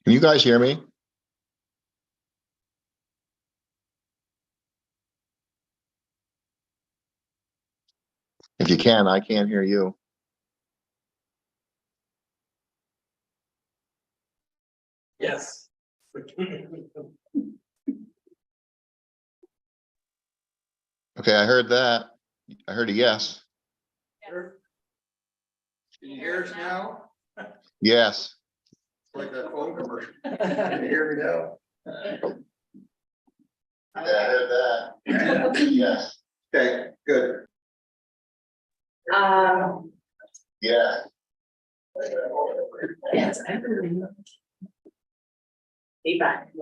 Can you guys hear me? If you can, I can't hear you. Yes. Okay, I heard that. I heard a yes. Can you hear us now? Yes. Like that phone commercial. Can you hear me now? Yeah, I heard that. Yes. Okay, good. Yeah. Yes, I agree. Feedback.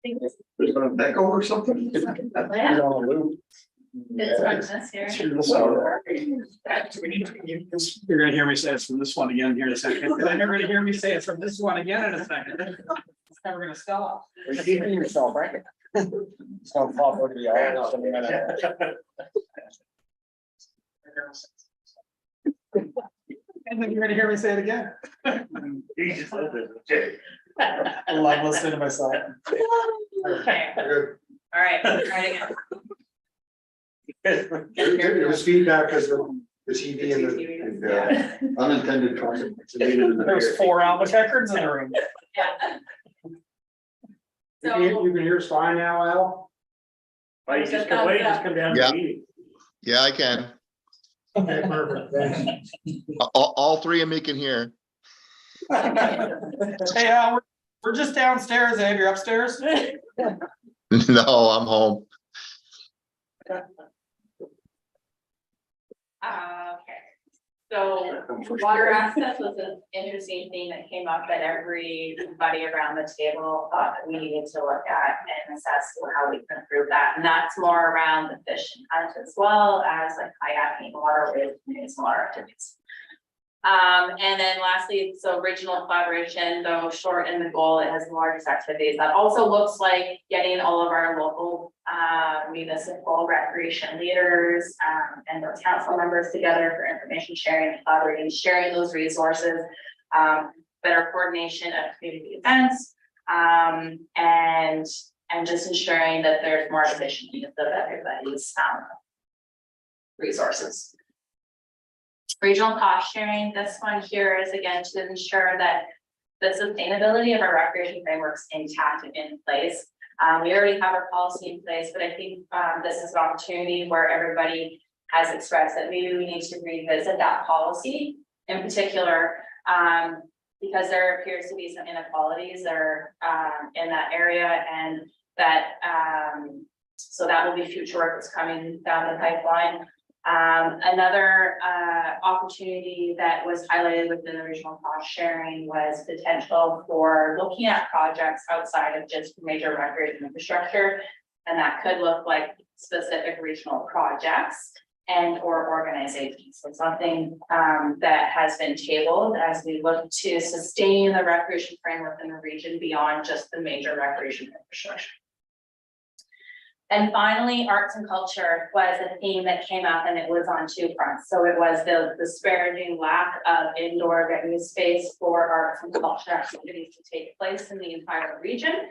There's an echo or something? Yeah. It's from this here. You're gonna hear me say it's from this one again here in a second. And then you're gonna hear me say it's from this one again in a second. It's never gonna stop. You're keeping yourself, right? It's gonna pop over the eyes. And then you're gonna hear me say it again. I love listening to myself. Okay, Good. all right, try it again. It was feedback because of the TV and the unintended consequences. There's 4 Albuquerques in the room. Yeah. You So, can hear us fine now, Al? Why you just come wait, just come down Yeah. Yeah, I can. Okay, perfect, thanks. All three of me can hear. Hey, Al, we're just downstairs, Ed, you're upstairs? No, I'm home. okay. So water access was an interesting thing that came up that everybody around the table thought that we needed to look at and assess how we can improve that. And that's more around the fish and hunt as well as like kayaking, waterways, and smaller activities. And then lastly, so regional collaboration, though short in the goal, it has the largest activities. That also looks like getting all of our local municipal recreation leaders and those council members together for information sharing, collaborating, sharing those resources, better coordination of community events, and just ensuring that there's more efficient use of everybody's resources. Regional cost sharing, this one here is again to ensure that the sustainability of our recreation frameworks intact and in place. We already have a policy in place, but I think this is an opportunity where everybody has expressed that maybe we need to revisit that policy in particular, because there appears to be some inequalities that are in that area, and that so that will be future work that's coming down the pipeline. Another opportunity that was highlighted within the regional cost sharing was potential for looking at projects outside of just major recreation infrastructure. And that could look like specific regional projects and or organizations. So something that has been tabled as we look to sustain the recreation framework in the region beyond just the major recreation infrastructure. And finally, arts and culture was a theme that came up, and it was on 2 fronts. So it was the disparaging lack of indoor venue space for arts and culture activities to take place in the entire region.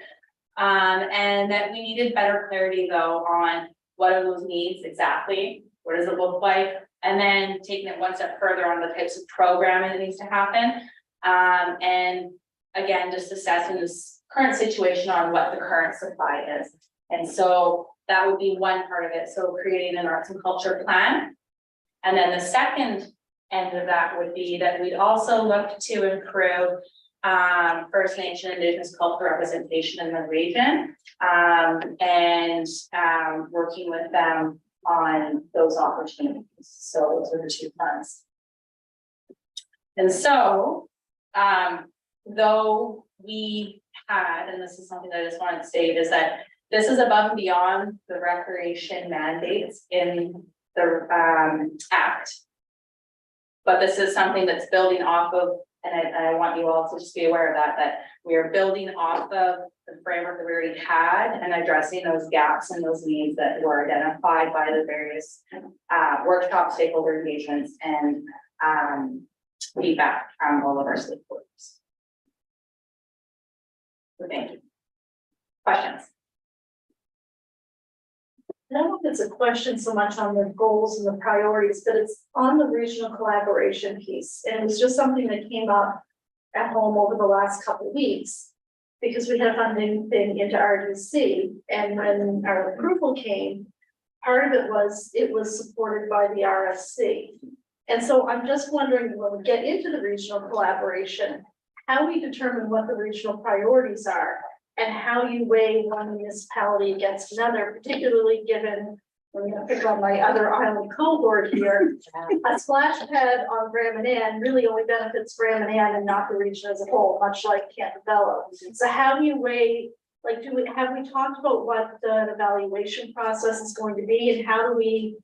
And that we needed better clarity though on what are those needs exactly, what does it look like, and then taking it one step further on the types of programming that needs to happen. And again, just assessing this current situation on what the current supply is. And so that would be one part of it. So creating an arts and culture plan. And then the second end of that would be that we'd also look to improve First Nation Indigenous cultural representation in the region, and working with them on those opportunities. So those are the 2 fronts. And so, though we had, and this is something that I just wanted to state, is that this is above and beyond the recreation mandates in the act. But this is something that's building off of, and I want you all to just be aware of that we are building off of the framework that we already had and addressing those gaps and those needs that were identified by the various workshop stakeholder engagements and feedback from all of our stakeholders. So thank you. Questions? I don't know if it's a question so much on the goals and the priorities, but it's on the regional collaboration piece. And it was just something that came up at home over the last couple of weeks. Because we had a funding thing into RDC, and when our approval came, part of it was supported by the RSC. And so I'm just wondering, when we get into the regional collaboration, how we determine what the regional priorities are and how you weigh one municipality against another, particularly given, I'm gonna pick on my other island cohort here, a splash pad on Grand Manan really only benefits Grand Manan and not the region as a whole, much like Campobello. So how do you weigh, like, have we talked about what the evaluation process is going to be, and how do we,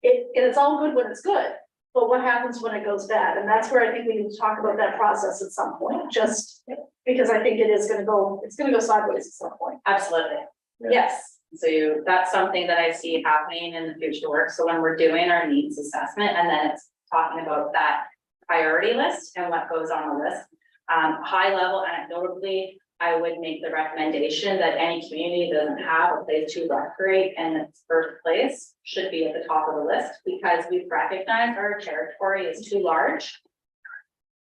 and it's all good when it's good, but what happens when it goes bad? And that's where I think we need to talk about that process at some point, just because I think it's gonna go sideways at some point. Absolutely. Yes. So that's something that I see happening in the future work. So when we're doing our needs assessment, and then it's talking about that priority list and what goes on the list. High level anecdotally, I would make the recommendation that any community that doesn't have a place to recreate in its first place should be at the top of the list, because we've recognized our territory is too large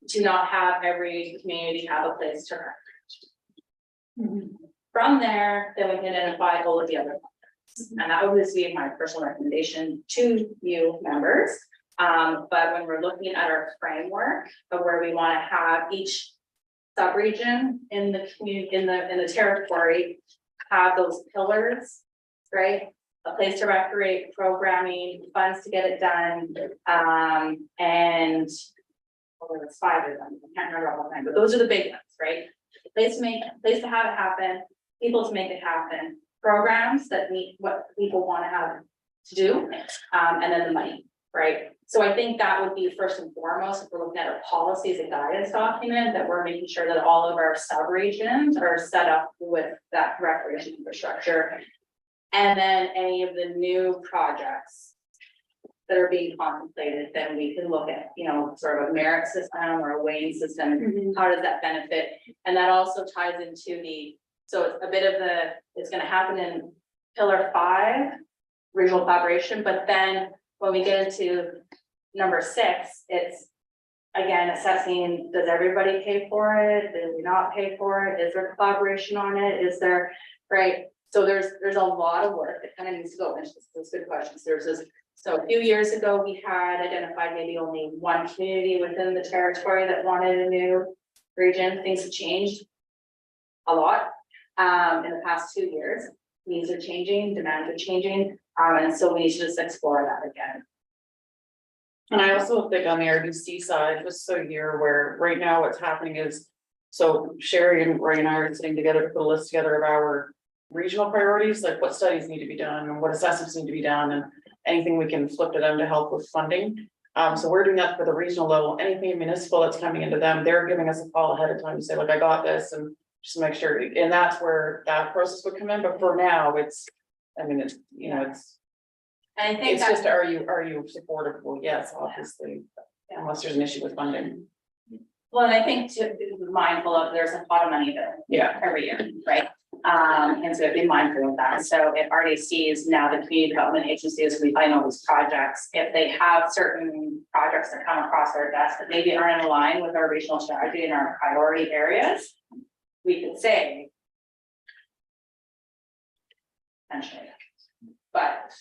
to not have every community have a place to recreate. From there, then we can identify all of the other projects. And that would be my personal recommendation to you members. But when we're looking at our framework of where we want to have each sub-region in the community, in the territory, have those pillars, right? A place to recreate, programming, funds to get it done, and well, there's 5 of them. I can't remember all of them, but those are the big ones, right? Place to have it happen, people to make it happen, programs that meet what people want to have to do, and then the money, right? So I think that would be first and foremost, if we're looking at our policies and guidance document, that we're making sure that all of our sub-regions are set up with that recreation infrastructure. And then any of the new projects that are being contemplated, then we can look at, sort of a merit system or a weighing system. How does that benefit? And that also ties into so it's a bit of it's gonna happen in pillar 5, regional collaboration, but then when we get into number 6, it's again assessing, does everybody pay for it? Do we not pay for it? Is there collaboration on it? Is there, right? So there's a lot of work that kind of needs to go into this. Those good questions. So a few years ago, we had identified maybe only one community within the territory that wanted a new region. Things have changed a lot in the past 2 years. Needs are changing, demands are changing, and so we need to just explore that again. And I also think on the RDC side, just so you're aware, right now what's happening is, so Sherry and Ray and I are sitting together to put a list together of our regional priorities, like what studies need to be done and what assessments need to be done, and anything we can flip to them to help with funding. So we're doing that for the regional level. Anything municipal that's coming into them, they're giving us a call ahead of time to say, look, I got this, and just make sure, and that's where that process would come in. But for now, it's And I think it's that's just, are you supportive? Well, yes, obviously, unless there's an issue with funding. well, and I think to be mindful of, there's a lot of money there. Yeah. Every year, right? And so be mindful of that. So if RDCs, now the community development agencies, we find all these projects, if they have certain projects that come across our desk that maybe aren't in line with our regional strategy and our priority areas, we could say potentially. But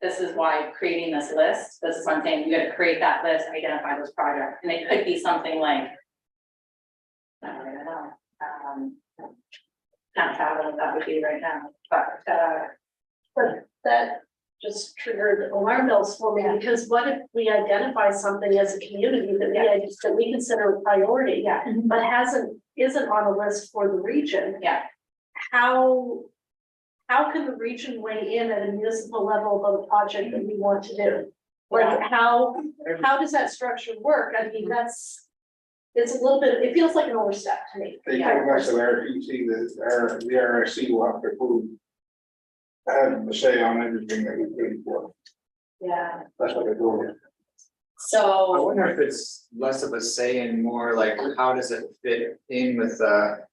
this is why creating this list, this is one thing, you gotta create that list, identify those projects, and it could be something like, I don't know, can't fathom what that would be right now, but That just triggered alarm bells for me, because what if we identify something as a community that we consider a priority, but isn't on a list for the region? Yeah. How can the region weigh in at a municipal level about a project that we want to do? Like, how does that structure work? I mean, it's a little bit, it feels like an overstep to me. They told us that RTC, the RSC will have to prove, have a say on everything that we pay for. Yeah. That's what they told me. So. I wonder if it's less of a say and more like, how does it fit in with the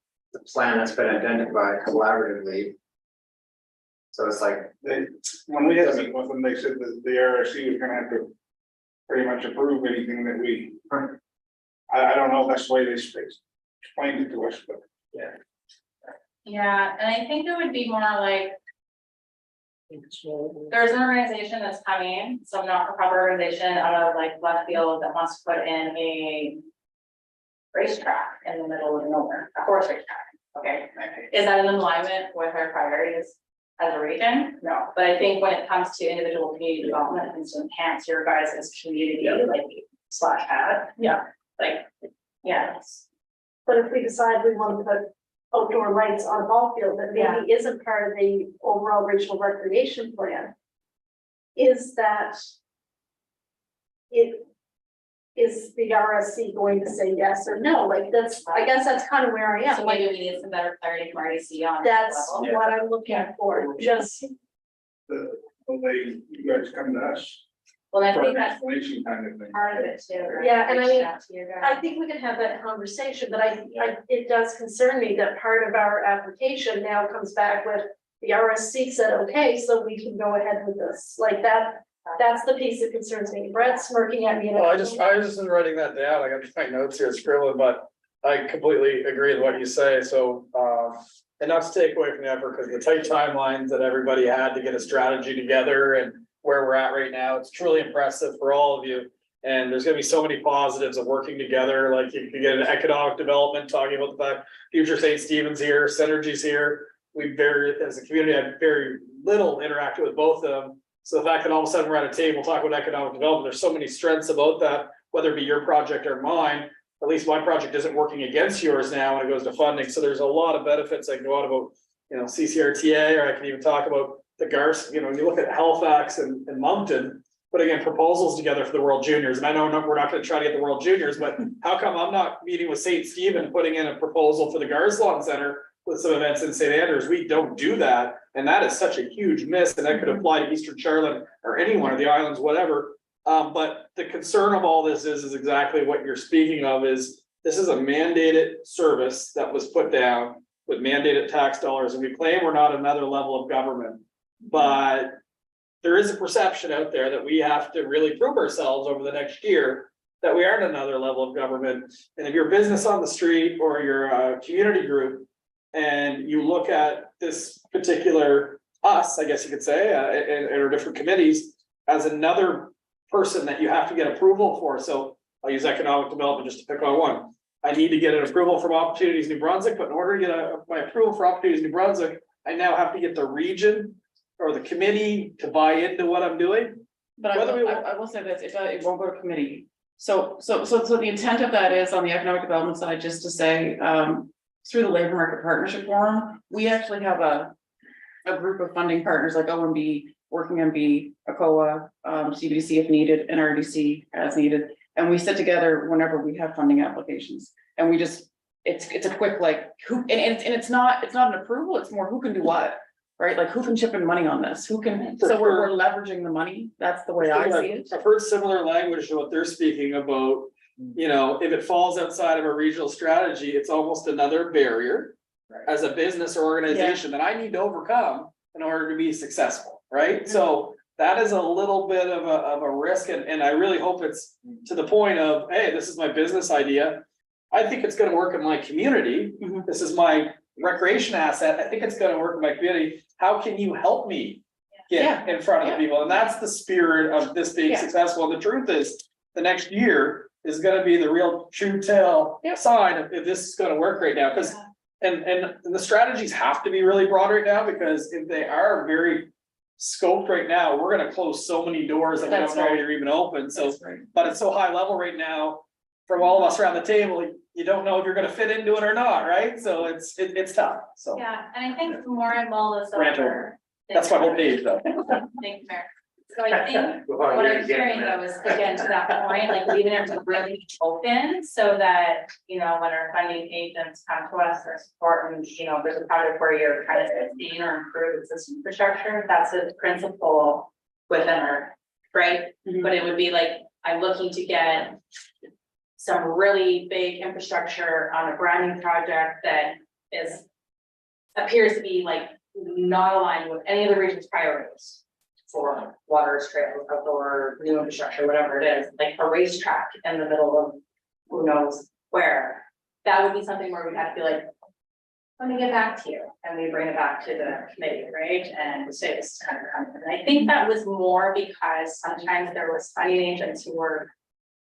plan that's been identified collaboratively? So it's like, When we had a meeting with them, they said that the RSC was gonna have to pretty much approve anything that we. I don't know if that's the way they explained it to us, but. Yeah, and I think it would be more like. There's an organization that's coming, some not-for-profit organization out of like left field that wants to put in a. Racetrack in the middle of nowhere, a horse racetrack, okay? Is that in alignment with our priorities as a region? No, but I think when it comes to individual community development and to enhance your guys' community, like slash ad, yeah, like, yes. But if we decide we want to put outdoor lights on a ball field that maybe isn't part of the overall regional recreation plan. Is that? Is the RSC going to say yes or no? Like that's, I guess that's kind of where I am. So maybe we need some better clarity from RDC on. That's level. what I'm looking for, just, The way you guys come to us. Well, I For think an that's explanation kind of thing. part of it too, right? Yeah, and I Reaching mean, out to your guys. I think we can have that conversation, but it does concern me that part of our application now comes back with the RSC said, okay, so we can go ahead with this, like that. That's the piece that concerns me. Brett's smirking at me. and well, I just been writing that down. I got my notes here scribbling, but I completely agree with what you say. So, and not to take away from the effort, because the tight timelines that everybody had to get a strategy together and where we're at right now, it's truly impressive for all of you. And there's gonna be so many positives of working together, like you can get an economic development, talking about the fact, Future St. Stephen's here, Synergy's here. We as a community, had very little interacted with both of them. So the fact that all of a sudden we're at a table talking about economic development, there's so many strengths about that, whether it be your project or mine. At least my project isn't working against yours now when it goes to funding. So there's a lot of benefits I can go on about, CCRTA, or I can even talk about the GARS. You look at Halifax and Moncton, putting in proposals together for the World Juniors. And I know we're not going to try to get the World Juniors, but how come I'm not meeting with St. Stephen, putting in a proposal for the GARS Lawn Center with some events in St. Andrews? We don't do that. And that is such a huge miss, and that could apply to Eastern Charlotte or any one of the islands, whatever. But the concern of all this is exactly what you're speaking of, is this is a mandated service that was put down with mandated tax dollars, and we claim we're not another level of government. But there is a perception out there that we have to really prove ourselves over the next year that we aren't another level of government. And if you're a business on the street or you're a community group, and you look at this particular us, I guess you could say, and our different committees as another person that you have to get approval for. So I'll use economic development just to pick on one. I need to get an approval from Opportunities New Brunswick, but in order to get my approval for Opportunities New Brunswick, I now have to get the region or the committee to buy into what I'm doing. But I will say this, it won't go to committee. So the intent of that is on the economic development side, just to say, through the labor market partnership forum, we actually have a group of funding partners like OMB, Working MB, ACOA, CBDC if needed, and RDC as needed. And we sit together whenever we have funding applications. And we just, it's a quick and it's not an approval, it's more who can do what, right? Like who can chip in money on this? Who can, so we're leveraging the money. That's the way I see it. I've heard similar language to what they're speaking about. If it falls outside of a regional strategy, it's almost another barrier as a business or organization that I need to overcome in order to be successful, right? So that is a little bit of a risk, and I really hope it's to the point of, hey, this is my business idea. I think it's gonna work in my community. This is my recreation asset. I think it's gonna work in my community. How can you help me get in front of the people? And that's the spirit of this being successful. And the truth is, the next year is gonna be the real true tell sign of if this is gonna work right now. Because and the strategies have to be really broad right now, because if they are very scoped right now, we're gonna close so many doors that we don't know you're even open. So, but it's so high level right now from all of us around the table, you don't know if you're gonna fit into it or not, right? So it's tough, so. Yeah, and I think the more I mull this Rant over. That's my whole page though. Thank you, Mayor. So I think what I'm hearing though is, again, to that point, like leaving it really open so that, when our funding agents come to us for support and, there's a project where you're trying to sustain or improve existing infrastructure, that's a principle within our, right? But it would be like, I'm looking to get some really big infrastructure on a brand new project that appears to be like not aligned with any of the region's priorities for waters, trails, outdoor, new infrastructure, whatever it is, like a racetrack in the middle of who knows where. That would be something where we have to be like, let me get back to you, and we bring it back to the committee, right? And say this is kind of, and I think that was more because sometimes there was funding agents who were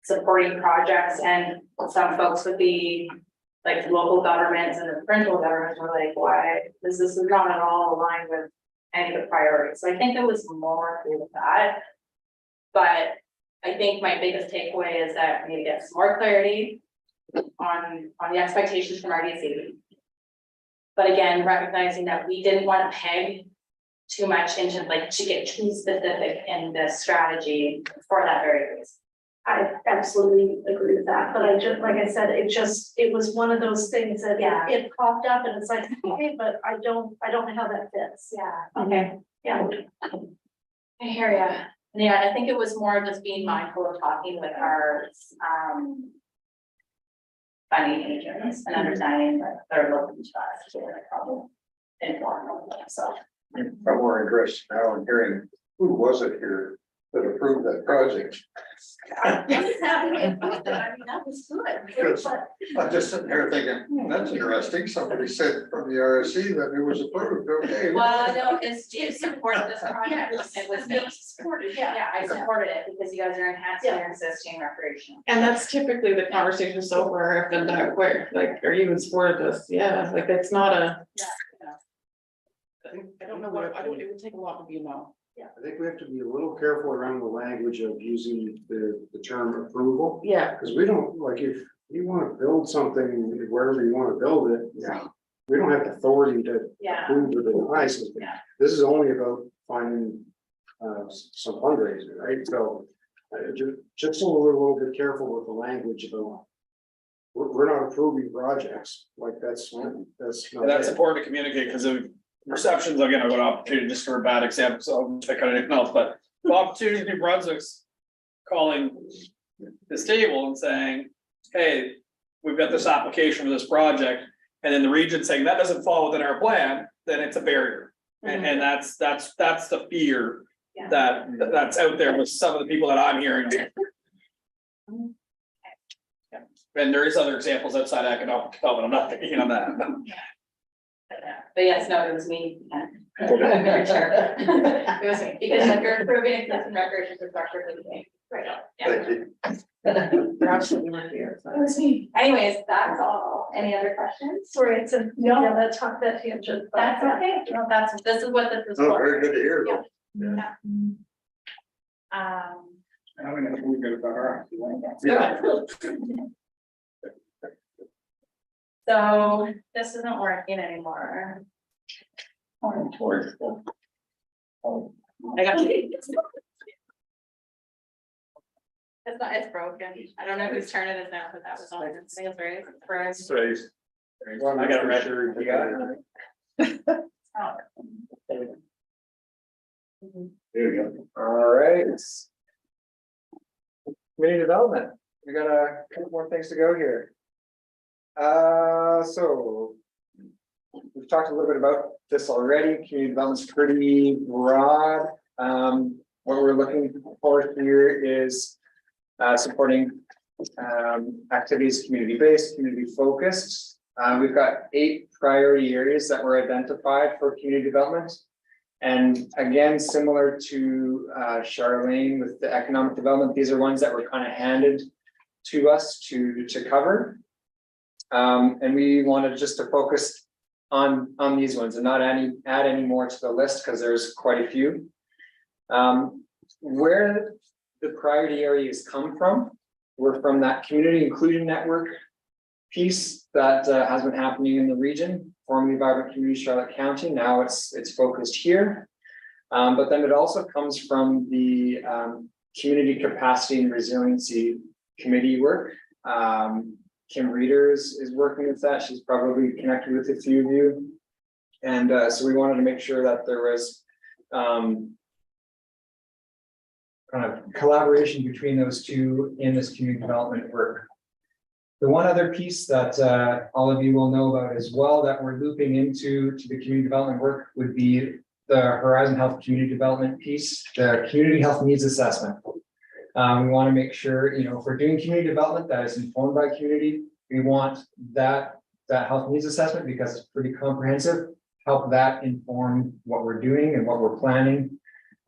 supporting projects, and some folks would be like local governments and the provincial governments were like, why, this is not at all aligned with any of the priorities. So I think it was more with that. But I think my biggest takeaway is that we need to get some more clarity on the expectations from RDC. But again, recognizing that we didn't want to peg too much into like to get too specific in this strategy for that very reason. I absolutely agree with that, but I just, like I said, it was one of those things that Yeah. it popped up and it's like, okay, but I don't know how that fits. Yeah, okay. Yeah. I hear ya. Yeah, I think it was more just being mindful of talking with our funding agents and understanding that they're looking to us to probably inform them, so. I'm more interested now in hearing, who was it here that approved that project? I mean, that was good, but I'm just sitting here thinking, that's interesting, somebody said from the RSC that it was approved, okay. Well, no, it's to support this project. It was supported, yeah. Yeah, I supported it because you guys are enhancing your existing recreation. And that's typically the conversation so far, I've been that quick, like, are you in support of this? Yeah, like, it's not a. Yeah. I don't know what, it would take a lot to be a no. I think we have to be a little careful around the language of using the term approval, Yeah, because we don't, like, if you want to build something wherever you want to build it. Yeah. We don't have authority to Yeah, approve or deny something. Yeah. This is only about finding some fundraising, right? So just so we're a little bit careful with the language about. We're not approving projects, like that's not And that's it. important to communicate, because of receptions, again, I've got an opportunity just for a bad example, so I'll pick on anything else, but the opportunity New Brunswick's calling this table and saying, hey, we've got this application for this project, and then the region saying that doesn't fall within our plan, then it's a barrier. And that's the fear Yeah. that's out there with some of the people that I'm hearing. And there is other examples outside economic development, I'm not thinking on that. but yes, no, it was me. Very sure. It was me, because if you're improving existing recreation infrastructure for the game. Right. Yeah. Thank you. you're absolutely right here. It was me. Anyways, that's all. Any other questions? sorry, it's a, yeah, that's talk that tangent. but- That's okay. No, this is what this is Oh, for. very good to hear though. I mean, that's really good about our. Yeah. So this isn't working anymore. Going towards the. Oh, I got. It's broken. I don't know whose turn it is now, but that was all. I think it's very. I got it right. You got it? There you go. All right. Community development, we got a couple more things to go here. So. We've talked a little bit about this already, community development's pretty broad. What we're looking for here is supporting activities, community-based, community-focused. We've got 8 priority areas that were identified for community development. And again, similar to Charlene with the economic development, these are ones that were kind of handed to us to cover. And we wanted just to focus on these ones and not add any more to the list, because there's quite a few. Where the priority areas come from, we're from that community inclusion network piece that has been happening in the region, formerly Vibrant Community Charlotte County. Now it's focused here. But then it also comes from the community capacity and resiliency committee work. Kim Reeder is working with that. She's probably connected with a few of you. And so we wanted to make sure that there was kind of collaboration between those two in this community development work. The one other piece that all of you will know about as well that we're looping into the community development work would be the Horizon Health Community Development piece, the community health needs assessment. We want to make sure, you know, if we're doing community development that is informed by community, we want that health needs assessment, because it's pretty comprehensive, help that inform what we're doing and what we're planning,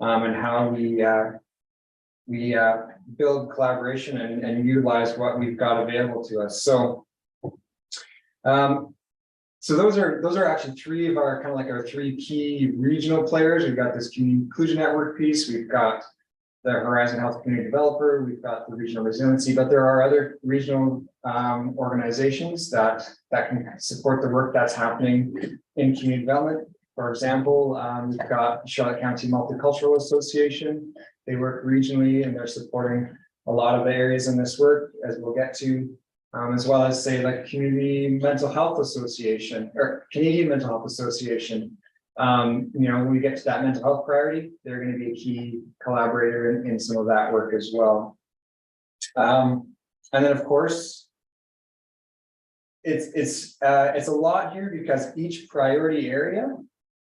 and how we build collaboration and utilize what we've got available to us. So those are actually three of our kind of like our three key regional players. We've got this community inclusion network piece, we've got the Horizon Health Community Developer, we've got the regional resiliency, but there are other regional organizations that can support the work that's happening in community development. For example, we've got Charlotte County Multicultural Association. They work regionally and they're supporting a lot of the areas in this work, as we'll get to, as well as say like Community Mental Health Association or Canadian Mental Health Association. You know, when we get to that mental health priority, they're going to be a key collaborator in some of that work as well. And then of course, it's a lot here because each priority area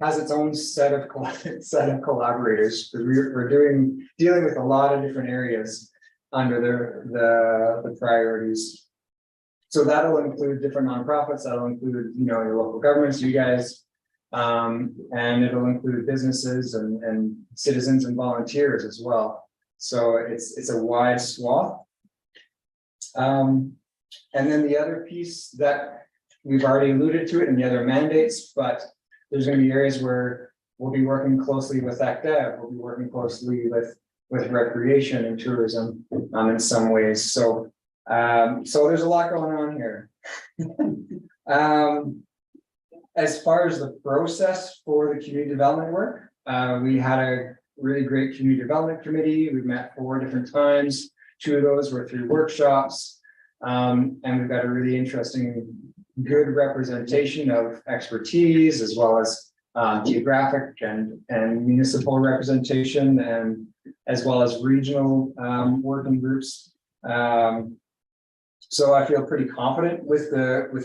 has its own set of collaborators, because we're dealing with a lot of different areas under the priorities. So that'll include different nonprofits, that'll include, you know, your local governments, you guys, and it'll include businesses and citizens and volunteers as well. So it's a wide swath. And then the other piece that we've already alluded to it in the other mandates, but there's going to be areas where we'll be working closely with ACDEV, we'll be working closely with recreation and tourism in some ways. So there's a lot going on here. As far as the process for the community development work, we had a really great community development committee. We've met 4 different times. 2 of those were through workshops. And we've got a really interesting, good representation of expertise, as well as geographic and municipal representation, and as well as regional working groups. So I feel pretty confident with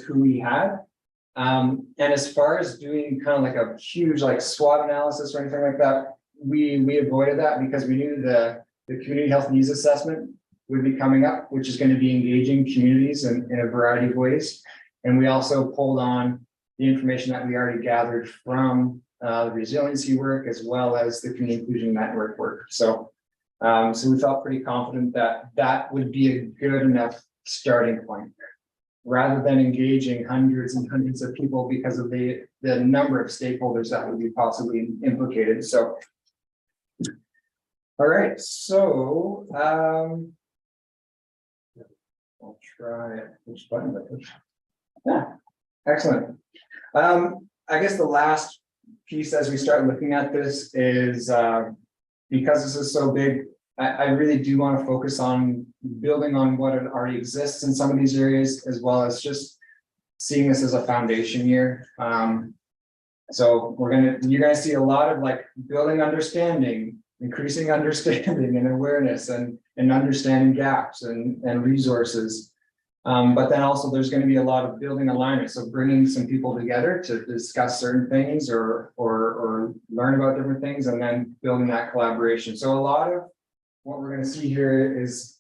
who we had. And as far as doing kind of like a huge like SWOT analysis or anything like that, we avoided that because we knew the community health needs assessment would be coming up, which is going to be engaging communities in a variety of ways. And we also pulled on the information that we already gathered from the resiliency work, as well as the community inclusion network work. So we felt pretty confident that that would be a good enough starting point, rather than engaging hundreds and hundreds of people because of the number of stakeholders that would be possibly implicated. So, all right, so I'll try it. Which button? Yeah, excellent. I guess the last piece as we start looking at this is because this is so big, I really do want to focus on building on what already exists in some of these areas, as well as just seeing this as a foundation year. So you're gonna see a lot of like building understanding, increasing understanding and awareness, and understanding gaps and resources. But then also there's going to be a lot of building alignment. So bringing some people together to discuss certain things or learn about different things, and then building that collaboration. So a lot of what we're going to see here is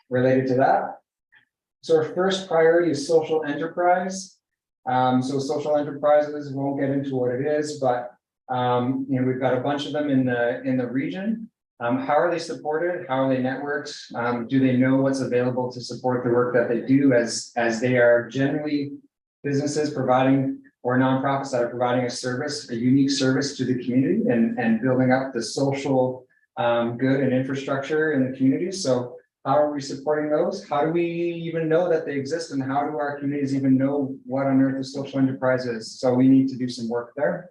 related to that. So our first priority is social enterprise. So social enterprises, won't get into what it is, but we've got a bunch of them in the region. How are they supported? How are they networked? Do they know what's available to support the work that they do, as they are generally businesses providing, or nonprofits that are providing a unique service to the community and building up the social good and infrastructure in the community. So how are we supporting those? How do we even know that they exist, and how do our communities even know what on earth a social enterprise is? So we need to do some work there.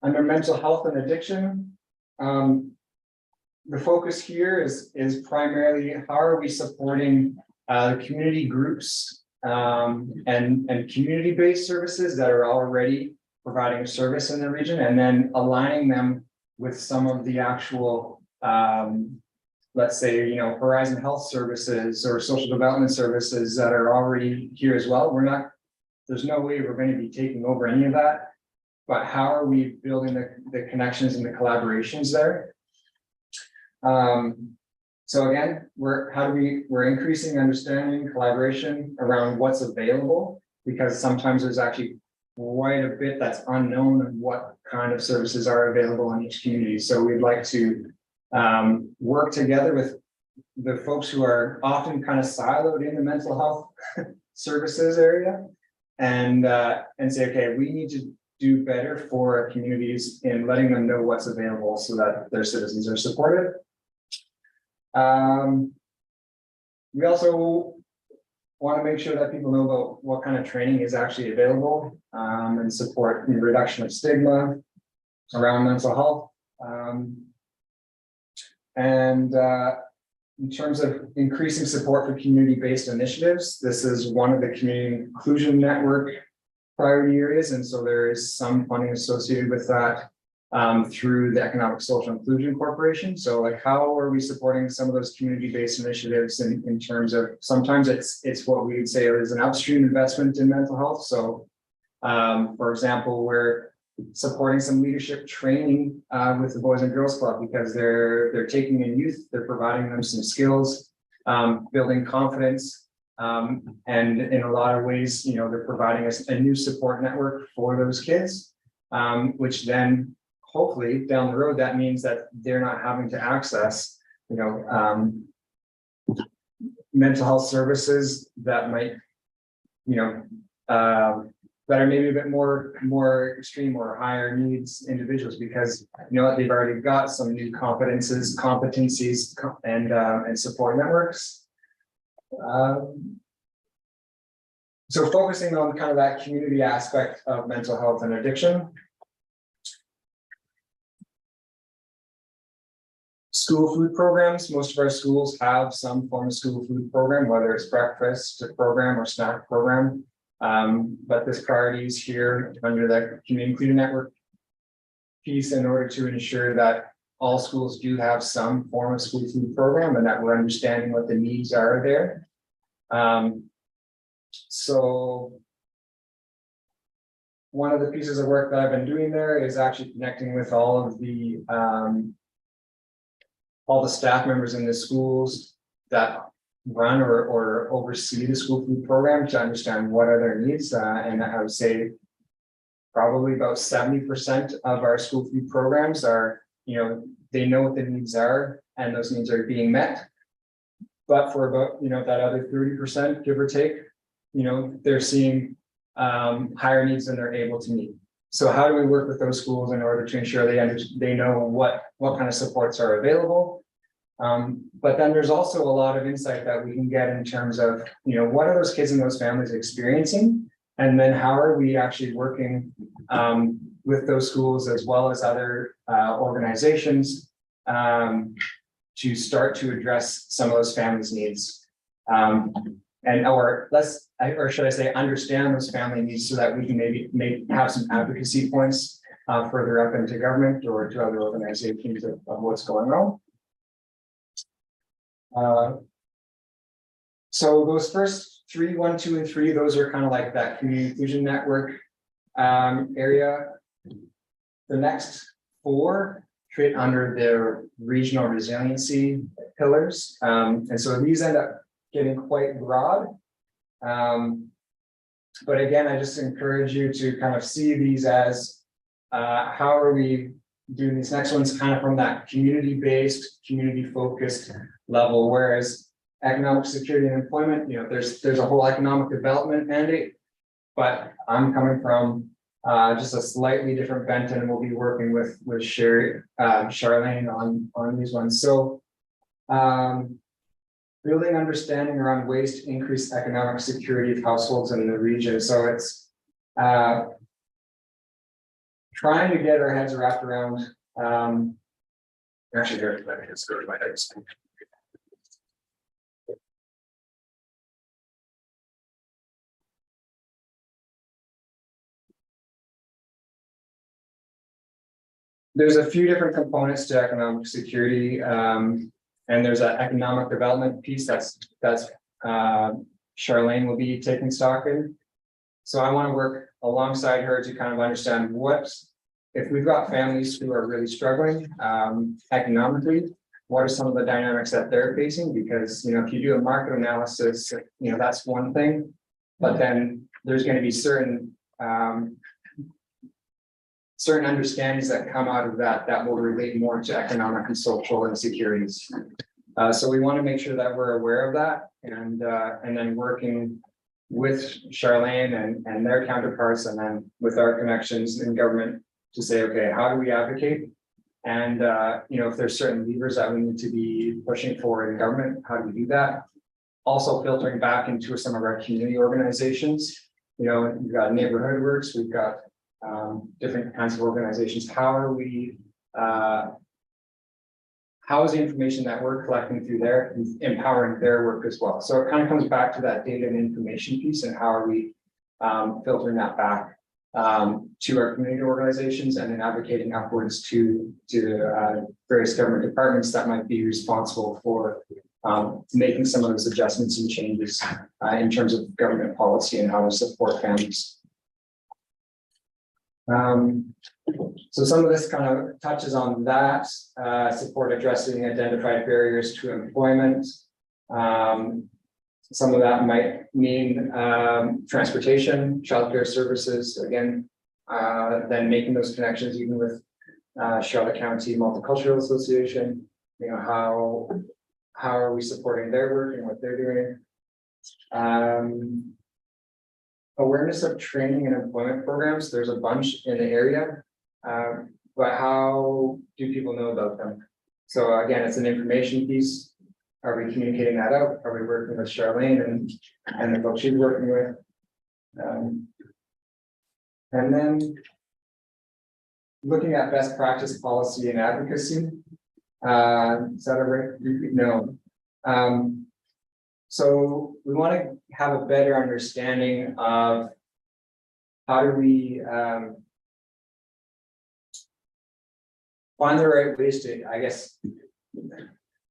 Under mental health and addiction, the focus here is primarily how are we supporting community groups and community-based services that are already providing a service in the region, and then aligning them with some of the actual let's say, you know, Horizon Health Services or social development services that are already here as well. There's no way we're going to be taking over any of that. But how are we building the connections and the collaborations there? So again, we're increasing understanding, collaboration around what's available, because sometimes there's actually quite a bit that's unknown of what kind of services are available in each community. So we'd like to work together with the folks who are often kind of siloed in the mental health services area, and say, okay, we need to do better for our communities in letting them know what's available so that their citizens are supported. We also want to make sure that people know about what kind of training is actually available, and support the reduction of stigma around mental health. In terms of increasing support for community-based initiatives, this is one of the community inclusion network priority areas, and so there is some funding associated with that through the Economic Social Inclusion Corporation. So like, how are we supporting some of those community-based initiatives in terms of, sometimes it's what we would say is an upstream investment in mental health. So for example, we're supporting some leadership training with the Boys and Girls Club, because they're taking in youth, they're providing them some skills, building confidence, and in a lot of ways, you know, they're providing us a new support network for those kids, which then hopefully down the road, that means that they're not having to access, you know, mental health services that might, you know, that are maybe a bit more extreme or higher needs individuals, because you know what, they've already got some new competencies and support networks. So focusing on kind of that community aspect of mental health and addiction. School food programs. Most of our schools have some form of school food program, whether it's breakfast program or snack program. But this priority is here under the Community Inclusion Network piece, in order to ensure that all schools do have some form of school food program, and that we're understanding what the needs are there. So one of the pieces of work that I've been doing there is actually connecting with all the staff members in the schools that run or oversee the school food program, to understand what are their needs. And I would say probably about 70% of our school food programs are, you know, they know what the needs are and those needs are being met. But for about, you know, that other 30%, give or take, you know, they're seeing higher needs than they're able to meet. So how do we work with those schools in order to ensure they know what kind of supports are available? But then there's also a lot of insight that we can get in terms of, you know, what are those kids and those families experiencing? And then how are we actually working with those schools as well as other organizations to start to address some of those families' needs, or should I say, understand those family needs, so that we can maybe have some advocacy points further up into government or to other organizations of what's going on. So those first 3, 1, 2, and 3, those are kind of like that community inclusion network area. The next 4 fit under their regional resiliency pillars. And so these end up getting quite broad. But again, I just encourage you to kind of see these as how are we doing these next ones kind of from that community-based, community-focused level, whereas economic security and employment, you know, there's a whole economic development mandate, but I'm coming from just a slightly different bent, and we'll be working with Charlene on these ones. So building understanding around ways to increase economic security of households in the region. So it's trying to get our heads wrapped around actually here, let me just go to my notes. there's a few different components to economic security, and there's an economic development piece that's Charlene will be taking stock in. So I want to work alongside her to kind of understand what, if we've got families who are really struggling economically, what are some of the dynamics that they're facing? Because, if you do a market analysis, that's one thing, but then there's going to be certain understandings that come out of that will relate more to economic and social insecurities. So we want to make sure that we're aware of that, and then working with Charlene and their counterparts, and then with our connections in government to say, okay, how do we advocate? And if there's certain levers that we need to be pushing for in government, how do we do that? Also filtering back into some of our community organizations. We've got neighborhood works, we've got different kinds of organizations. How is the information that we're collecting through there empowering their work as well? So it kind of comes back to that data and information piece, and how are we filtering that back to our community organizations, and then advocating upwards to various government departments that might be responsible for making some of those adjustments and changes in terms of government policy and how to support families. So some of this kind of touches on that, support addressing identified barriers to employment. Some of that might mean transportation, childcare services, again, then making those connections even with Charlotte County Multicultural Association. How are we supporting their work and what they're doing? Awareness of training and employment programs. There's a bunch in the area, but how do people know about them? So again, it's an information piece. Are we communicating that out? Are we working with Charlene and the folks she's working with? And then looking at best practice policy and advocacy. Is that a right? No. So we want to have a better understanding of how do we find the right ways to, I guess,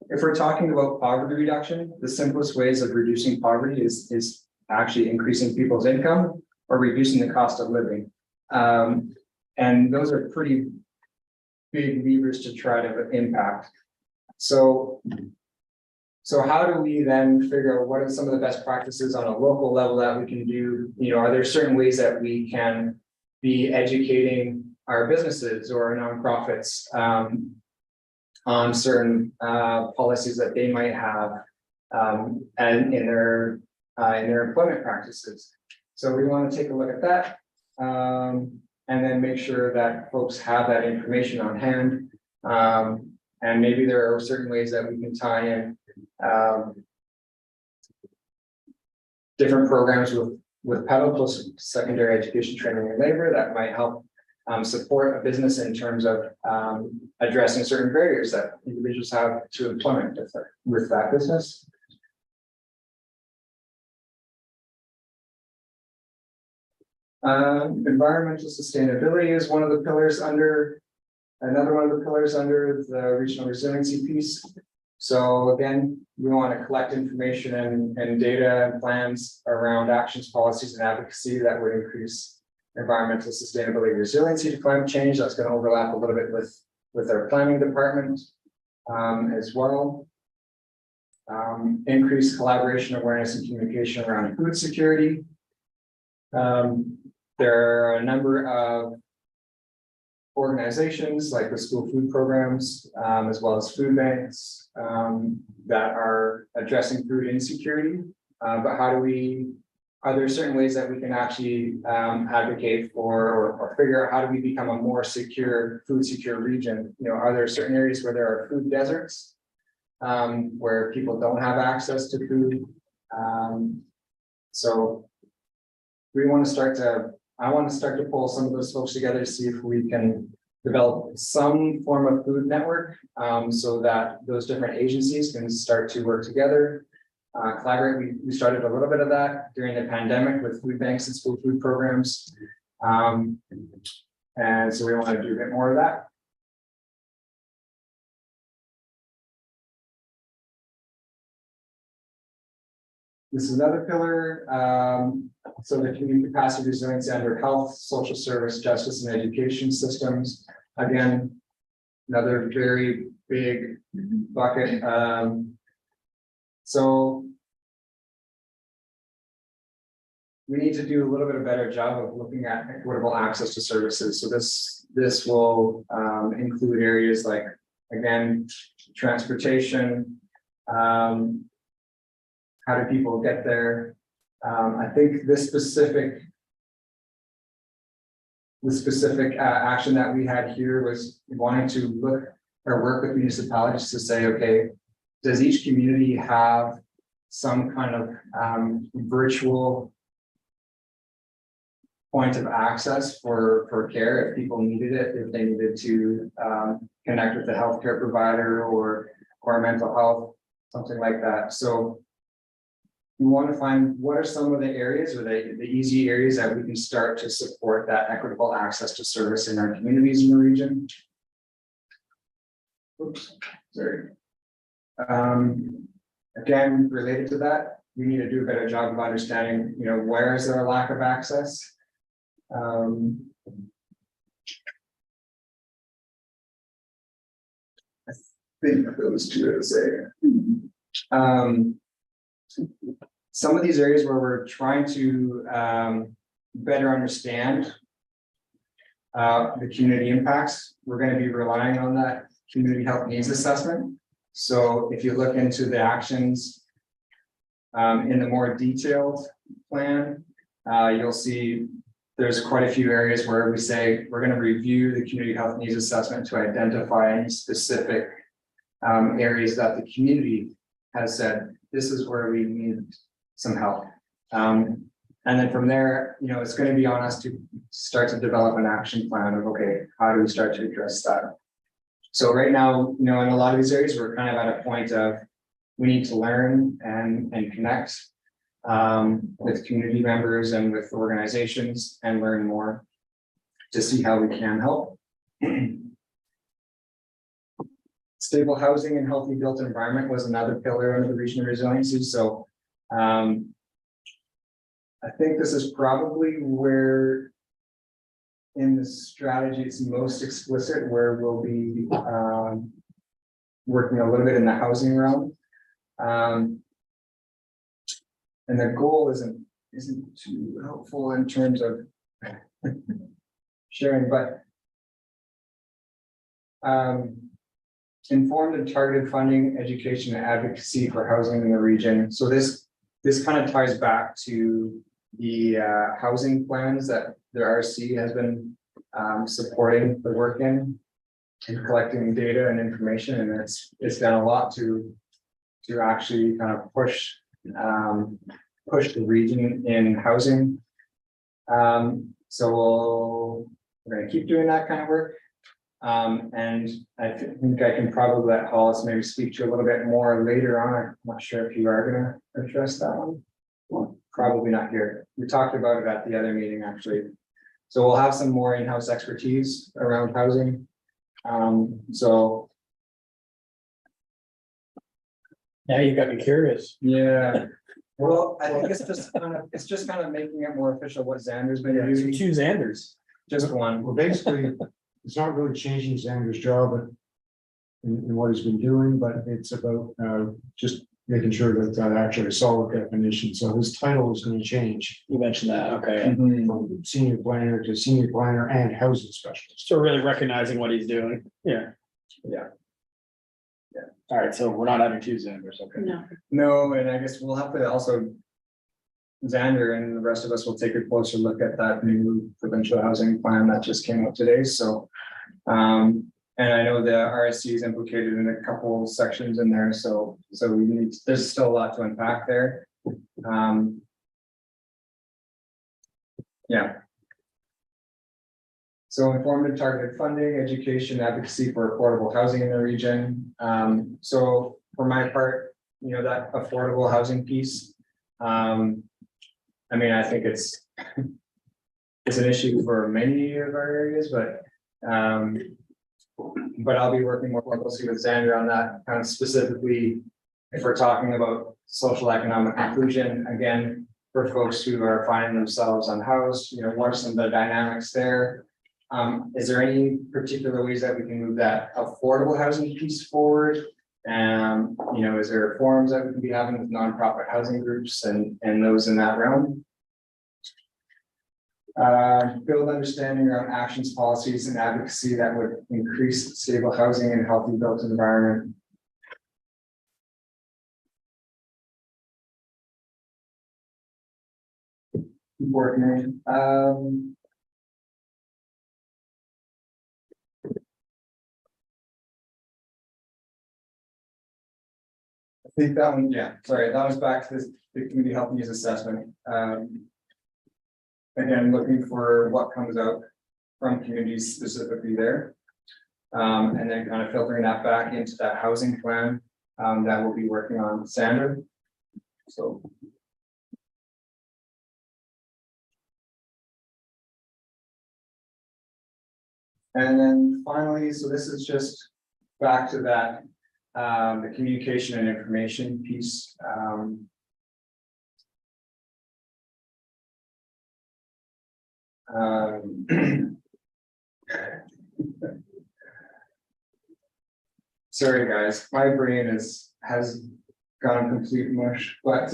if we're talking about poverty reduction, the simplest ways of reducing poverty is actually increasing people's income or reducing the cost of living. And those are pretty big levers to try to impact. So how do we then figure out what are some of the best practices on a local level that we can do? Are there certain ways that we can be educating our businesses or our nonprofits on certain policies that they might have and in their employment practices? So we want to take a look at that and then make sure that folks have that information on hand. And maybe there are certain ways that we can tie in different programs with PEDAL, post-secondary education, training, and labor, that might help support a business in terms of addressing certain barriers that individuals have to employment with that business. Environmental sustainability is one of the pillars under, another one of the pillars under the regional resiliency piece. So again, we want to collect information and data and plans around actions, policies, and advocacy that would increase environmental sustainability, resiliency to climate change. That's going to overlap a little bit with our planning department as well. Increase collaboration, awareness, and communication around food security. There are a number of organizations like the school food programs, as well as food banks that are addressing food insecurity. But are there certain ways that we can actually advocate for or figure out how do we become a more secure, food secure region? Are there certain areas where there are food deserts, where people don't have access to food? So I want to start to pull some of those folks together to see if we can develop some form of food network so that those different agencies can start to work together, collaborate. We started a little bit of that during the pandemic with food banks and school food programs. And so we want to do a bit more of that. This is another pillar, so the community capacity resilience under health, social service, justice and education systems. Again, another very big bucket. So we need to do a little bit of better job of looking at equitable access to services. So this will include areas like, again, transportation, how do people get there? I think this specific action that we had here was wanting to look or work with municipalities to say, okay, does each community have some kind of virtual point of access for care if people needed it, if they needed to connect with a healthcare provider or mental health, something like that. So we want to find what are some of the areas or the easy areas that we can start to support that equitable access to service in our communities in the region. Oops, sorry. Again, related to that, we need to do a better job of understanding, where is there a lack of access? I think those two are the same. Some of these areas where we're trying to better understand the community impacts, we're going to be relying on that community health needs assessment. So if you look into the actions in the more detailed plan, you'll see there's quite a few areas where we say we're going to review the community health needs assessment to identify any specific areas that the community has said, this is where we need some help. And then from there, it's going to be on us to start to develop an action plan of, okay, how do we start to address that? So right now, in a lot of these areas, we're kind of at a point of, we need to learn and connect with community members and with organizations and learn more to see how we can help. Stable housing and healthy built environment was another pillar under the regional resiliency. So I think this is probably where in the strategy it's most explicit, where we'll be working a little bit in the housing realm. And the goal isn't too helpful in terms of sharing, but informed and targeted funding, education, and advocacy for housing in the region. So this kind of ties back to the housing plans that the RC has been supporting the work in collecting data and information, and it's done a lot to actually kind of push the region in housing. So we're going to keep doing that kind of work. And I think I can probably let Hollis maybe speak to you a little bit more later on. I'm not sure if you are going to address that one. Well, probably not here. We talked about it at the other meeting, actually. So we'll have some more in-house expertise around housing. So Now you got me curious. yeah. Well, I think it's just kind of making it more official what Xander's been doing. Choose Anders. Just one. Well, basically, it's not really changing Xander's job in what he's been doing, but it's about just making sure that that actually is solid definition. So his title is going to change You mentioned that, okay. from senior planner to senior planner and housing specialist. So really recognizing what he's doing, yeah. Yeah. All right, so we're not having two Anders, okay. No. No, and I guess we'll have to also, Xander and the rest of us will take a closer look at that new provincial housing plan that just came out today. So, and I know the RSC is implicated in a couple sections in there. So we need, there's still a lot to unpack there. Yeah. So informed and targeted funding, education, advocacy for affordable housing in the region. So for my part, that affordable housing piece, I mean, I think it's an issue for many of our areas, but I'll be working more closely with Xander on that, kind of specifically if we're talking about social economic inclusion, again, for folks who are finding themselves unhoused, what are some of the dynamics there? Is there any particular ways that we can move that affordable housing piece forward? Is there forums that we can be having with nonprofit housing groups and those in that realm? Build understanding around actions, policies, and advocacy that would increase stable housing and healthy built environment. Important. I think that one, yeah, sorry, that was back to the community health needs assessment. Again, looking for what comes out from communities specifically there. And then kind of filtering that back into that housing plan that we'll be working on Sandra. So. And then finally, so this is just back to that, the communication and information piece. Sorry, guys, my brain has gone complete mush, but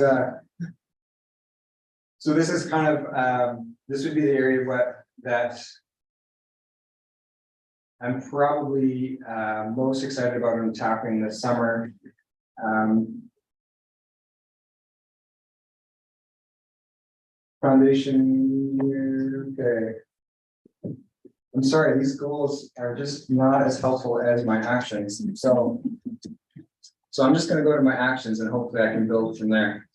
so this is kind of this would be the area that I'm probably most excited about in tackling this summer. Foundation, okay. I'm sorry, these goals are just not as helpful as my actions. So I'm just going to go to my actions and hopefully I can build from there.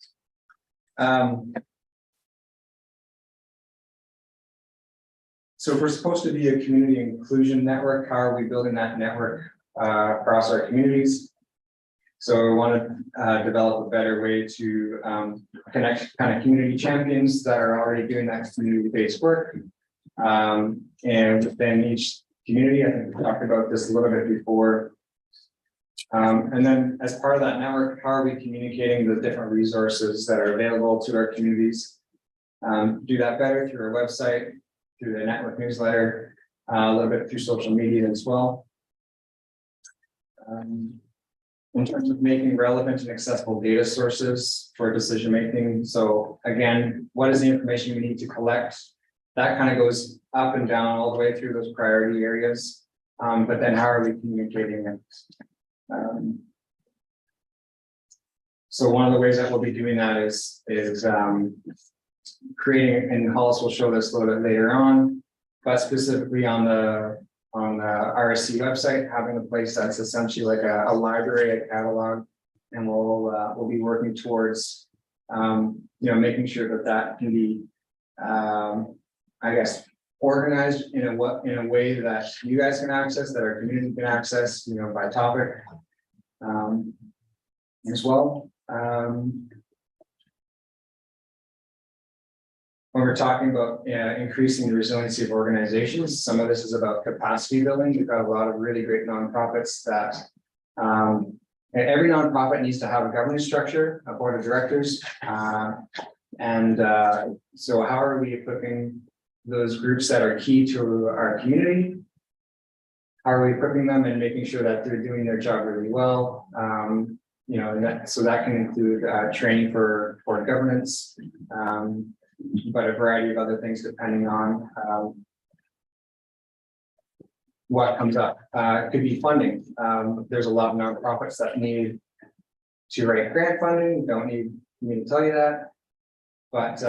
So if we're supposed to be a community inclusion network, how are we building that network across our communities? So we want to develop a better way to connect kind of community champions that are already doing that community-based work. And within each community, I think we talked about this a little bit before. And then as part of that network, how are we communicating the different resources that are available to our communities? Do that better through our website, through the network newsletter, a little bit through social media as well. In terms of making relevant and accessible data sources for decision making. So again, what is the information we need to collect? That kind of goes up and down all the way through those priority areas. But then how are we communicating it? So one of the ways that we'll be doing that is creating, and Hollis will show this a little bit later on, but specifically on the RSC website, having a place that's essentially like a library, a catalog, and we'll be working towards making sure that can be I guess organized in a way that you guys can access, that our community can access, by topic as well. When we're talking about increasing the resiliency of organizations, some of this is about capacity building. We've got a lot of really great nonprofits that and every nonprofit needs to have a governance structure, a board of directors. So how are we equipping those groups that are key to our community? How are we equipping them and making sure that they're doing their job really well? So that can include training for governance, but a variety of other things depending on what comes up. It could be funding. There's a lot of nonprofits that need to write grant funding. Don't need me to tell you that, but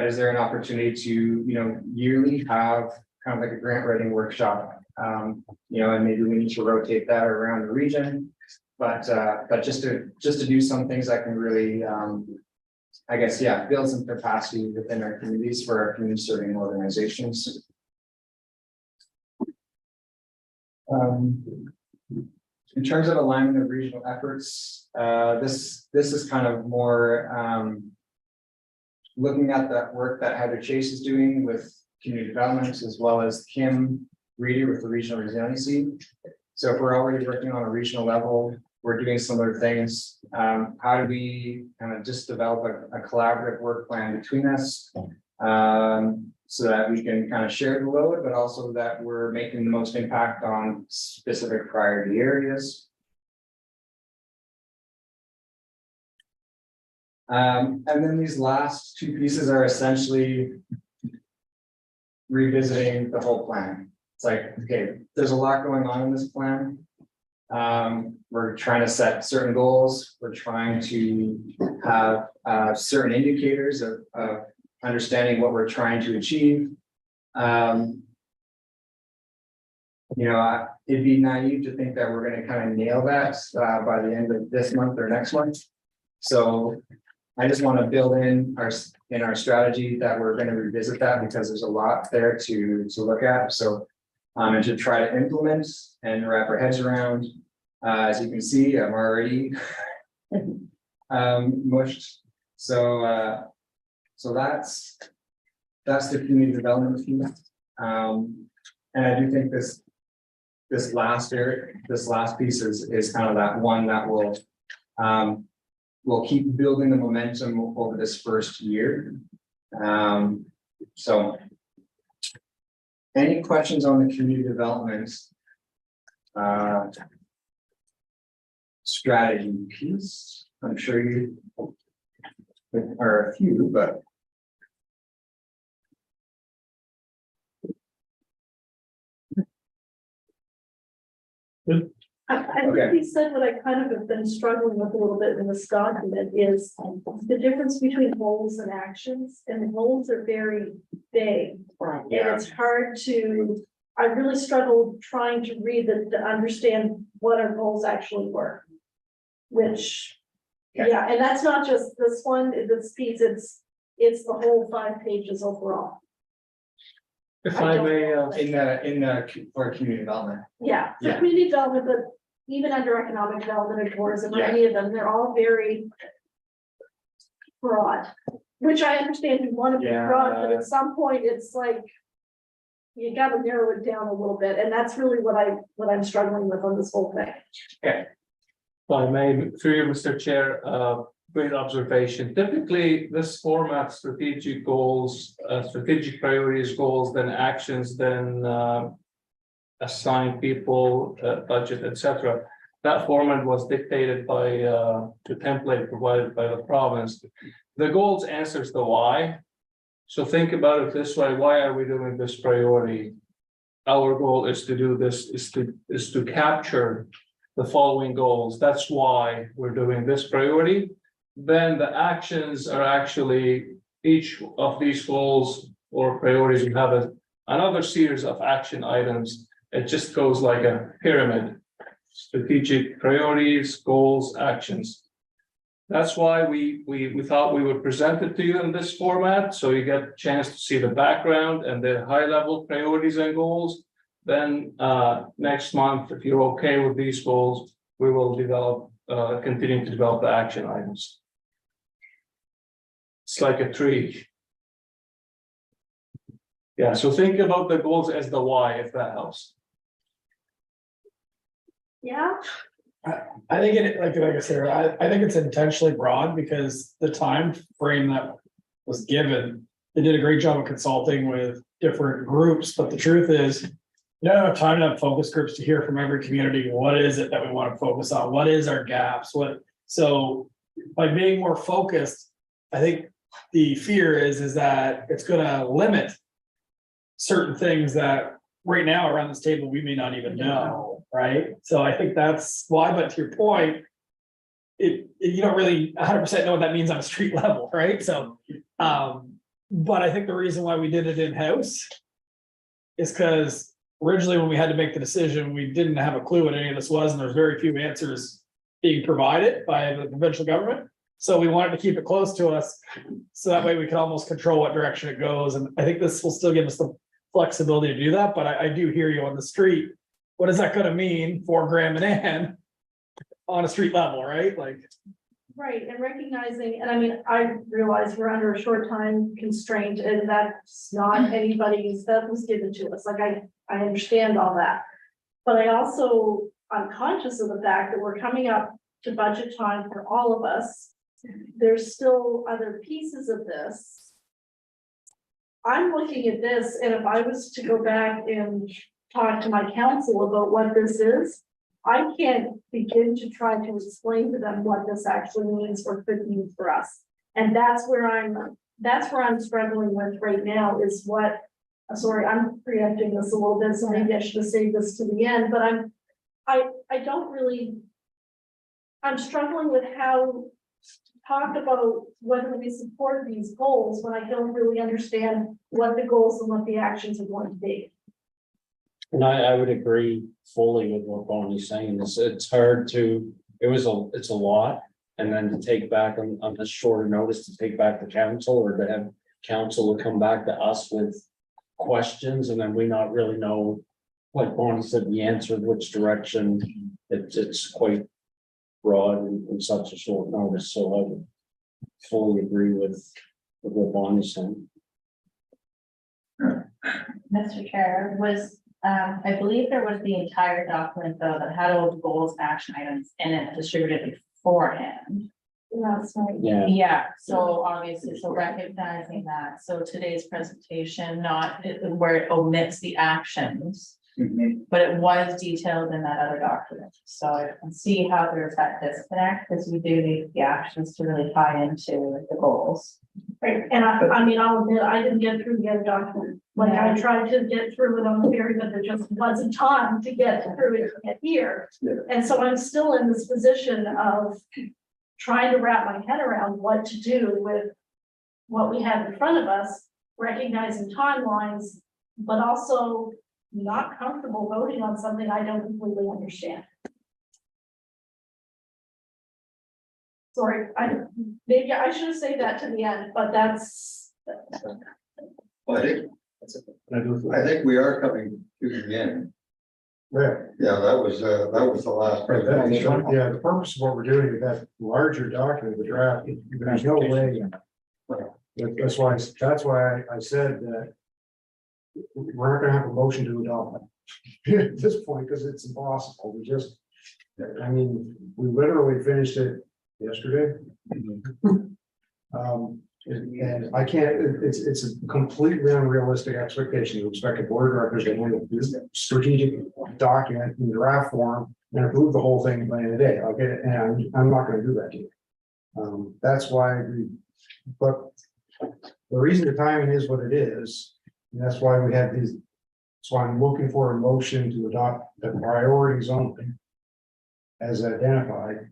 is there an opportunity to yearly have kind of like a grant writing workshop? And maybe we need to rotate that around the region, but just to do some things that can really I guess, build some capacity within our communities for our community serving organizations. In terms of alignment of regional efforts, this is kind of more looking at that work that Heather Chase is doing with community development, as well as Kim Reeder with the regional resiliency. So if we're already working on a regional level, we're doing similar things. How do we kind of just develop a collaborative work plan between us? So that we can kind of share the load, but also that we're making the most impact on specific priority areas. And then these last two pieces are essentially revisiting the whole plan. It's like, okay, there's a lot going on in this plan. We're trying to set certain goals. We're trying to have certain indicators of understanding what we're trying to achieve. It'd be naive to think that we're going to kind of nail that by the end of this month or next month. So I just want to build in our strategy that we're going to revisit that, because there's a lot there to look at. So and to try to implement and wrap our heads around. As you can see, I'm already mushed. So that's the community development piece. And I do think this last piece is kind of that one that will keep building the momentum over this first year. So any questions on the community development strategy piece? I'm sure you are a few, but I Okay. think he said what I kind of have been struggling with a little bit in this document is the difference between goals and actions, and the goals are very vague. And it's hard I really struggled trying to read to understand what our goals actually were. Which, Okay. yeah, and that's not just this one, this piece, it's the whole 5 pages overall. If I I don't may, know. for community development. Yeah, for Yeah. community development, but even under economic development or tourism, or Yeah. any of them, they're all very broad. Which I understand you want to be Yeah. broad, but at some point, it's like you gotta narrow it down a little bit, and that's really what I'm struggling with on this whole thing. If I may, through you, Mr. Chair, great observation. Typically, this format, strategic goals, strategic priorities, goals, then actions, then assign people, budget, etc. That format was dictated by the template provided by the province. The goals answers the why. So think about it this way: why are we doing this priority? Our goal is to do this, is to capture the following goals. That's why we're doing this priority. Then the actions are actually each of these goals or priorities. We have another series of action items. It just goes like a pyramid: strategic priorities, goals, actions. That's why we thought we would present it to you in this format, so you get a chance to see the background and the high level priorities and goals. Then next month, if you're okay with these goals, we will continue to develop the action items. It's like a tree. Yeah, so think about the goals as the why, if that helps. Yeah, I think like I said, I think it's intentionally broad because the time frame that was given, they did a great job of consulting with different groups, but the truth is, you don't have time to have focus groups to hear from every community. What is it that we want to focus on? What is our gaps? So by being more focused, I think the fear is that it's going to limit certain things that right now around this table, we may not even know, right? So I think that's why, but to your point, you don't really 100% know what that means on a street level, right? So, but I think the reason why we did it in-house is because originally when we had to make the decision, we didn't have a clue what any of this was, and there's very few answers being provided by the provincial government. So we wanted to keep it close to us, so that way we can almost control what direction it goes. And I think this will still give us the flexibility to do that, but I do hear you on the street. What is that gonna mean for Graham and Ann on a street level, right? Like, right, and recognizing, and I mean, I realize we're under a short time constraint, and that's not anybody's, that was given to us, like I understand all that. But I also I'm conscious of the fact that we're coming up to budget time for all of us. There's still other pieces of this. I'm looking at this, and if I was to go back and talk to my council about what this is, I can't begin to try to explain to them what this actually means or could mean for us. And that's where I'm struggling with right now is what, sorry, I'm preempting this a little bit, so maybe I should have saved this to the end, but I don't really, I'm struggling with how to talk about whether we support these goals when I don't really understand what the goals and what the actions are going to be. And I would agree fully with what Bonnie's saying, it's hard to, it's a lot. And then to take back on this shorter notice, to take back to council or to have council to come back to us with questions, and then we not really know, like Bonnie said, the answer, which direction, it's quite broad in such a short notice, so I would fully agree with what Bonnie's saying. Mr. Chair, I believe there was the entire document though that had all the goals, action items in it distributed beforehand. That's right. Yeah, so obviously, so recognizing that, so today's presentation, not where it omits the actions, but it was detailed in that other document. So I can see how there's that disconnect, because we do need the actions to really tie into the goals. Right, and I mean, I'll admit, I didn't get through the other document, like I tried to get through it on the ferry, but there just wasn't time to get through it at here. And so I'm still in this position of trying to wrap my head around what to do with what we have in front of us, recognizing timelines, but also not comfortable voting on something I don't completely understand. Sorry, maybe I should have saved that to the end, but that's. Well, I think we are coming to the end. Yeah, that was the last presentation. Yeah, the purpose of what we're doing with that larger document, the draft, there's no way. That's why I said that. We're not gonna have a motion to adopt it at this point, because it's impossible. I mean, we literally finished it yesterday. And I can't, it's a completely unrealistic expectation to expect a board of directors to handle this strategic document in draft form and approve the whole thing by the end of the day. Okay, and I'm not gonna do that to you. That's why but the reason the timing is what it is, and that's why we have these. So I'm looking for a motion to adopt the priorities only as identified.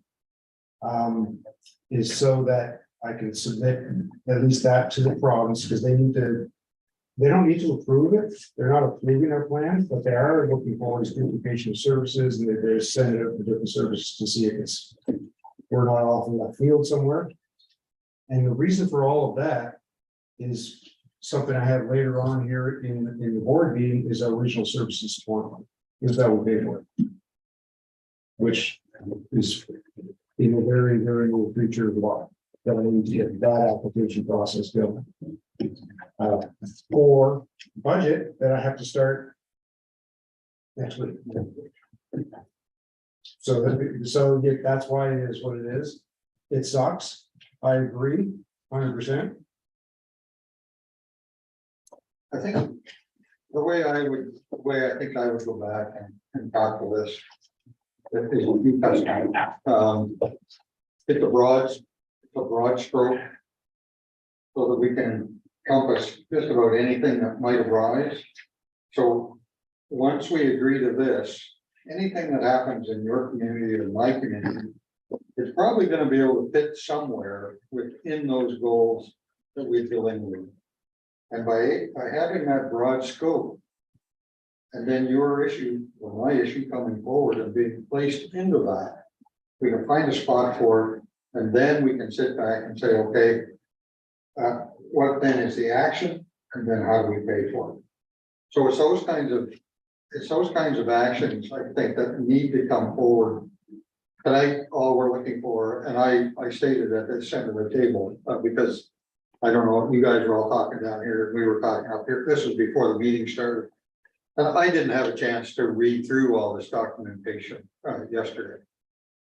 Is so that I can submit at least that to the province, because they don't need to approve it. They're not approving our plan, but they are looking for this duplication of services, and they're sending it up to different services to see if we're not off in that field somewhere. And the reason for all of that is something I have later on here in the board meeting is our regional services support. Is that we pay for it, which is in a very, very near future of law. That I need to get that application process going. For budget that I have to start next week. So yeah, that's why it is what it is. It sucks. I agree 100%. I think the way I think I would go back and tackle this. Is what you touched on. It's a broad stroke. So that we can encompass just about anything that might arise. So once we agree to this, anything that happens in your community or my community, it's probably going to be able to fit somewhere within those goals that we're dealing with. And by having that broad scope, and then your issue or my issue coming forward and being placed into that, we can find a spot for it, and then we can sit back and say, okay, what then is the action, and then how do we pay for it? So it's those kinds of actions, I think, that need to come forward. Tonight, all we're looking for, and I stated at the center of the table, because I don't know, you guys were all talking down here, we were talking up here, this was before the meeting started. I didn't have a chance to read through all this documentation yesterday.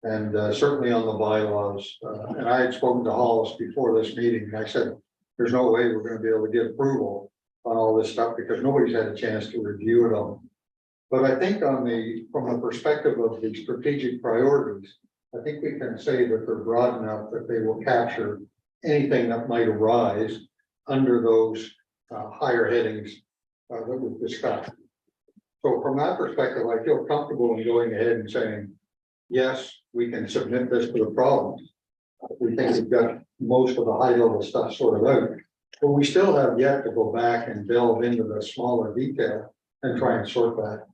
And certainly on the bylaws, and I had spoken to Hollis before this meeting, and I said, there's no way we're gonna be able to get approval on all this stuff because nobody's had a chance to review it all. But I think from the perspective of the strategic priorities, I think we can say that they're broad enough that they will capture anything that might arise under those higher headings that we've discussed. So from that perspective, I feel comfortable in going ahead and saying, yes, we can submit this to the province. We think we've got most of the high level stuff sorted out, but we still have yet to go back and delve into the smaller detail and try and sort that.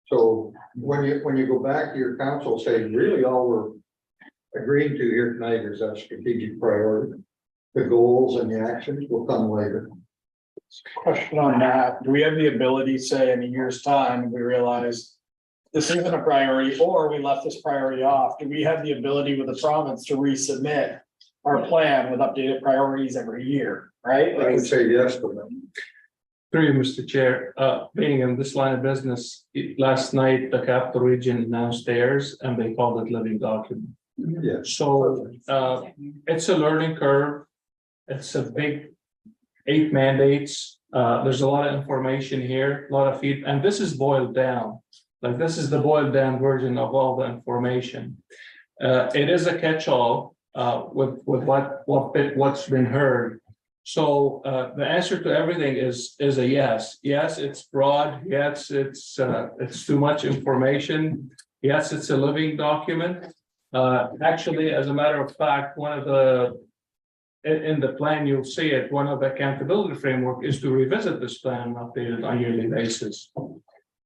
So when you go back to your council, say really all we're agreeing to here tonight is that strategic priority. The goals and the actions will come later. Question on that, do we have the ability, say in a year's time, we realize this isn't a priority, or we left this priority off, do we have the ability with the province to resubmit our plan with updated priorities every year, right? I would say yes to them. Through you, Mr. Chair, being in this line of business, last night, the capital region announced theirs and they called it living document. Yes. So, it's a learning curve. It's a big 8 mandates. There's a lot of information here, a lot of feed, and this is boiled down. Like this is the boiled down version of all the information. It is a catch-all with what's been heard. So the answer to everything is a yes. Yes, it's broad. Yes, it's too much information. Yes, it's a living document. Actually, as a matter of fact, in the plan, you'll see it, one of the accountability framework is to revisit this plan and update it on a yearly basis.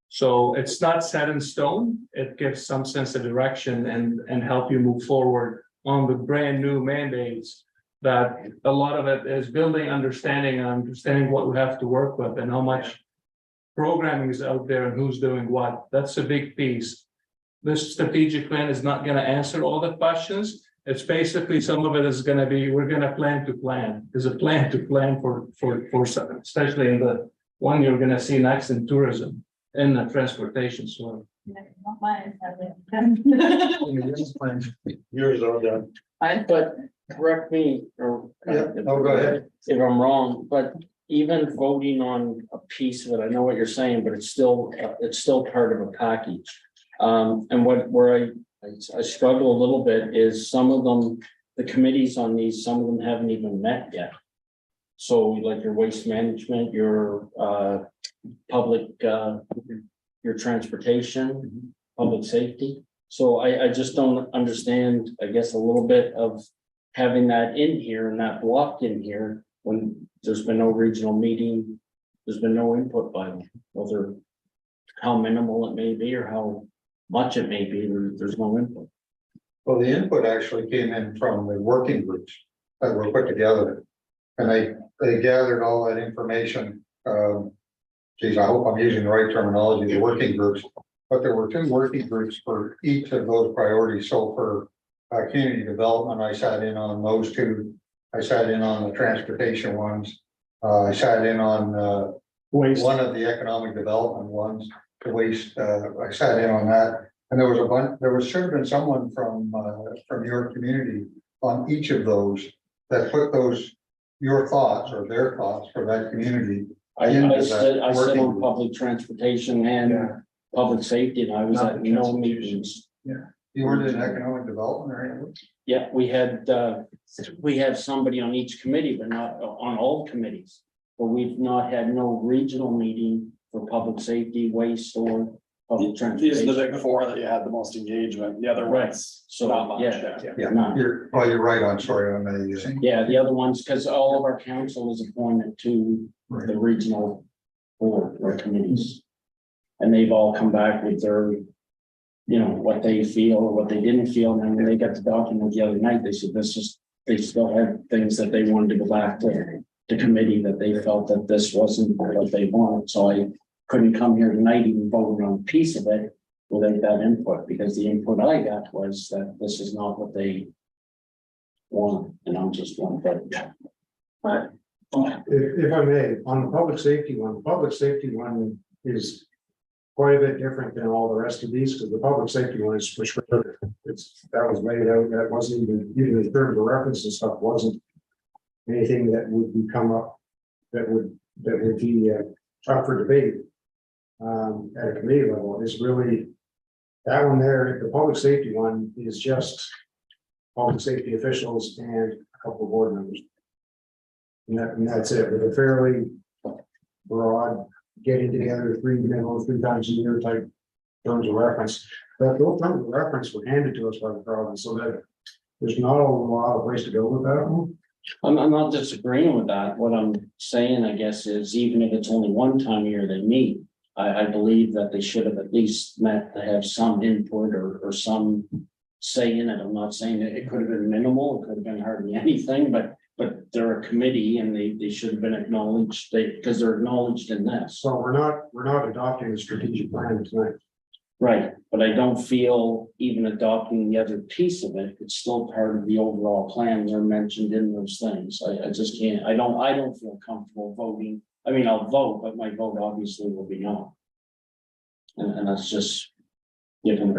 So it's not set in stone. It gives some sense of direction and help you move forward on the brand new mandates. That a lot of it is building understanding and understanding what we have to work with and how much programming is out there and who's doing what. That's a big piece. This strategic plan is not going to answer all the questions. It's basically some of it is going to be, we're going to plan to plan. There's a plan to plan for especially in the one you're going to see next in tourism and the transportation. So Yours are done. But correct me or. Yeah, no, go ahead. If I'm wrong, but even voting on a piece of it, I know what you're saying, but it's still part of a package. And where I struggle a little bit is some of them, the committees on these, some of them haven't even met yet. So like your waste management, your public, your transportation, public safety. So I just don't understand, I guess, a little bit of having that in here and that blocked in here when there's been no regional meeting, there's been no input by them, whether how minimal it may be or how much it may be, there's no input. Well, the input actually came in from the working groups that were put together. And they gathered all that information. Geez, I hope I'm using the right terminology, the working groups. But there were 2 working groups for each of those priorities. So for community development, I sat in on those 2. I sat in on the transportation ones. I sat in on waste. one of the economic development ones, the waste. I sat in on that. And there was a bunch, there was should have been someone from your community on each of those that put your thoughts or their thoughts for that community. I sit on public transportation and public safety, and I was at no meetings. You weren't in economic development or anything? Yeah, we had somebody on each committee, but not on all committees. But we've not had no regional meeting for public safety, waste, or public transportation. These are the big 4 that you had the most engagement, the other ones, So, not much. Yeah, No. you're right on, sorry, on the. Yeah, the other ones, because all of our council is appointed to the regional board or committees. And they've all come back with their, what they feel or what they didn't feel. And when they got the document the other night, they said they still had things that they wanted to go back to the committee that they felt that this wasn't what they wanted. So I couldn't come here tonight even voting on a piece of it without that input, because the input I got was that this is not what they want, and I'm just one vote. But If I may, on the public safety one is quite a bit different than all the rest of these, because the public safety one is for sure. That was laid out, that wasn't even in terms of reference and stuff, wasn't anything that would come up, that would be up for debate. At a committee level is really, that one there, the public safety one is just public safety officials and a couple of board members. And that's it, with a fairly broad getting together three times a year type terms of reference. But those terms of reference were handed to us by the province, so that there's not a lot of place to go with that one. I'm not disagreeing with that. What I'm saying, I guess, is even if it's only one time a year they meet, I believe that they should have at least met to have some input or some say in it. I'm not saying that it could have been minimal, it could have been hardly anything, but they're a committee and they should have been acknowledged, because they're acknowledged in this. So we're not adopting the strategic plan tonight. Right, but I don't feel even adopting the other piece of it, it's still part of the overall plan. They're mentioned in those things. I just can't, I don't feel comfortable voting. I mean, I'll vote, but my vote obviously will be no. And that's just giving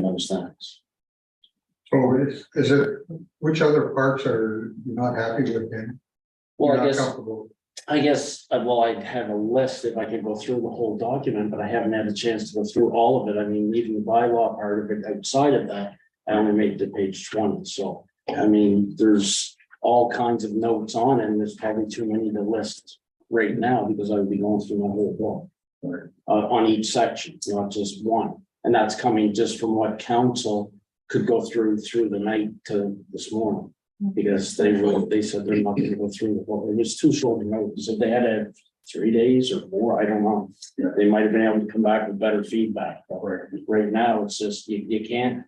those things. So is it, which other parts are you not happy with then? Well, You're I not guess, comfortable? I'd have a list if I could go through the whole document, but I haven't had a chance to go through all of it. I mean, even the bylaw part of it, outside of that, I only made it to page 20. So, I mean, there's all kinds of notes on it, and there's probably too many to list right now, because I would be going through my whole book on each section, not just one. And that's coming just from what council could go through the night to this morning. Because they said they're not gonna go through the whole, it was too short a notice. If they had 3 days or more, I don't know. They might have been able to come back with better feedback, but right now, it's just, you can't.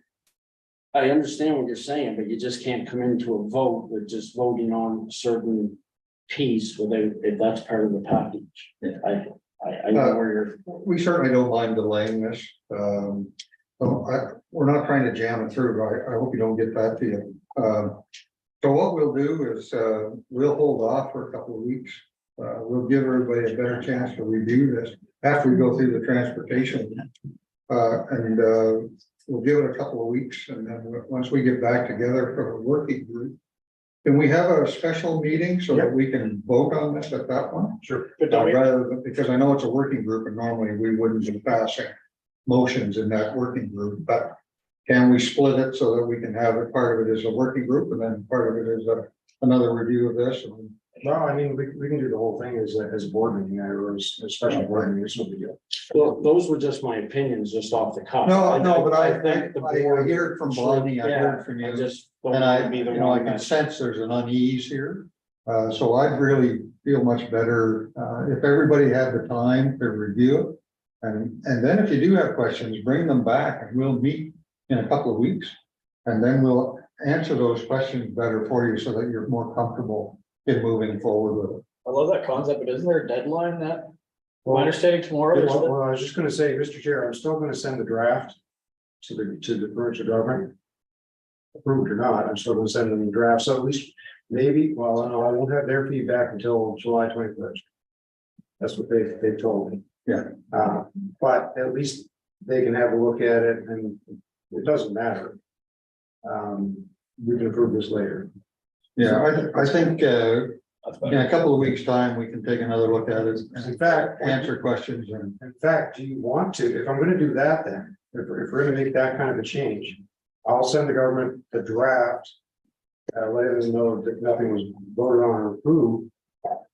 I understand what you're saying, but you just can't come into a vote with just voting on a certain piece without, if that's part of the package. I know where you're. We certainly don't mind delaying this. We're not trying to jam it through. I hope you don't get that feeling. So what we'll do is, we'll hold off for a couple of weeks. We'll give everybody a better chance to review this after we go through the transportation. And we'll give it a couple of weeks, and then once we get back together for a working group, can we have a special meeting so that we can vote on this at that one? Sure. Rather than, because I know it's a working group and normally we wouldn't be passing motions in that working group, but can we split it so that we can have it, part of it as a working group and then part of it is another review of this? No, I mean, we can do the whole thing as a board meeting or as a special board meeting, it's no big deal. Well, those were just my opinions, just off the cuff. No, but I think the I board hear it from Bonnie, I hear it from I you. just don't And want I, to be the you know, I one can that. sense there's an unease here. So I'd really feel much better, if everybody had the time to review it. And then if you do have questions, bring them back and we'll meet in a couple of weeks. And then we'll answer those questions better for you so that you're more comfortable in moving forward with it. I love that concept, but isn't there a deadline that, my understanding tomorrow? there's Well, I was just gonna say, Mr. Chair, I'm still gonna send the draft to the provincial government. Approved or not, I'm still gonna send them the draft, so at least maybe, well, no, I won't have their feedback until July 21st. That's what they've told me. Yeah. But at least they can have a look at it and it doesn't matter. We can approve this later. Yeah, I think, in a couple of weeks' time, we can take another look at it. And In fact, answer questions and. in fact, do you want to, if I'm gonna do that then, if we're gonna make that kind of a change, I'll send the government the draft. Let them know that nothing was voted on or approved.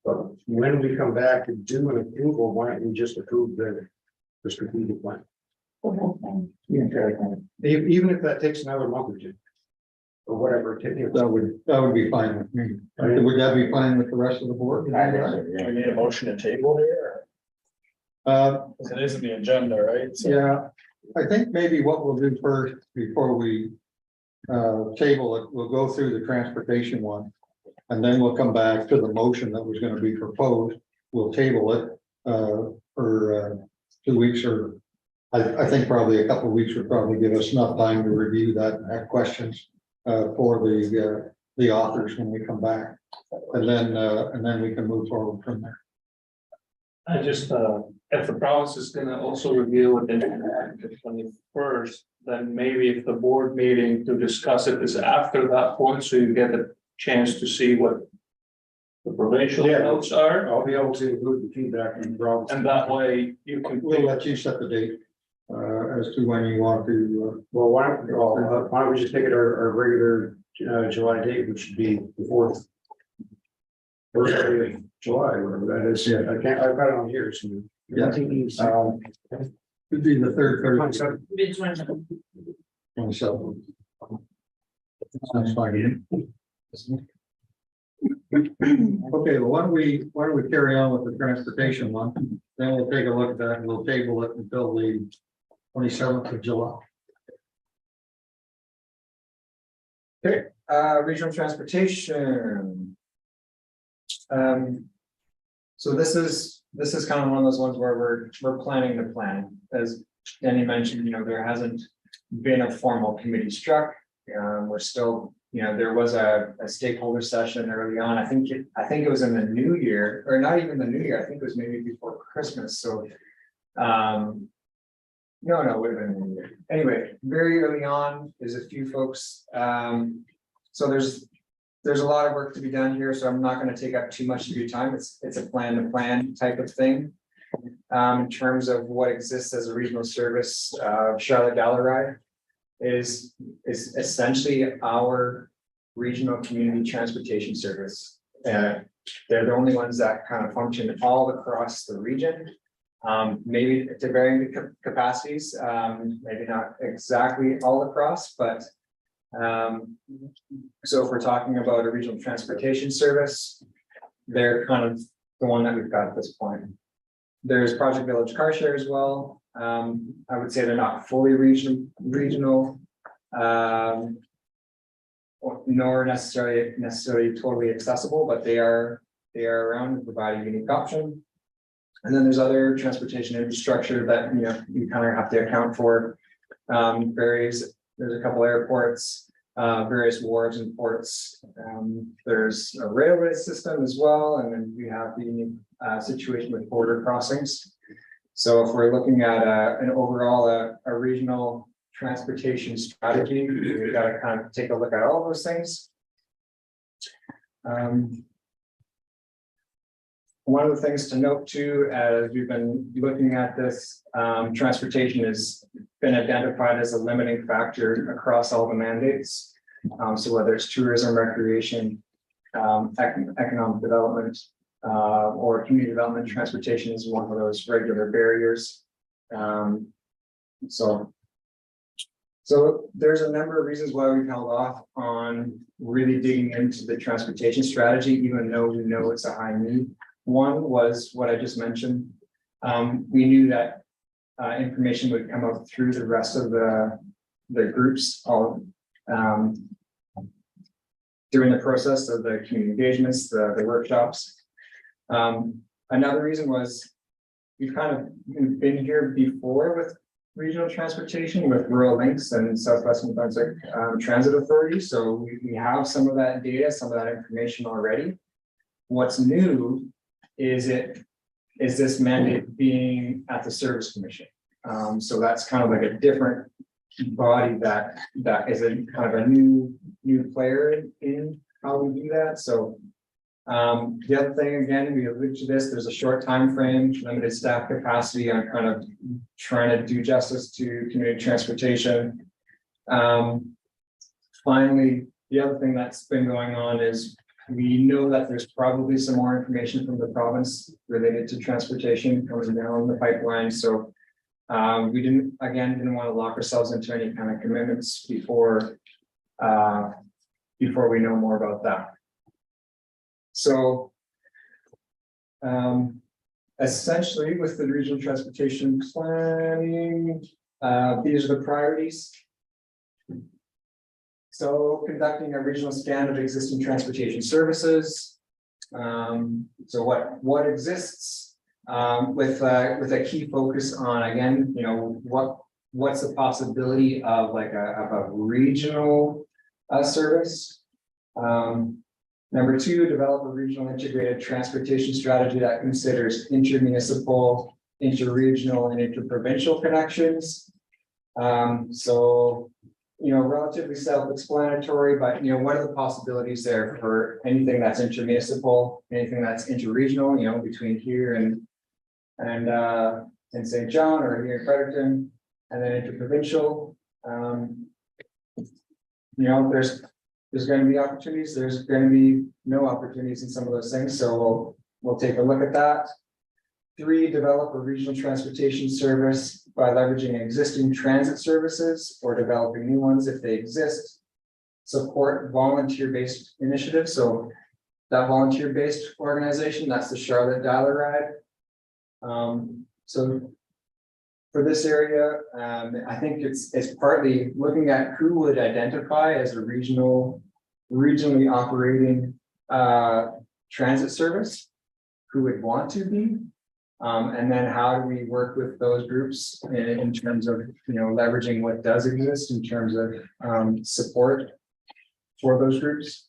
But when we come back to do an approval, why don't we just approve the strategic plan? Even if that takes another month or two. Or whatever it takes. That would be fine with me. Would that be fine with the rest of the board? We need a motion to table here, because it isn't the agenda, right? So- Yeah, I think maybe what we'll do first, before we table it, we'll go through the transportation one. And then we'll come back to the motion that was gonna be proposed. We'll table it for 2 weeks, or I think probably a couple of weeks would probably give us enough time to review that and have questions for the authors when we come back. And then we can move forward from there. I just, if the province is gonna also review it in the 21st, then maybe if the board meeting to discuss it is after that point, so you get a chance to see what the provincial Yeah. notes are, I'll be able to include the feedback from Rob. and that way you can. We'll let you set the date, as to when you want to, Well, why don't we just take it our regular, July date, which should be the 4th. First day of July, whatever that is, yeah, I've got it on here, so. Yeah. Could be the third Thursday. 27. That's fine. Okay, well, why don't we carry on with the transportation one, then we'll take a look at that, and we'll table it until the 27th of July. Okay, regional transportation. So this is kind of one of those ones where we're planning to plan, as Danny mentioned, there hasn't been a formal committee struck. We're still, there was a stakeholder session early on. I think it was in the new year, or not even the new year. I think it was maybe before Christmas. So, no, it would have been the new year. Anyway, very early on, there's a few folks. So there's a lot of work to be done here, so I'm not going to take up too much of your time. It's a plan to plan type of thing. In terms of what exists as a regional service, Charlotte Gallery is essentially our regional community transportation service. They're the only ones that kind of function all across the region. Maybe to varying capacities, maybe not exactly all across, but so if we're talking about a regional transportation service, they're kind of the one that we've got at this point. There's Project Village Car Share as well. I would say they're not fully regional, nor necessarily totally accessible, but they are around and provide a unique option. And then there's other transportation infrastructure that you kind of have to account for. There's a couple airports, various wharves and ports. There's a railway system as well, and then we have the unique situation with border crossings. So if we're looking at an overall a regional transportation strategy, we've got to kind of take a look at all those things. One of the things to note too, as we've been looking at this, transportation has been identified as a limiting factor across all the mandates. So whether it's tourism, recreation, economic development, or community development, transportation is one of those regular barriers. So there's a number of reasons why we've held off on really digging into the transportation strategy, even though we know it's a high need. One was what I just mentioned. We knew that information would come up through the rest of the groups all during the process of the community engagements, the workshops. Another reason was we've been here before with regional transportation with Rural Links and Southwestern Brunswick Transit Authority. So we have some of that data, some of that information already. What's new is this mandate being at the Service Commission. So that's kind of like a different body that is a kind of a new player in how we do that. So the other thing, again, we alluded to this, there's a short time frame, limited staff capacity on kind of trying to do justice to community transportation. Finally, the other thing that's been going on is we know that there's probably some more information from the province related to transportation coming down the pipeline. So we didn't want to lock ourselves into any kind of commitments before we know more about that. So essentially with the regional transportation planning, these are the priorities. So conducting a regional scan of existing transportation services. So what exists with a key focus on, again, what's the possibility of like a regional service. Number two, develop a regional integrated transportation strategy that considers intermunicipal, interregional, and interprovincial connections. So, relatively self-explanatory, but what are the possibilities there for anything that's intermunicipal, anything that's interregional, between here and St. John or here in Fredericton, and then interprovincial. There's going to be opportunities, there's going to be no opportunities in some of those things, so we'll take a look at that. 3, develop a regional transportation service by leveraging existing transit services or developing new ones if they exist. Support volunteer-based initiatives, so that volunteer-based organization, that's the Charlotte Dial-A-Ride. So for this area, I think it's partly looking at who would identify as a regionally operating transit service, who would want to be, and then how do we work with those groups in terms of leveraging what does exist in terms of support for those groups.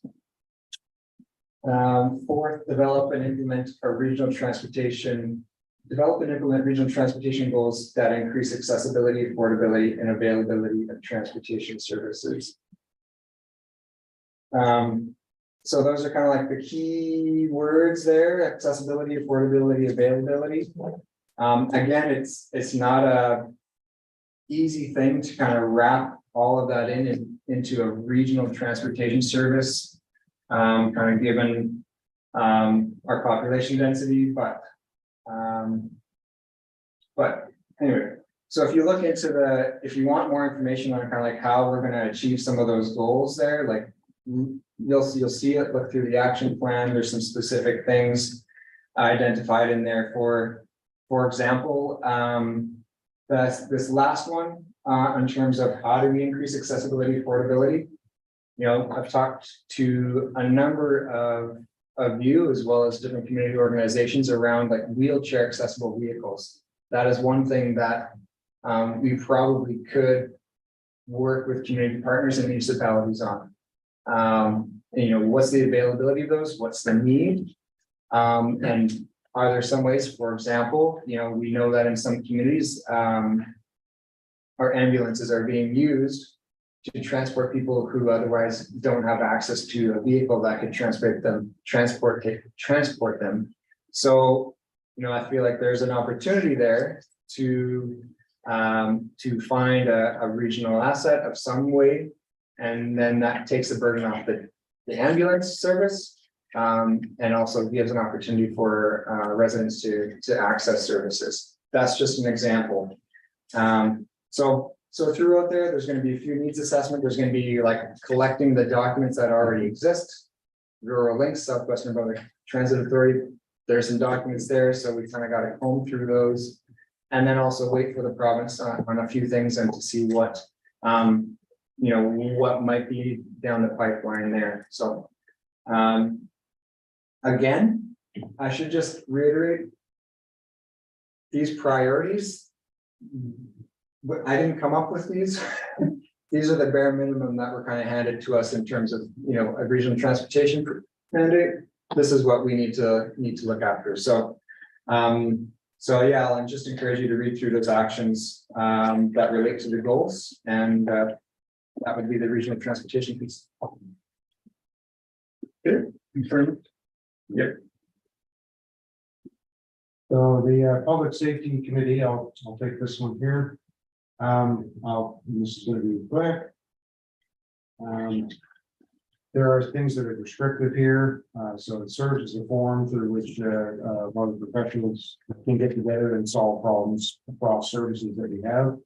4th, develop and implement regional transportation goals that increase accessibility, affordability, and availability of transportation services. So those are kind of like the key words there: accessibility, affordability, availability. Again, it's not a easy thing to kind of wrap all of that into a regional transportation service, kind of given our population density, but anyway, so if you look into if you want more information on kind of like how we're going to achieve some of those goals there, like you'll see it, look through the action plan, there's some specific things identified in there for example, that's this last one, in terms of how do we increase accessibility, affordability. I've talked to a number of you as well as different community organizations around like wheelchair accessible vehicles. That is one thing that we probably could work with community partners and municipalities on. What's the availability of those? What's the need? And are there some ways, for example, we know that in some communities, our ambulances are being used to transport people who otherwise don't have access to a vehicle that could transport them. So, I feel like there's an opportunity there to find a regional asset of some way, and then that takes the burden off the ambulance service, and also gives an opportunity for residents to access services. That's just an example. So throughout there's going to be a few needs assessment. There's going to be like collecting the documents that already exist. Rural Links, Southwestern Public Transit Authority. There's some documents there, so we kind of got to comb through those, and then also wait for the province on a few things and to see what what might be down the pipeline there. So again, I should just reiterate these priorities. I didn't come up with these. These are the bare minimum that were kind of handed to us in terms of a regional transportation mandate. This is what we need to look after. So yeah, I'll just encourage you to read through those actions that relate to the goals, and that would be the regional transportation piece. Good. Confirmed. Yep. So the Public Safety Committee, I'll take this one here. This is going to be quick. There are things that are restrictive here, so it serves as a forum through which a lot of professionals can get together and solve problems across services that we have.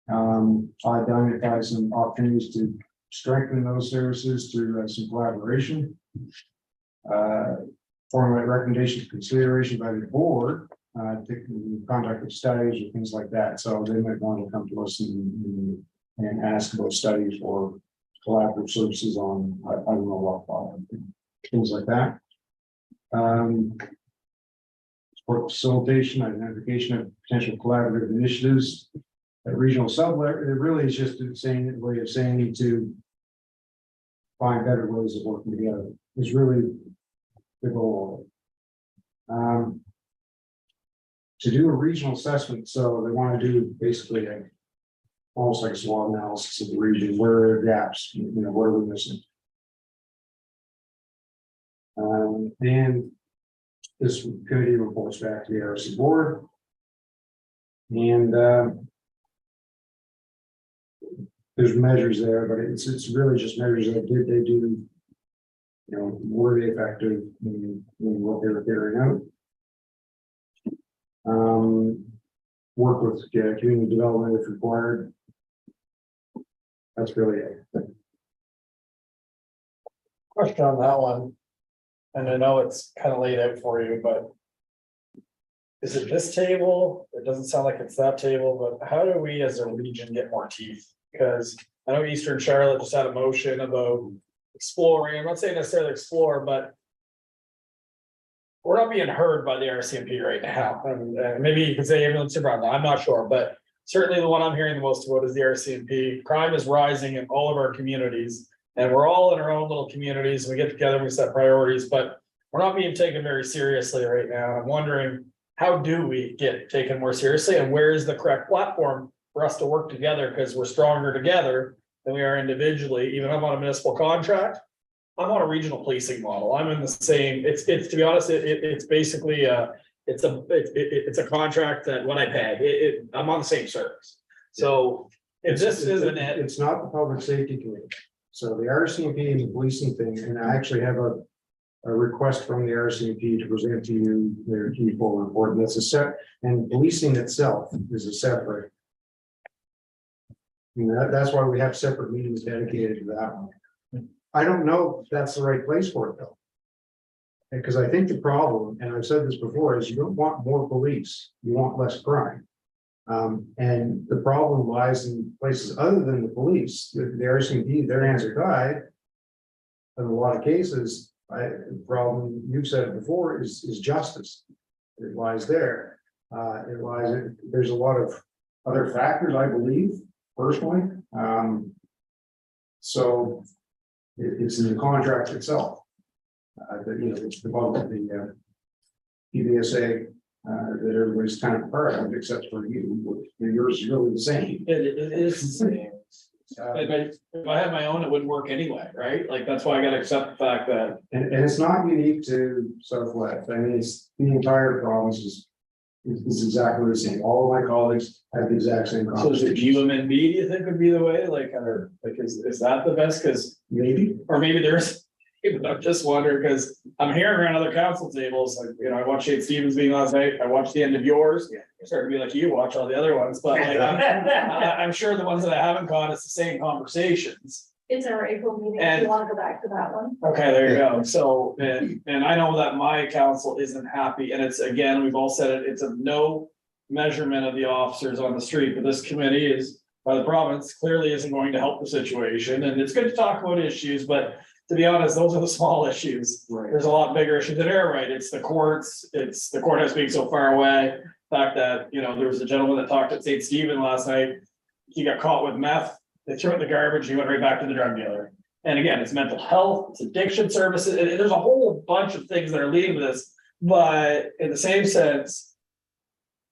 I identify some opportunities to strengthen those services through some collaboration. Formulate recommendations for consideration by the board, conduct of studies or things like that. So they might want to come to us and ask about studies or collaborative services on, I don't know what, things like that. Support facilitation, identification of potential collaborative initiatives at regional sublevel. It really is just a way of saying to find better ways of working together. is really the goal. To do a regional assessment, so they want to do basically a almost like a SWOT analysis of the region, where are gaps, what are we missing? And this committee reports back to the RC board. And there's measures there, but it's really just measures that did they do, were they effective in what they were carrying out. Work with community development if required. That's really it. Question on that one. And I know it's kind of laid out for you, but. Is it this table? It doesn't sound like it's that table, but how do we as a region get more teeth? Because I know Eastern Charlotte just had a motion about exploring. I'm not saying necessarily explore, but. We're not being heard by the RCMP right now. Maybe you could say ambulance around, I'm not sure, but certainly the one I'm hearing the most about is the RCMP. Crime is rising in all of our communities. And we're all in our own little communities. We get together, we set priorities, but we're not being taken very seriously right now. I'm wondering, how do we get taken more seriously, and where is the correct platform for us to work together? Because we're stronger together than we are individually. Even I'm on a municipal contract. I'm on a regional policing model. I'm in the same, it's to be honest, it's basically it's a contract that when I pay, I'm on the same service. So if this isn't it. It's not the public safety committee. So the RCMP is a policing thing, and I actually have a request from the RCMP to present to you their key full report, and that's a set, and policing itself is a separate. That's why we have separate meetings dedicated to that one. I don't know if that's the right place for it though. Because I think the problem, and I've said this before, is you don't want more police, you want less crime. And the problem lies in places other than the police. The RCMP, their hands are tied. In a lot of cases, the problem, you've said it before, is justice. It lies there. There's a lot of other factors, I believe, personally. So it's in the contract itself. It's the PBSA that everybody's kind of part of, except for you. Yours is really the same. It is the same. But if I had my own, it wouldn't work anyway, right? Like, that's why I gotta accept the fact that. And it's not unique to Southwest. I mean, it's the entire province is exactly the same. All of my colleagues have the exact same. So is it UMNB, do you think would be the way? Is that the best? Cause Maybe. or maybe there's, I'm just wondering, because I'm hearing around other council tables, I watched Shane Stevens meeting last night, I watched the end of yours. It's starting to be like you watch all the other ones, but I'm sure the ones that I haven't caught, it's the same conversations. It's our April meeting, if you want to go back to that one. Okay, there you go. So, and I know that my council isn't happy, and it's, again, we've all said it, it's a no measurement of the officers on the street, but this committee is, by the province, clearly isn't going to help the situation, and it's good to talk about issues, but to be honest, those are the small issues. Right. There's a lot bigger issues that are right. It's the courts, it's the courthouse being so far away. The fact that, there was a gentleman that talked at St. Stephen last night. He got caught with meth. They threw it in the garbage. He went right back to the drug dealer. And again, it's mental health, it's addiction services. And there's a whole bunch of things that are leading to this. But in the same sense,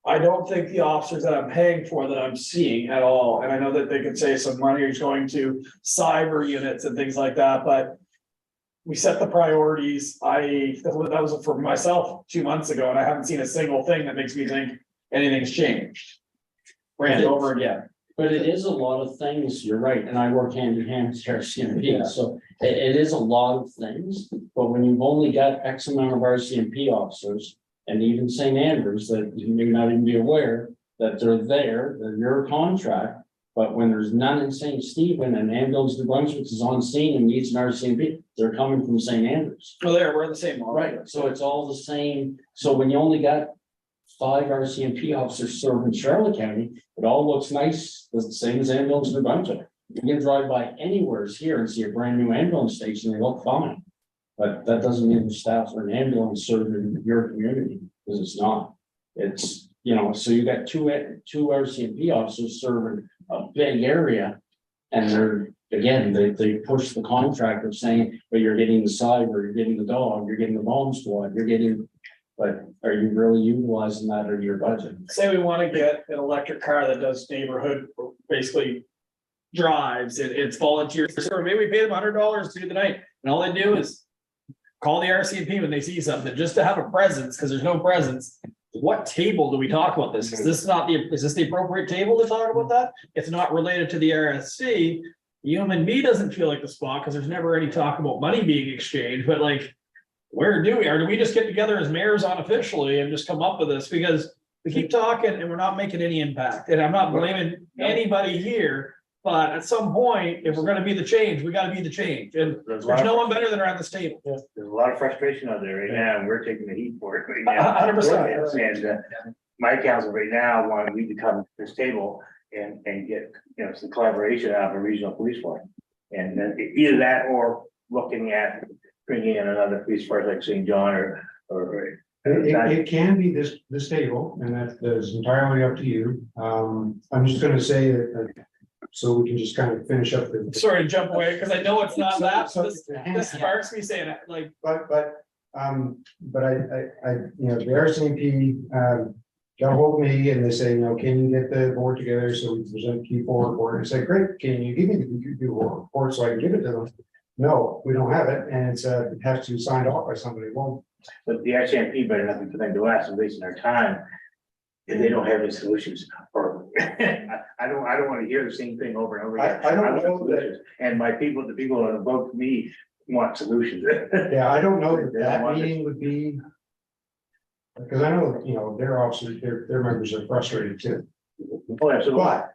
I don't think the officers that I'm paying for that I'm seeing at all. And I know that they could say some money is going to cyber units and things like that, but we set the priorities. That was for myself 2 months ago, and I haven't seen a single thing that makes me think anything's changed. Ran over again. But it is a lot of things, you're right, and I work hand in hand with RCMP, so it is a lot of things. But when you've only got X amount of RCMP officers, and even St. Andrews, that you may not even be aware that they're there, they're your contract. But when there's none in St. Stephen and ambulance New Brunswick is on scene and needs an RCMP, they're coming from St. Andrews. Well, we're the same model. Right, so it's all the same. So when you only got 5 RCMP officers serving Charlotte County, it all looks nice, the same as ambulance New Brunswick. You can drive by anywhere here and see a brand new ambulance station, they look fine. But that doesn't mean the staff for an ambulance serving your community, because it's not. It's, so you got two RCMP officers serving a big area, and they're again, they push the contract of saying, but you're getting the cyber, you're getting the dog, you're getting the bomb squad, you're getting. But are you really utilizing that in your budget? Say we wanna get an electric car that does neighborhood, basically drives, it's volunteer, or maybe we pay them $100 to do the night, and all they do is call the RCMP when they see something, just to have a presence, because there's no presence. What table do we talk about this? Is this the appropriate table to talk about that? It's not related to the RSC. Human me doesn't feel like the spot, because there's never any talk about money being exchanged, but like, where do we just get together as mayors unofficially and just come up with this? Because we keep talking and we're not making any impact, and I'm not blaming anybody here. But at some point, if we're gonna be the change, we gotta be the change, and there's no one better than around this table. There's a lot of frustration out there right now, and we're taking the heat for it right now. 100%. And my council right now wanted me to come to this table and get, some collaboration out of a regional police force. And then either that or looking at bringing in another police force like St. John or. It can be this table, and that is entirely up to you. I'm just gonna say that, so we can just kind of finish up the. Sorry to jump away, because I know it's not that, So- this sparks me saying it, like, But I, the RCMP, got hold of me and they say, can you get the board together so we can present the Q4 report? And I said, great, can you give me the Q4 report so I can give it to them? No, we don't have it, and it has to be signed off by somebody. Well, But the RCMP better nothing for them to ask and wasting their time. If they don't have any solutions, or I don't want to hear the same thing over and over again. I don't want know that- solutions. And the people that vote for me want solutions. yeah, I don't know that meeting would be. Because I know, their officers, their members are frustrated too. Oh, absolutely. But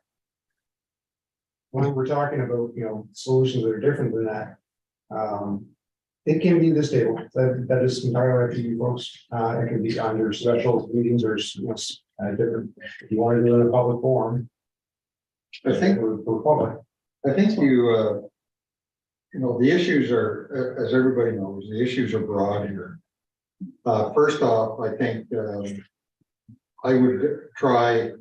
when we're talking about, solutions that are different than that, it can be this table. That is entirely up to you folks. It can be under special meetings or, different, if you want to do it in a public forum. I think, For public. I think the issues are, as everybody knows, the issues are broad here. First off, I think, I would try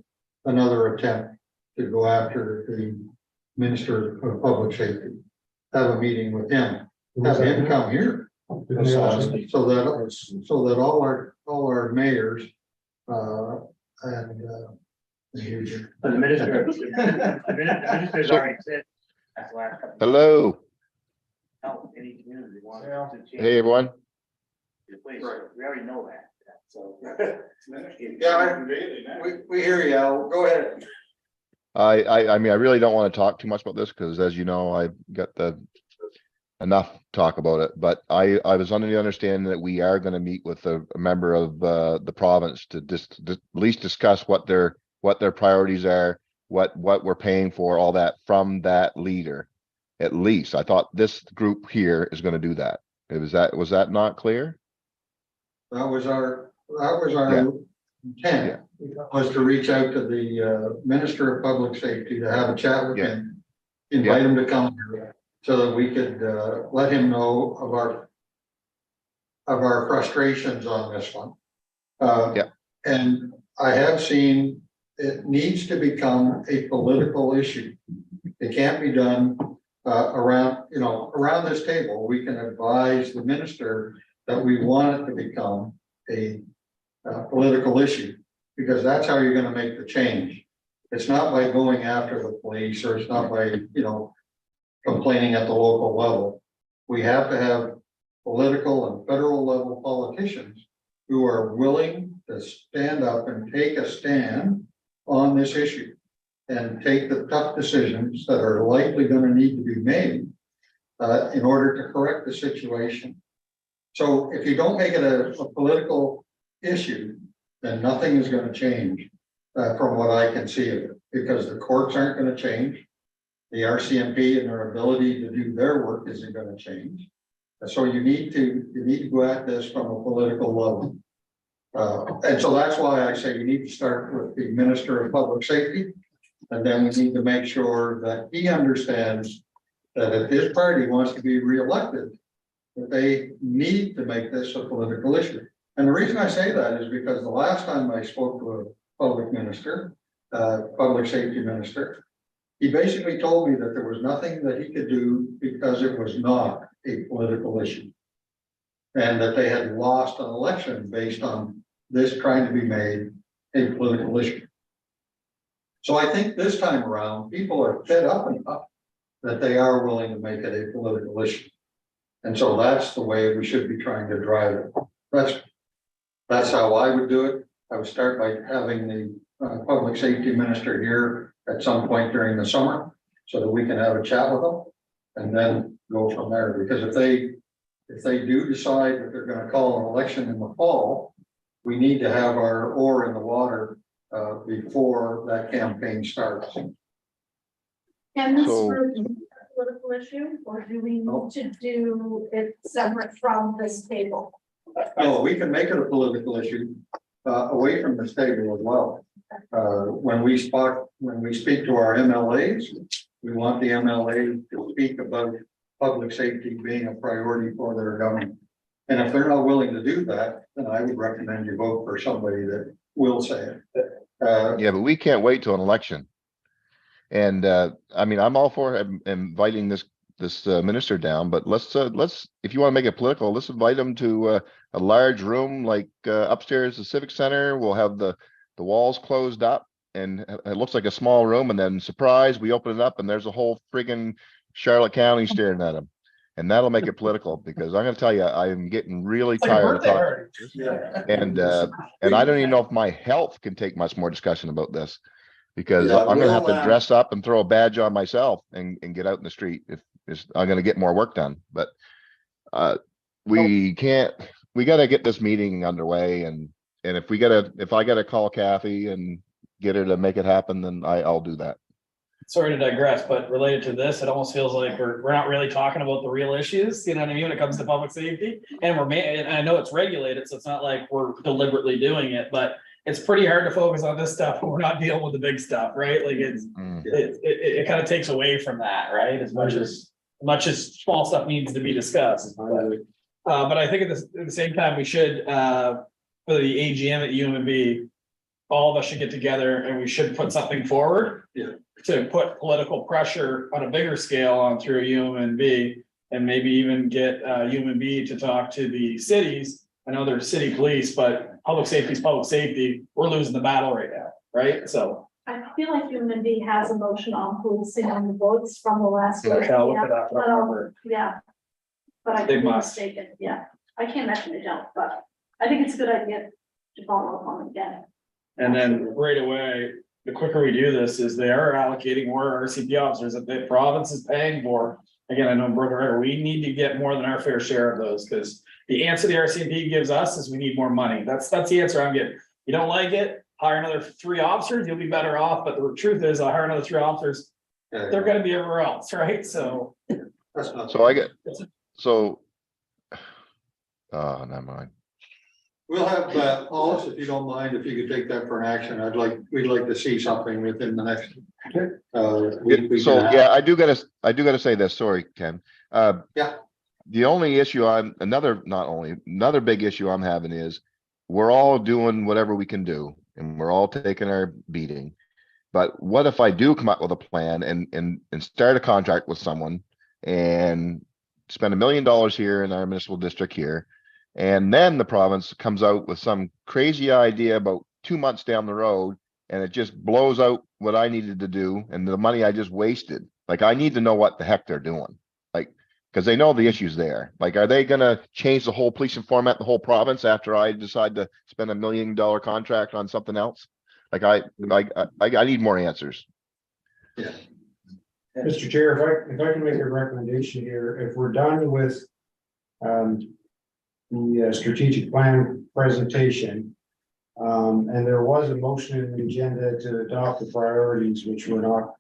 another attempt to go after the Minister of Public Safety. Have a meeting with him, have him come here. So that all our mayors, and But the minister's already said. That's the last couple. Hello, Help any community wants to change. hey, everyone. the place. We already know that, so. we hear you, Al, go ahead. I mean, I really don't want to talk too much about this because as you know, I got enough talk about it, but I was under the understanding that we are going to meet with a member of the province to just at least discuss what their priorities are, what we're paying for, all that from that leader. At least I thought this group here is going to do that. Was that not clear? That was our intent, was to reach out to the Minister of Public Safety to have a chat with him. Invite him to come here so that we could let him know of our frustrations on this one. And I have seen it needs to become a political issue. It can't be done around this table. We can advise the minister that we want it to become a political issue, because that's how you're going to make the change. It's not by going after the police, or it's not by, complaining at the local level. We have to have political and federal level politicians who are willing to stand up and take a stand on this issue and take the tough decisions that are likely going to need to be made in order to correct the situation. So if you don't make it a political issue, then nothing is going to change from what I can see of it, because the courts aren't going to change. The RCMP and their ability to do their work isn't going to change. So you need to go at this from a political level. And so that's why I say you need to start with the Minister of Public Safety. And then we need to make sure that he understands that if his party wants to be reelected, that they need to make this a political issue. And the reason I say that is because the last time I spoke to a public minister, public safety minister, He basically told me that there was nothing that he could do because it was not a political issue. And that they had lost an election based on this trying to be made a political issue. So I think this time around, people are fed up enough that they are willing to make it a political issue. And so that's the way we should be trying to drive it. That's how I would do it. I would start by having the public safety minister here at some point during the summer so that we can have a chat with them and then go from there. Because if they do decide that they're going to call an election in the fall, we need to have our oar in the water before that campaign starts. And this So- for a political issue, or do we need to do it separate from this table? No, we can make it a political issue away from this table as well. When we speak to our MLAs, we want the MLA to speak about public safety being a priority for their government. And if they're not willing to do that, then I would recommend you vote for somebody that will say it. Yeah, but we can't wait till an election. And I mean, I'm all for inviting this minister down, but let's if you want to make it political, let's invite him to a large room like upstairs, the Civic Center. We'll have the walls closed up and it looks like a small room, and then surprise, we open it up and there's a whole friggin' Charlotte County staring at him. And that'll make it political, because I'm gonna tell you, I'm getting really tired of talking. Yeah. And I don't even know if my health can take much more discussion about this. Because Yeah, I'm gonna have we'll, to dress up and throw a badge on myself and get out in the street if I'm gonna get more work done, but we gotta get this meeting underway, and if I gotta call Kathy and get her to make it happen, then I'll do that. Sorry to digress, but related to this, it almost feels like we're not really talking about the real issues, you know what I mean, when it comes to public safety. And and I know it's regulated, so it's not like we're deliberately doing it, but it's pretty hard to focus on this stuff when we're not dealing with the big stuff, right? Like it kind of takes away from that, right? As much as small stuff needs to be discussed. But I think at the same time, we should, for the AGM at UMB, all of us should get together and we should put something forward. Yeah. To put political pressure on a bigger scale on through UMB, and maybe even get UMB to talk to the cities. I know they're city police, but public safety is public safety. We're losing the battle right now, right? So. I feel like UMB has a motion on policing on the votes from the last. week. Okay, I'll look it up. I don't remember. Yeah. But I They could be must. mistaken, yeah. I can't imagine they don't, but I think it's a good idea to follow up on it again. And then right away, the quicker we do this is they are allocating more RCP officers that the province is paying for. Again, I know Brother, we need to get more than our fair share of those, because the answer the RCP gives us is we need more money. That's the answer I'm getting. You don't like it, hire another 3 officers, you'll be better off. But the truth is, I'll hire another 3 officers. They're gonna be everywhere else, right? So. That's not. So never mind. We'll have, Hollis, if you don't mind, if you could take that for an action, we'd like to see something within the next. Week. So, yeah, I do gotta say this, sorry, Ken. Yeah. The only issue another big issue I'm having is we're all doing whatever we can do and we're all taking our beating. But what if I do come up with a plan and start a contract with someone and spend $1 million here in our municipal district here? And then the province comes out with some crazy idea about 2 months down the road, and it just blows out what I needed to do and the money I just wasted. Like, I need to know what the heck they're doing. Like, because they know the issues there. Like, are they gonna change the whole policing format, the whole province, after I decide to spend $1 million contract on something else? Like, I need more answers. Yeah. Mr. Chair, if I can make a recommendation here, if we're done with the strategic plan presentation, and there was a motion in the agenda to adopt the priorities, which we're gonna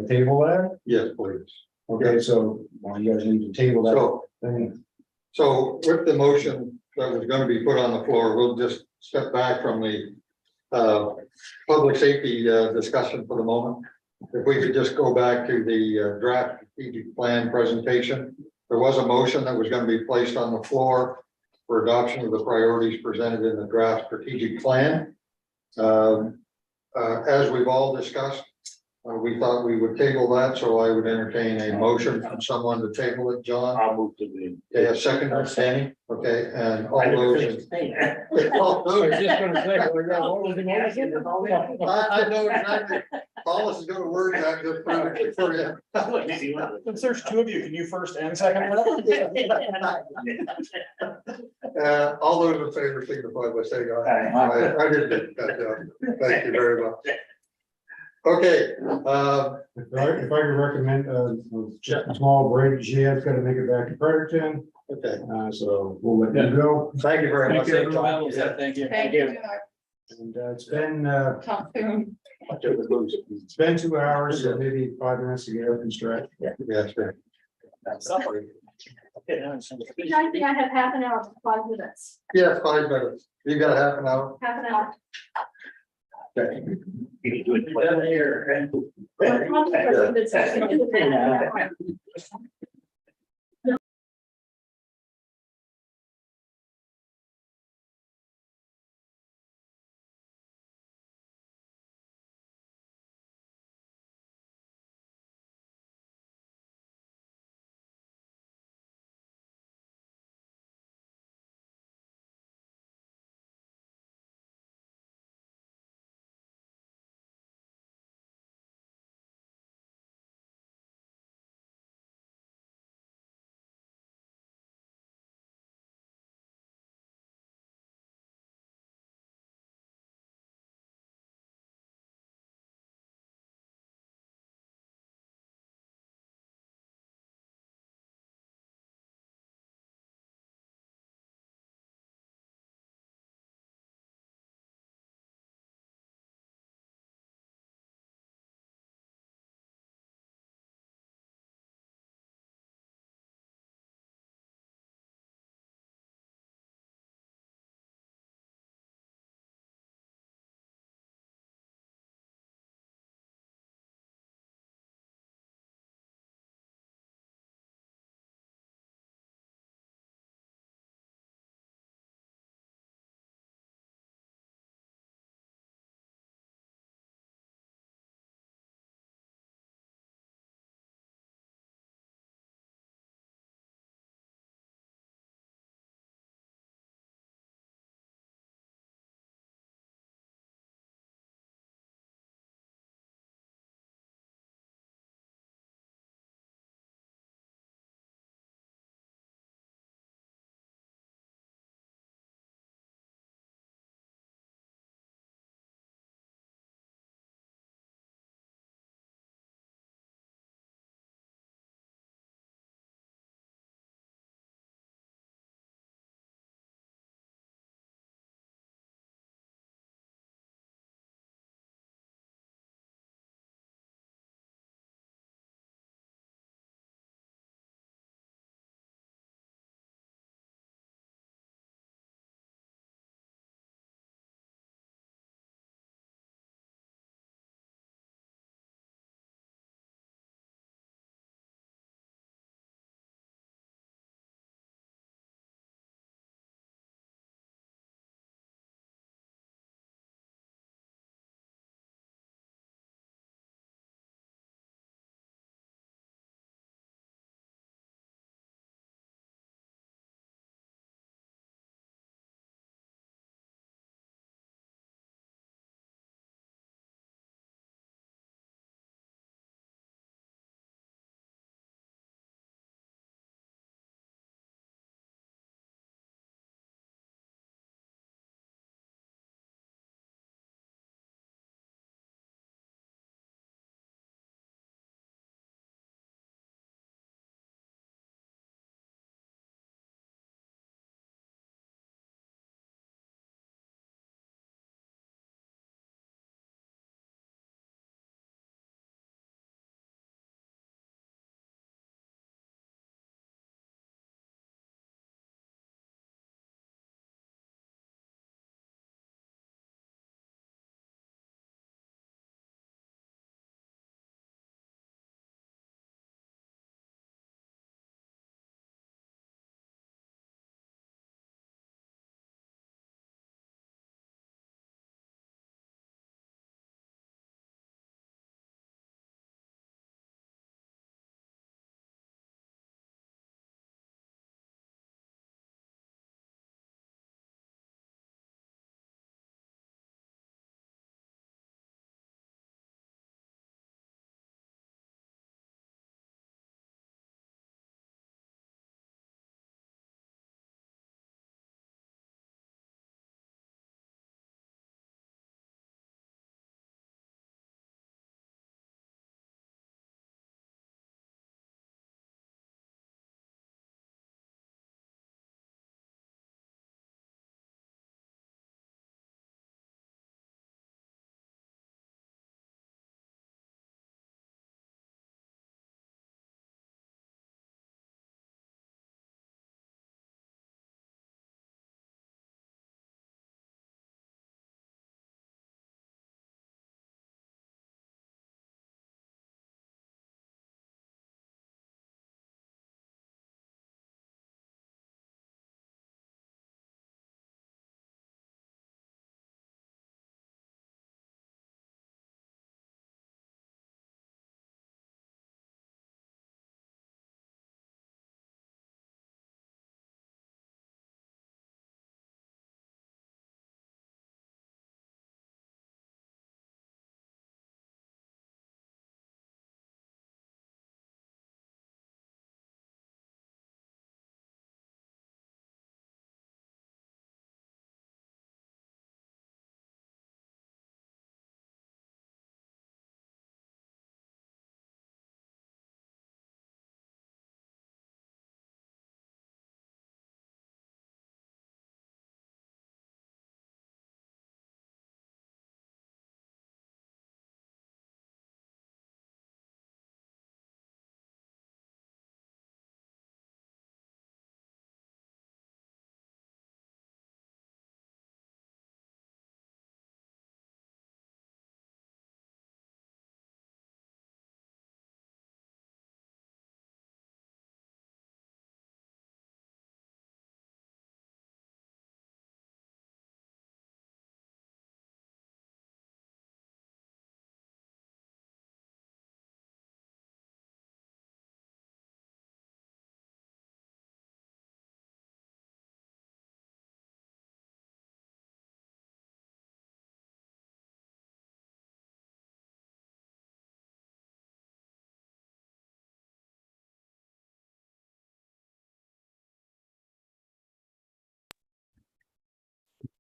table that. Yes, please. Okay, so you guys need to table that thing. So with the motion that was gonna be put on the floor, we'll just step back from the public safety discussion for the moment. If we could just go back to the draft strategic plan presentation. There was a motion that was going to be placed on the floor for adoption of the priorities presented in the draft strategic plan. As we've all discussed, We thought we would table that, so I would entertain a motion from someone to table it, John. I'll move to the. Okay, a second, Danny, okay, and all I never those. finished saying that. all those- I was just gonna say, well, yeah, what was the motion? I know exactly. Paulus is gonna word that just for you. Since there's two of you, can you first and second? All those in favor signify by saying aye. I did that job. Thank you very much. Okay, If I could recommend, a small break, Jad's gotta make it back to Fredericton, okay, so we'll let them go. thank you very much. Thank you. Thank you. Thank you. And Talk soon. it's been 2 hours, so maybe 5 minutes to get up and stretch. Yes, sir. I think I have half an hour, to 5 minutes, Yeah, 5 minutes. You got a half an hour? half an hour. Okay. You can do it twice. Well, it's-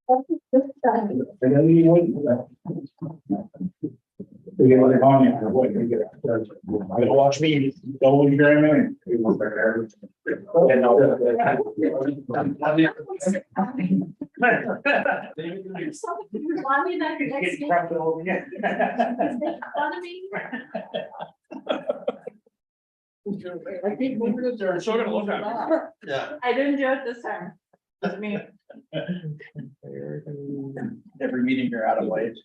And then you wait for that. You get what they're on there, what you get. I gotta watch me, go with your man. And no. Want me back next Getting week? crapped over again. Make fun of me? I keep moving it there, so gonna look at it. Yeah. I didn't do it this time. It's me. Every meeting you're out of late.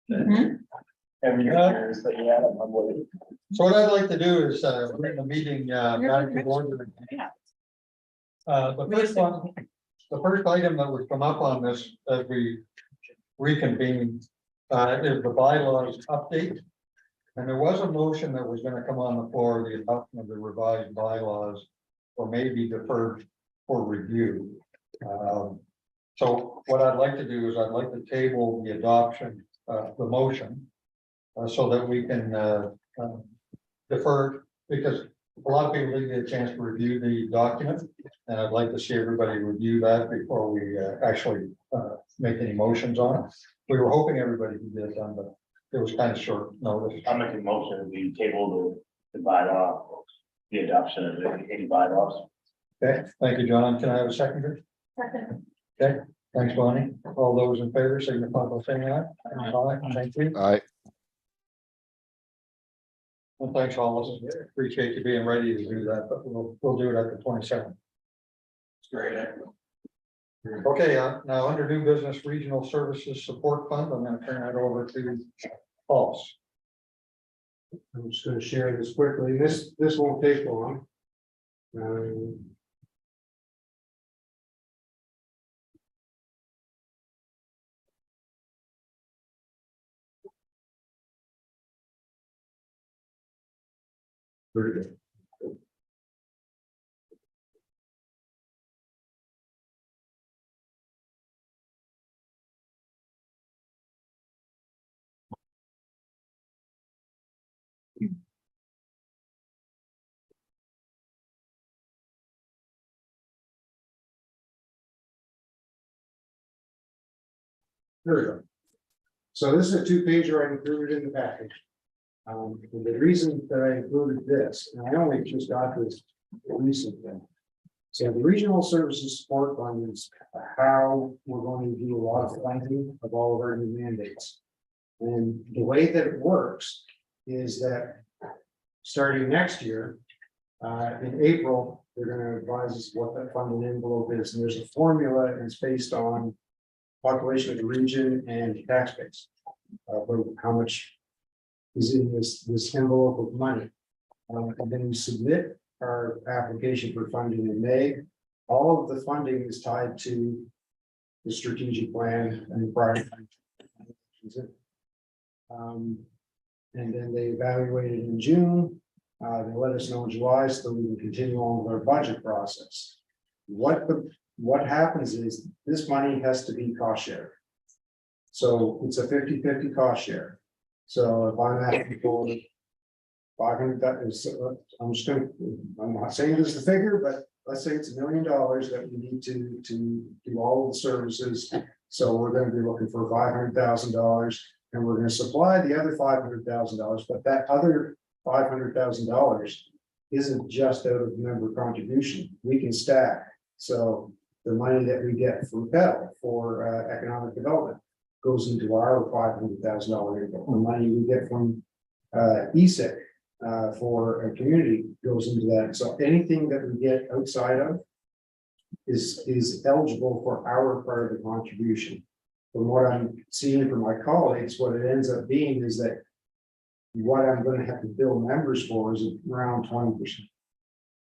Mhm. Every year is that you had them, I'm waiting. So what I'd like to do is, bring the meeting, back to order. The first item that would come up on this as we reconvene, is the bylaws update. And there was a motion that was gonna come on the floor, the adoption of the revised bylaws, or maybe deferred for review. So what I'd like to do is I'd like to table the adoption, the motion, so that we can, defer, because a lot of people didn't get a chance to review the document. And I'd like to see everybody review that before we, actually, make any motions on it. We were hoping everybody could get it done, but it was kind of short notice. I'm making a motion to be table the bylaw, the adoption of any bylaws. Okay, thank you, John. Can I have a seconder? Second. Okay, thanks, Bonnie. All those in favor, signify by saying aye. Aye, thank you. I, Well, thanks, all. Appreciate you being ready to do that, but we'll do it at the 27th. Great. Okay, now under new business regional services support fund, I'm gonna turn that over to Paul. I'm just gonna share this quickly. This won't take long. Very good. There we go. So this is a two-pager I included in the package. And the reason that I included this, and I only just got this recently. So the regional services support fund is how we're going to do a lot of planning of all of our new mandates. And the way that it works is that starting next year, in April, they're gonna advise us what that funding envelope is, and there's a formula, and it's based on population of the region and tax base. How much is in this envelope of money. And then we submit our application for funding in May. All of the funding is tied to the strategic plan and the priority. And then they evaluate it in June. They let us know in July so we can continue on with our budget process. What happens is this money has to be cost shared. So it's a 50-50 cost share. So if I'm asking for 500, that is, I'm not saying this is the figure, but let's say it's $1 million that we need to do all of the services. So we're going to be looking for $500,000 and we're going to supply the other $500,000, but that other $500,000 isn't just out of member contribution. We can stack. So the money that we get from PEDAL for economic development goes into our $500,000. The money we get from ESIC for a community goes into that. So anything that we get outside of is eligible for our part of the contribution. From what I'm seeing from my colleagues, what it ends up being is that what I'm going to have to bill members for is around 20%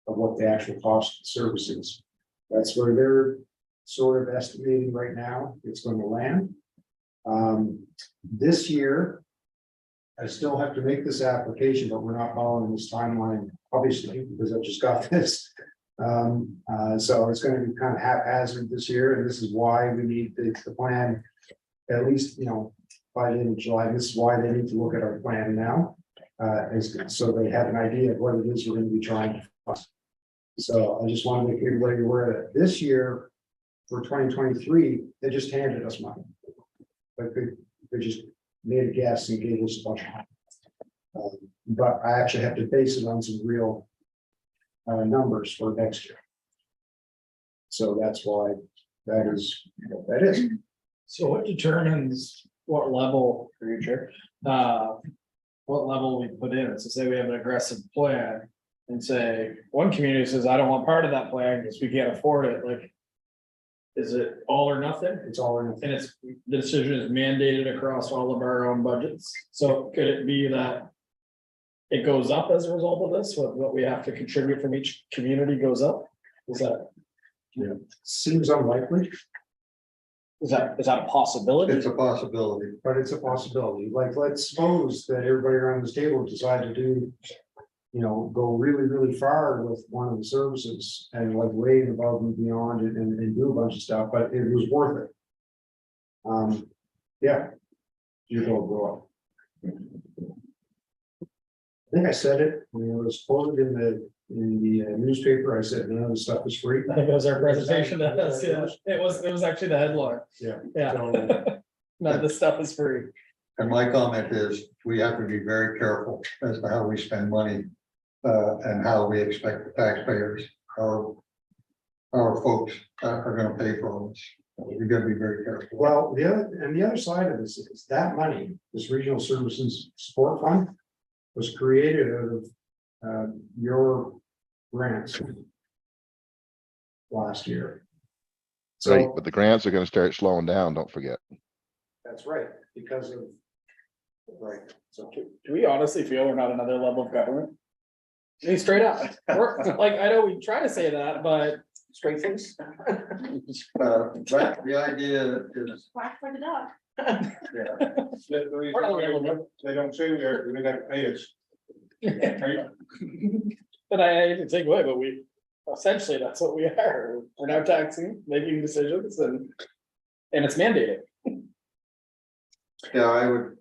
of what the actual cost of the service is. That's where they're sort of estimating right now it's going to land. This year, I still have to make this application, but we're not following this timeline, obviously, because I just got this. So it's going to be kind of haphazard this year, and this is why we need the plan, at least, by the end of July. This is why they need to look at our plan now, so they have an idea of what it is we're going to be trying to fund. So I just want to make everybody aware that this year, for 2023, they just handed us money. Like they just made a guess and gave us a bunch of money. But I actually have to base it on some real numbers for next year. So that's why that is, what that is. So what determines what level, future, what level we put in? So say we have an aggressive plan and say, one community says, I don't want part of that plan because we can't afford it, like. Is it all or nothing? It's all in. And it's, the decision is mandated across all of our own budgets. So could it be that it goes up as a result of this, what we have to contribute from each community goes up? Is that Seems unlikely, is that a possibility? It's a possibility. but it's a possibility. Like, let's suppose that everybody around this table decide to do, you know, go really, really far with one of the services and like way above and beyond it and do a bunch of stuff, but it was worth it. Yeah. You don't go up. I think I said it when it was quoted in the newspaper. I said, none of the stuff is free. I think it was our presentation to us, yeah. It was actually the headline. Yeah. Yeah. So, None of this stuff is free. And my comment is, we have to be very careful as to how we spend money, and how we expect the taxpayers, our folks are gonna pay for this. We gotta be very careful. well, the other side of this is that money, this regional services support fund was created out of your grants last year. Right, So but the grants are gonna start slowing down, don't forget. that's right, because of, right, so. Do we honestly feel we're not another level of government? I mean, straight up, we're, like, I know we try to say that, but straight face. But the idea is, Whack for the dog. We're not a level of- They don't say we are, they gotta pay us. But I take away, but we, essentially, that's what we are. We're now taxing, making decisions and it's mandated. yeah, I would.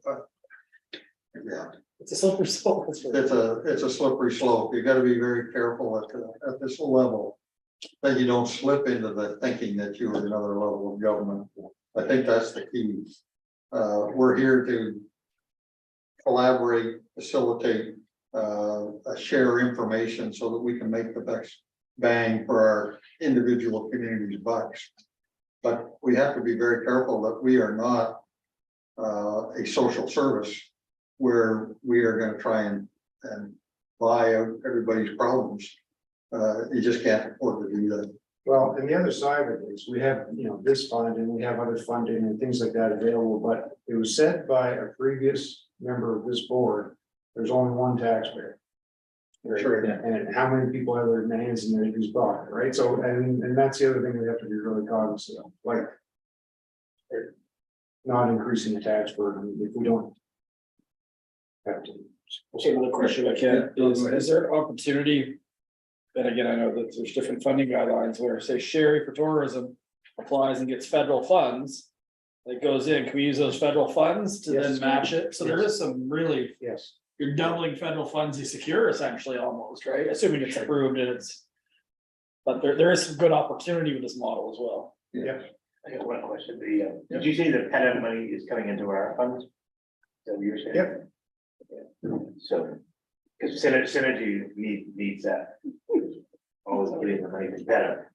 Yeah, It's a slippery slope. it's a slippery slope. You gotta be very careful at this level. That you don't slip into the thinking that you're another level of government. I think that's the key. We're here to collaborate, facilitate, share information so that we can make the best bang for our individual communities' bucks. But we have to be very careful that we are not a social service where we are going to try and buy out everybody's problems. You just can't afford to do that. Well, and the other side of it is we have, you know, this fund and we have other funding and things like that available, but it was said by a previous member of this board, there's only one taxpayer. Sure. And how many people have their names in these bucket, right? So, and that's the other thing we have to be really cognizant of, like not increasing the tax burden if we don't have to. So another question I can, is there an opportunity? And again, I know that there's different funding guidelines where say Sherry for tourism applies and gets federal funds. That goes in, can we use those federal funds to then Yes. match it? So there is some really, Yes. you're doubling federal funds you secure essentially almost, right? Assuming it's approved and it's. But there is some good opportunity with this model as well. Yeah. I got one question, did you say the pennant money is coming into our funds? Is that what you're saying? Yep. Okay. So, because synergy needs that. Always getting the money is better.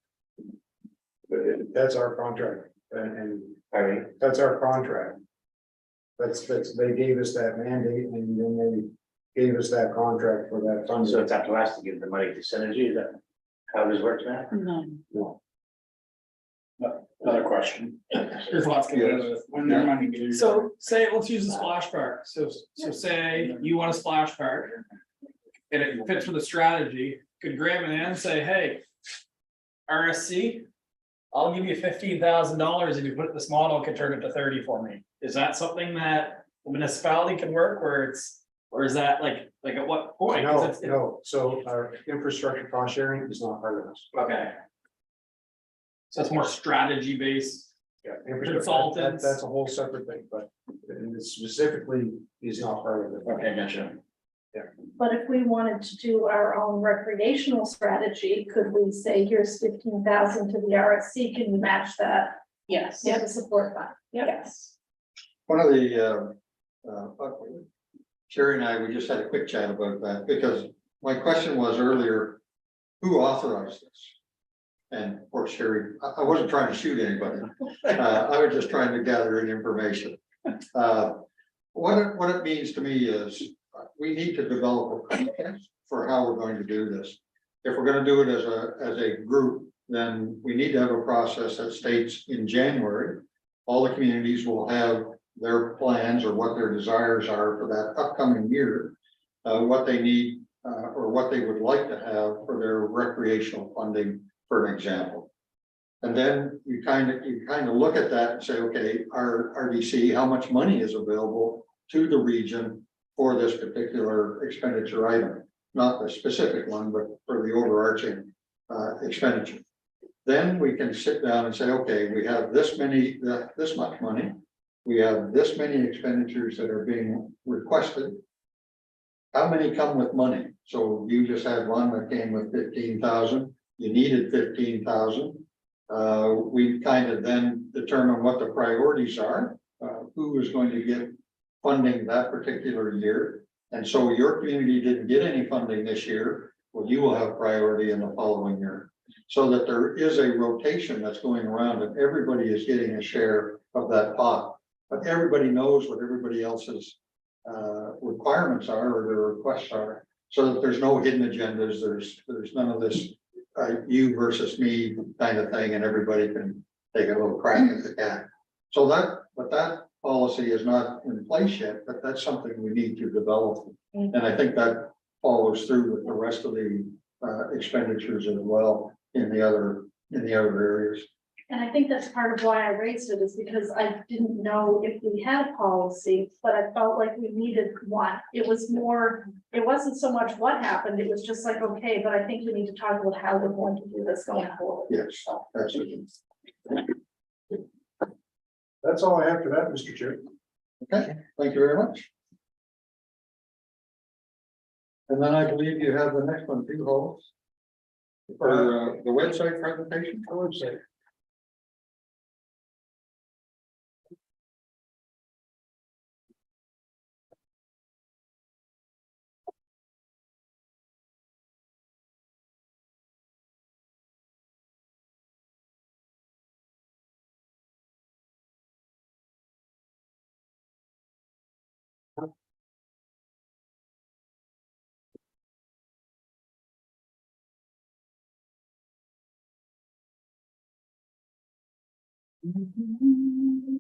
That's our contract and I mean, that's our contract. That's, they gave us that mandate and then they gave us that contract for that fund. so it's up to us to give the money to synergy, is that how this works now? No. Another question. There's lots going on with when their money goes. So say, let's use the splash park. So say you want a splash park. And it fits with the strategy. Could Graham and Ann say, hey, RSC, I'll give you $15,000 if you put this model and can turn it to 30 for me. Is that something that the municipality can work where it's, or is that like at what point? 'Cause No, it's- no, so our infrastructure cost sharing is not part of this. Okay. So it's more strategy based. Yeah. Consultants. That's a whole separate thing, but it specifically is not part of it. Okay, gotcha. But if we wanted to do our own recreational strategy, could we say, here's 15,000 to the RSC, can you match that? Yes. Yeah, the support fund. Yes. One of the, Sherry and I, we just had a quick chat about that, because my question was earlier, who authorized this? And of course, Sherry, I wasn't trying to shoot anybody, I was just trying to gather in information. What it means to me is, we need to develop a process for how we're going to do this. If we're gonna do it as a group, then we need to have a process that states in January, all the communities will have their plans or what their desires are for that upcoming year. What they need, or what they would like to have for their recreational funding, for an example. And then you kind of look at that and say, okay, our RDC, how much money is available to the region for this particular expenditure item? Not the specific one, but for the overarching expenditure. Then we can sit down and say, okay, we have this much money. We have this many expenditures that are being requested. How many come with money? So you just had one that came with 15,000. You needed 15,000. We kind of then determine what the priorities are, who is going to get funding that particular year. And so your community didn't get any funding this year. Well, you will have priority in the following year. So that there is a rotation that's going around and everybody is getting a share of that pot. But everybody knows what everybody else's requirements are or their requests are. So that there's no hidden agendas, there's none of this you versus me kind of thing, and everybody can take a little crack at the cat. So that policy is not in place yet, but that's something we need to develop. And I think that follows through with the rest of the expenditures as well in the other areas. And I think that's part of why I raised it, is because I didn't know if we had a policy, but I felt like we needed one. It was more, it wasn't so much what happened, it was just like, okay, but I think we need to talk about how we're going to do this going forward. Yes, absolutely. That's all I have for that, Mr. Chair. Okay, thank you very much. And then I believe you have the next one, too, Holmes. For the website presentation. The website.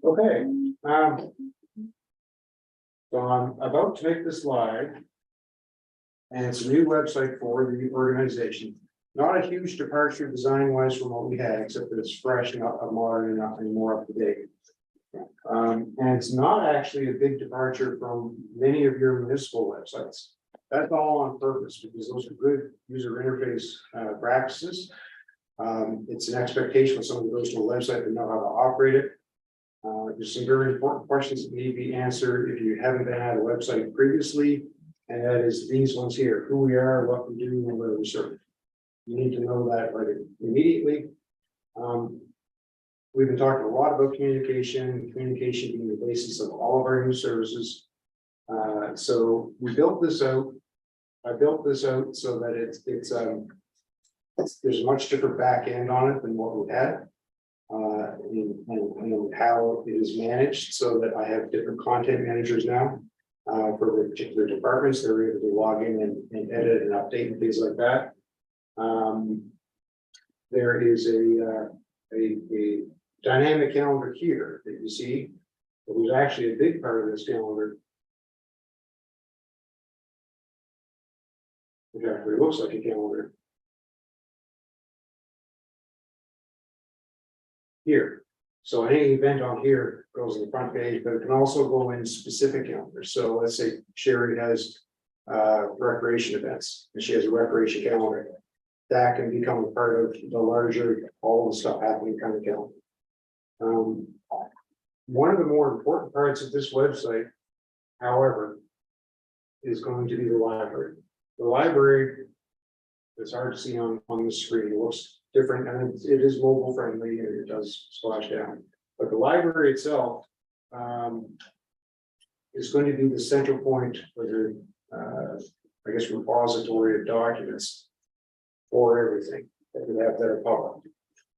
Okay, so I'm about to make this live. And it's a new website for the organization. Not a huge departure design wise from what we had, except that it's fresh and modern and more up to date. And it's not actually a big departure from many of your municipal websites. That's all on purpose because those are good user interface practices. It's an expectation when someone goes to a website to know how to operate it. There's some very important questions that need to be answered if you haven't been at a website previously, and that is these ones here: who we are, what we do, and where we serve. You need to know that right immediately. We've been talking a lot about communication being the basis of all of our new services. So we built this out. I built this out so that there's a much different back end on it than what we had. And how it is managed, so that I have different content managers now for the particular departments. They're able to log in and edit and update and things like that. There is a dynamic calendar here that you see. It was actually a big part of this calendar. It actually looks like a calendar. Here. So any event on here goes on the front page, but it can also go in specific calendars. So let's say Sherry has recreation events and she has a recreation calendar. That can become a part of the larger, all the stuff happening kind of calendar. One of the more important parts of this website, however, is going to be the library. The library, it's hard to see on the screen, it looks different, and it is mobile friendly, and it does splash down. But the library itself, is going to be the central point for the, I guess, repository of documents for everything that we have that are public.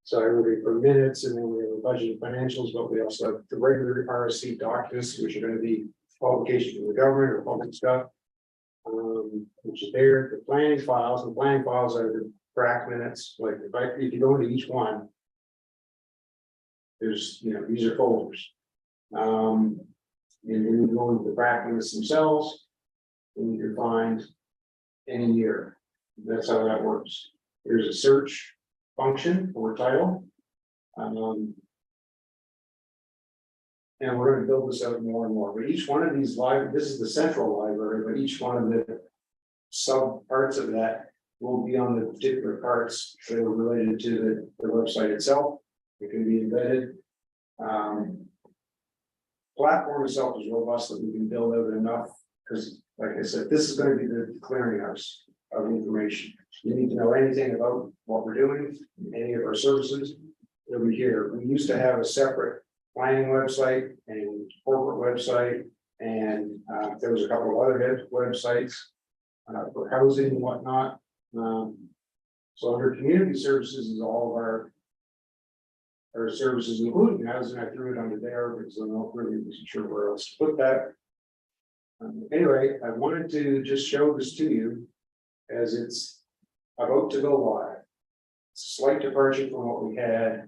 So everybody for minutes, and then we have a budget and financials, but we also have the regular RSC documents, which are going to be publication from the government or public stuff. Which is there, the planning files are the track minutes, like if you go into each one. There's, these are folders. And then you go into the track minutes themselves. And you can find any year. That's how that works. There's a search function for title. And we're going to build this out more and more. But each one of these this is the central library, but each one of the sub parts of that will be on the particular parts that are related to the website itself. It can be embedded. Platform itself is robust that we can build out enough, because like I said, this is going to be the clearinghouse of information. You need to know anything about what we're doing, any of our services, it'll be here. We used to have a separate planning website and corporate website, and there was a couple of other websites for housing and whatnot. So under community services is all of our services, including housing. I threw it under there because I'm not really sure where else to put that. Anyway, I wanted to just show this to you as it's about to go live. It's a slight departure from what we had.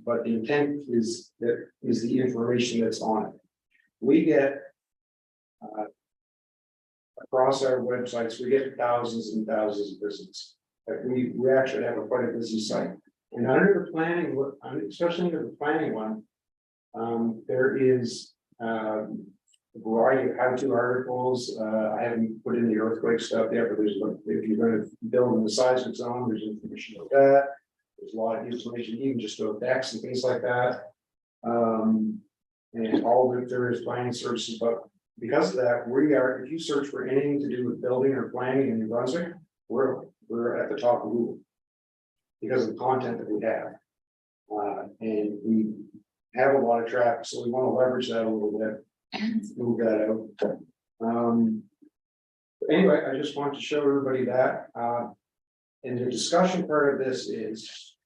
But the intent is the information that's on it. We get across our websites, we get thousands and thousands of visits. Like we actually have quite a busy site. And under the planning, especially under the planning one, there is a variety of how-to articles. I haven't put in the earthquake stuff yet, but there's, if you're going to build in the seismic zone, there's information about that. There's a lot of information, even just about decks and things like that. And all of there is planning services, but because of that, if you search for anything to do with building or planning in New Brunswick, we're at the top of Google because of the content that we have. And we have a lot of traffic, so we want to leverage that a little bit, move that out. But anyway, I just want to show everybody that. And the discussion part of this is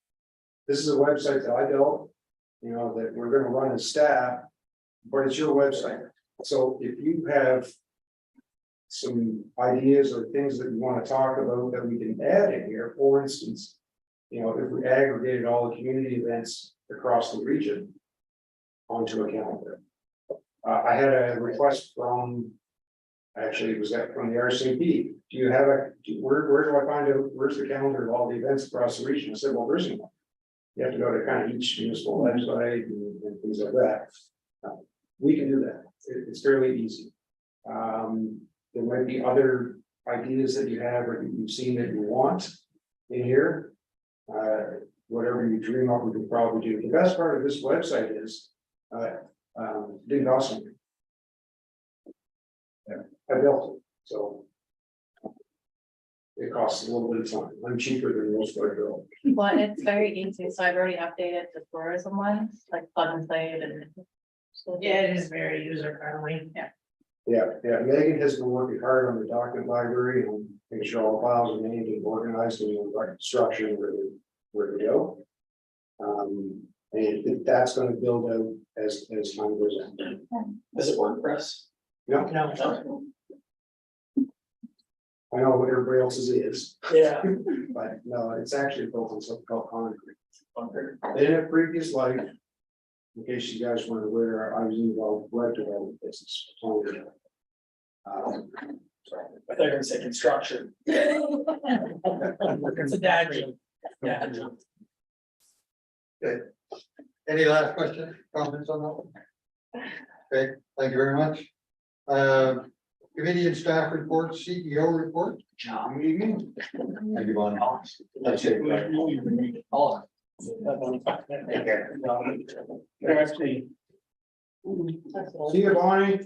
a website that I built, that we're going to run as staff, but it's your website. So if you have some ideas or things that you want to talk about that we can add in here, for instance, if we aggregated all the community events across the region onto a calendar. I had a request from, actually it was from the RCMP. Do you have where do I find out, where's the calendar of all the events across the region? I said, well, there isn't one. You have to go to kind of each municipal website and things like that. We can do that. It's fairly easy. There might be other ideas that you have or you've seen that you want in here. Whatever you dream up, we can probably do. The best part of this website is didn't cost me. Yeah, I built it, so it costs a little bit of time. I'm cheaper than most of our bill. Well, it's very easy, so I've already updated the tourism one, like plug and play and. Yeah, it is very user friendly. Yeah. Yeah, Megan has been working hard on the document library and making sure all files are named and organized and the right structure and where to go. And that's going to build out as time goes on. Is it WordPress? No, No. I know what everybody else's is, Yeah. but no, it's actually built on something called Concrete. In a previous life, in case you guys weren't aware, I was involved with web development business. Sorry. I thought you were gonna say construction. It's a dad joke. Yeah. Okay. Any last questions, comments on that? Okay, thank you very much. Committee and staff report, CEO report. Thank you, Bonnie. That's it. See you, Bonnie.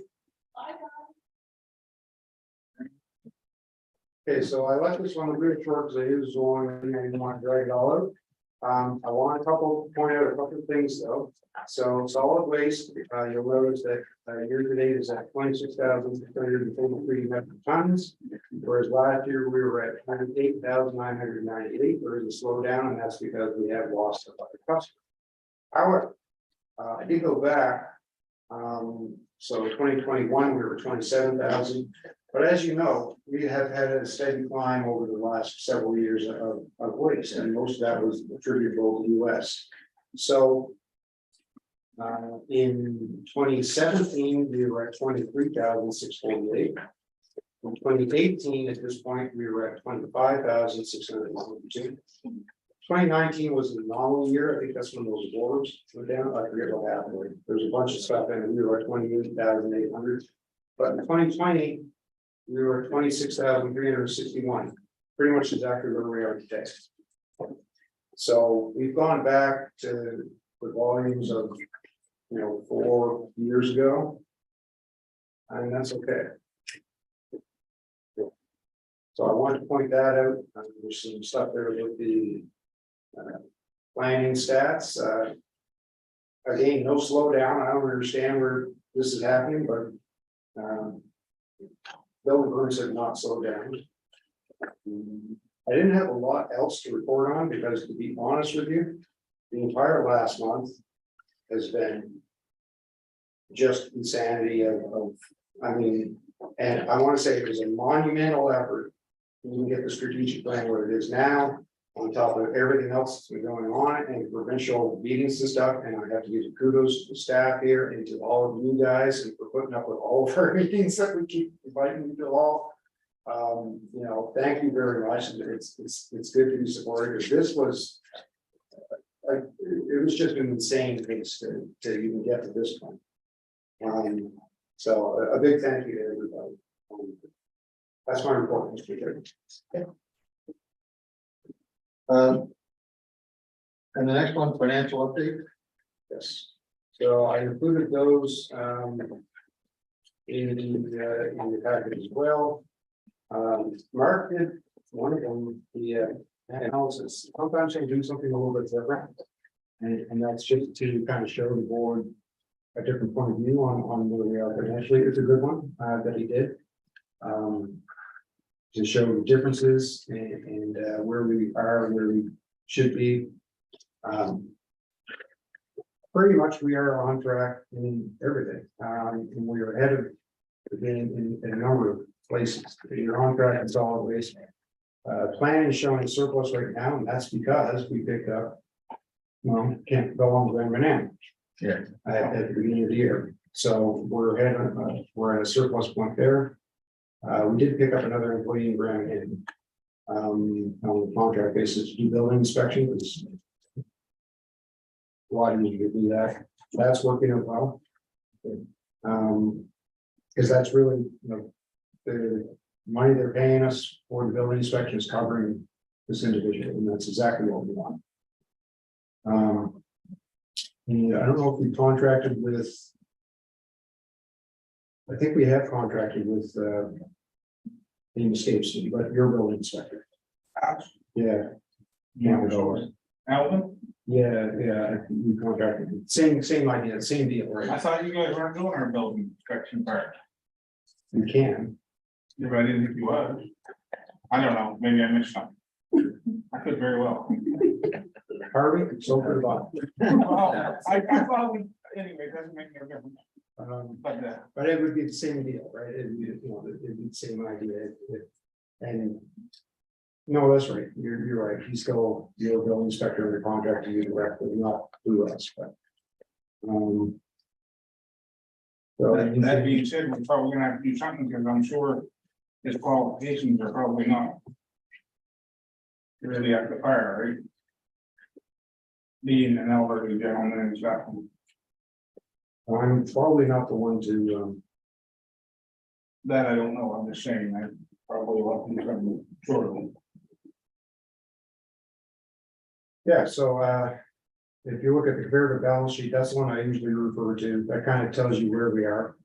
Okay, so I left this one a bit short because I used the one and I didn't want to drag it all out. I want point out a couple of things though. So solid waste, you'll notice that year to date is at 26,643 metric tons. Whereas last year we were at 28,998. There is a slowdown, and that's because we have lost a lot of customers. However, I did go back. So 2021, we were 27,000. But as you know, we have had a steady climb over the last several years of waste, and most of that was attributable to US. So in 2017, we were at 23,648. In 2018, at this point, we were at 25,692. 2019 was an anomaly year. I think that's when those wars went down. I forget what happened. There's a bunch of stuff in, and we were at 28,800. But in 2020, we were at 26,361, pretty much exactly where we are today. So we've gone back to the volumes of, 4 years ago. And that's okay. So I wanted to point that out. There's some stuff there with the planning stats. Again, no slowdown. I don't understand where this is happening, but building permits have not slowed down. I didn't have a lot else to report on because, to be honest with you, the entire last month has been just insanity and I want to say it was a monumental effort to get the strategic plan where it is now, on top of everything else that's been going on and provincial meetings and stuff. And I have to give kudos to the staff here and to all of you guys and for putting up with all of our meetings that we keep inviting you to all. Thank you very much. And it's good to be supported. This was it was just an insane pace to even get to this point. So a big thank you to everybody. That's my report, Mr. Chairman. And the next one, financial update. Yes. So I included those in the package as well. Mark did one of them, the analysis. Sometimes I do something a little bit different. And that's just to kind of show the board a different point of view on where we are financially. It's a good one that he did. To show the differences and where we are and where we should be. Pretty much we are on track in everything. And we are ahead of in a number of places. You're on track in solid waste. Plan is showing surplus right now, and that's because we picked up, can't go on with M&M. Yeah. At the beginning of the year. So we're ahead on, we're at a surplus point there. We did pick up another employee in Brandon on a contract basis to do building inspection. Why do you do that? That's working out well. Because that's really, the money they're paying us for the building inspection is covering this individual, and that's exactly what we want. And I don't know if we contracted with. I think we have contracted with name escapes me, but your building inspector. Yeah. Alvin? Yeah, we contracted, same idea, same deal, I right? thought you guys weren't doing our building inspection part. We can. Yeah, but I didn't think you was. I don't know, maybe I missed something. I could very well. Harvey, so for the bottom. Well, I thought we, anyway, it doesn't make no difference, But it would be the same deal, right? It'd be, it'd be the same idea. And no, that's right. You're right. He's still your building inspector and the contractor you directly, not through us, but. So that being said, we're probably gonna have to do something, because I'm sure his qualifications are probably not really up to par, right? Being an elderly gentleman and stuff. I'm probably not the one to, That I don't know, I'm just saying, I probably want to do something short of them. yeah, so, if you look at the comparative balance sheet, that's the one I usually refer to. That kind of tells you where we are.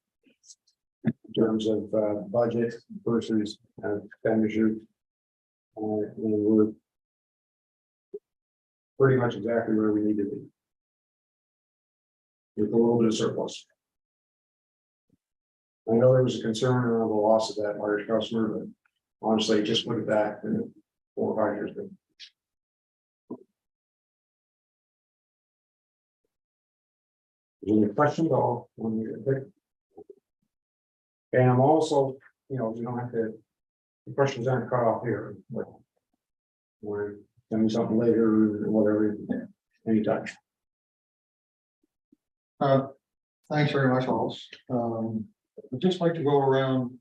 In terms of, budget versus expenditure. And we're pretty much exactly where we need to be. With a little bit of surplus. I know there was a concern around the loss of that large customer, but honestly, just put it back in 4 or 5 years ago. Any questions at all? And I'm also, you know, you don't have to, the questions aren't cut off here, but we're doing something later or whatever, anytime. Thanks very much, Hollis. I'd just like to go around,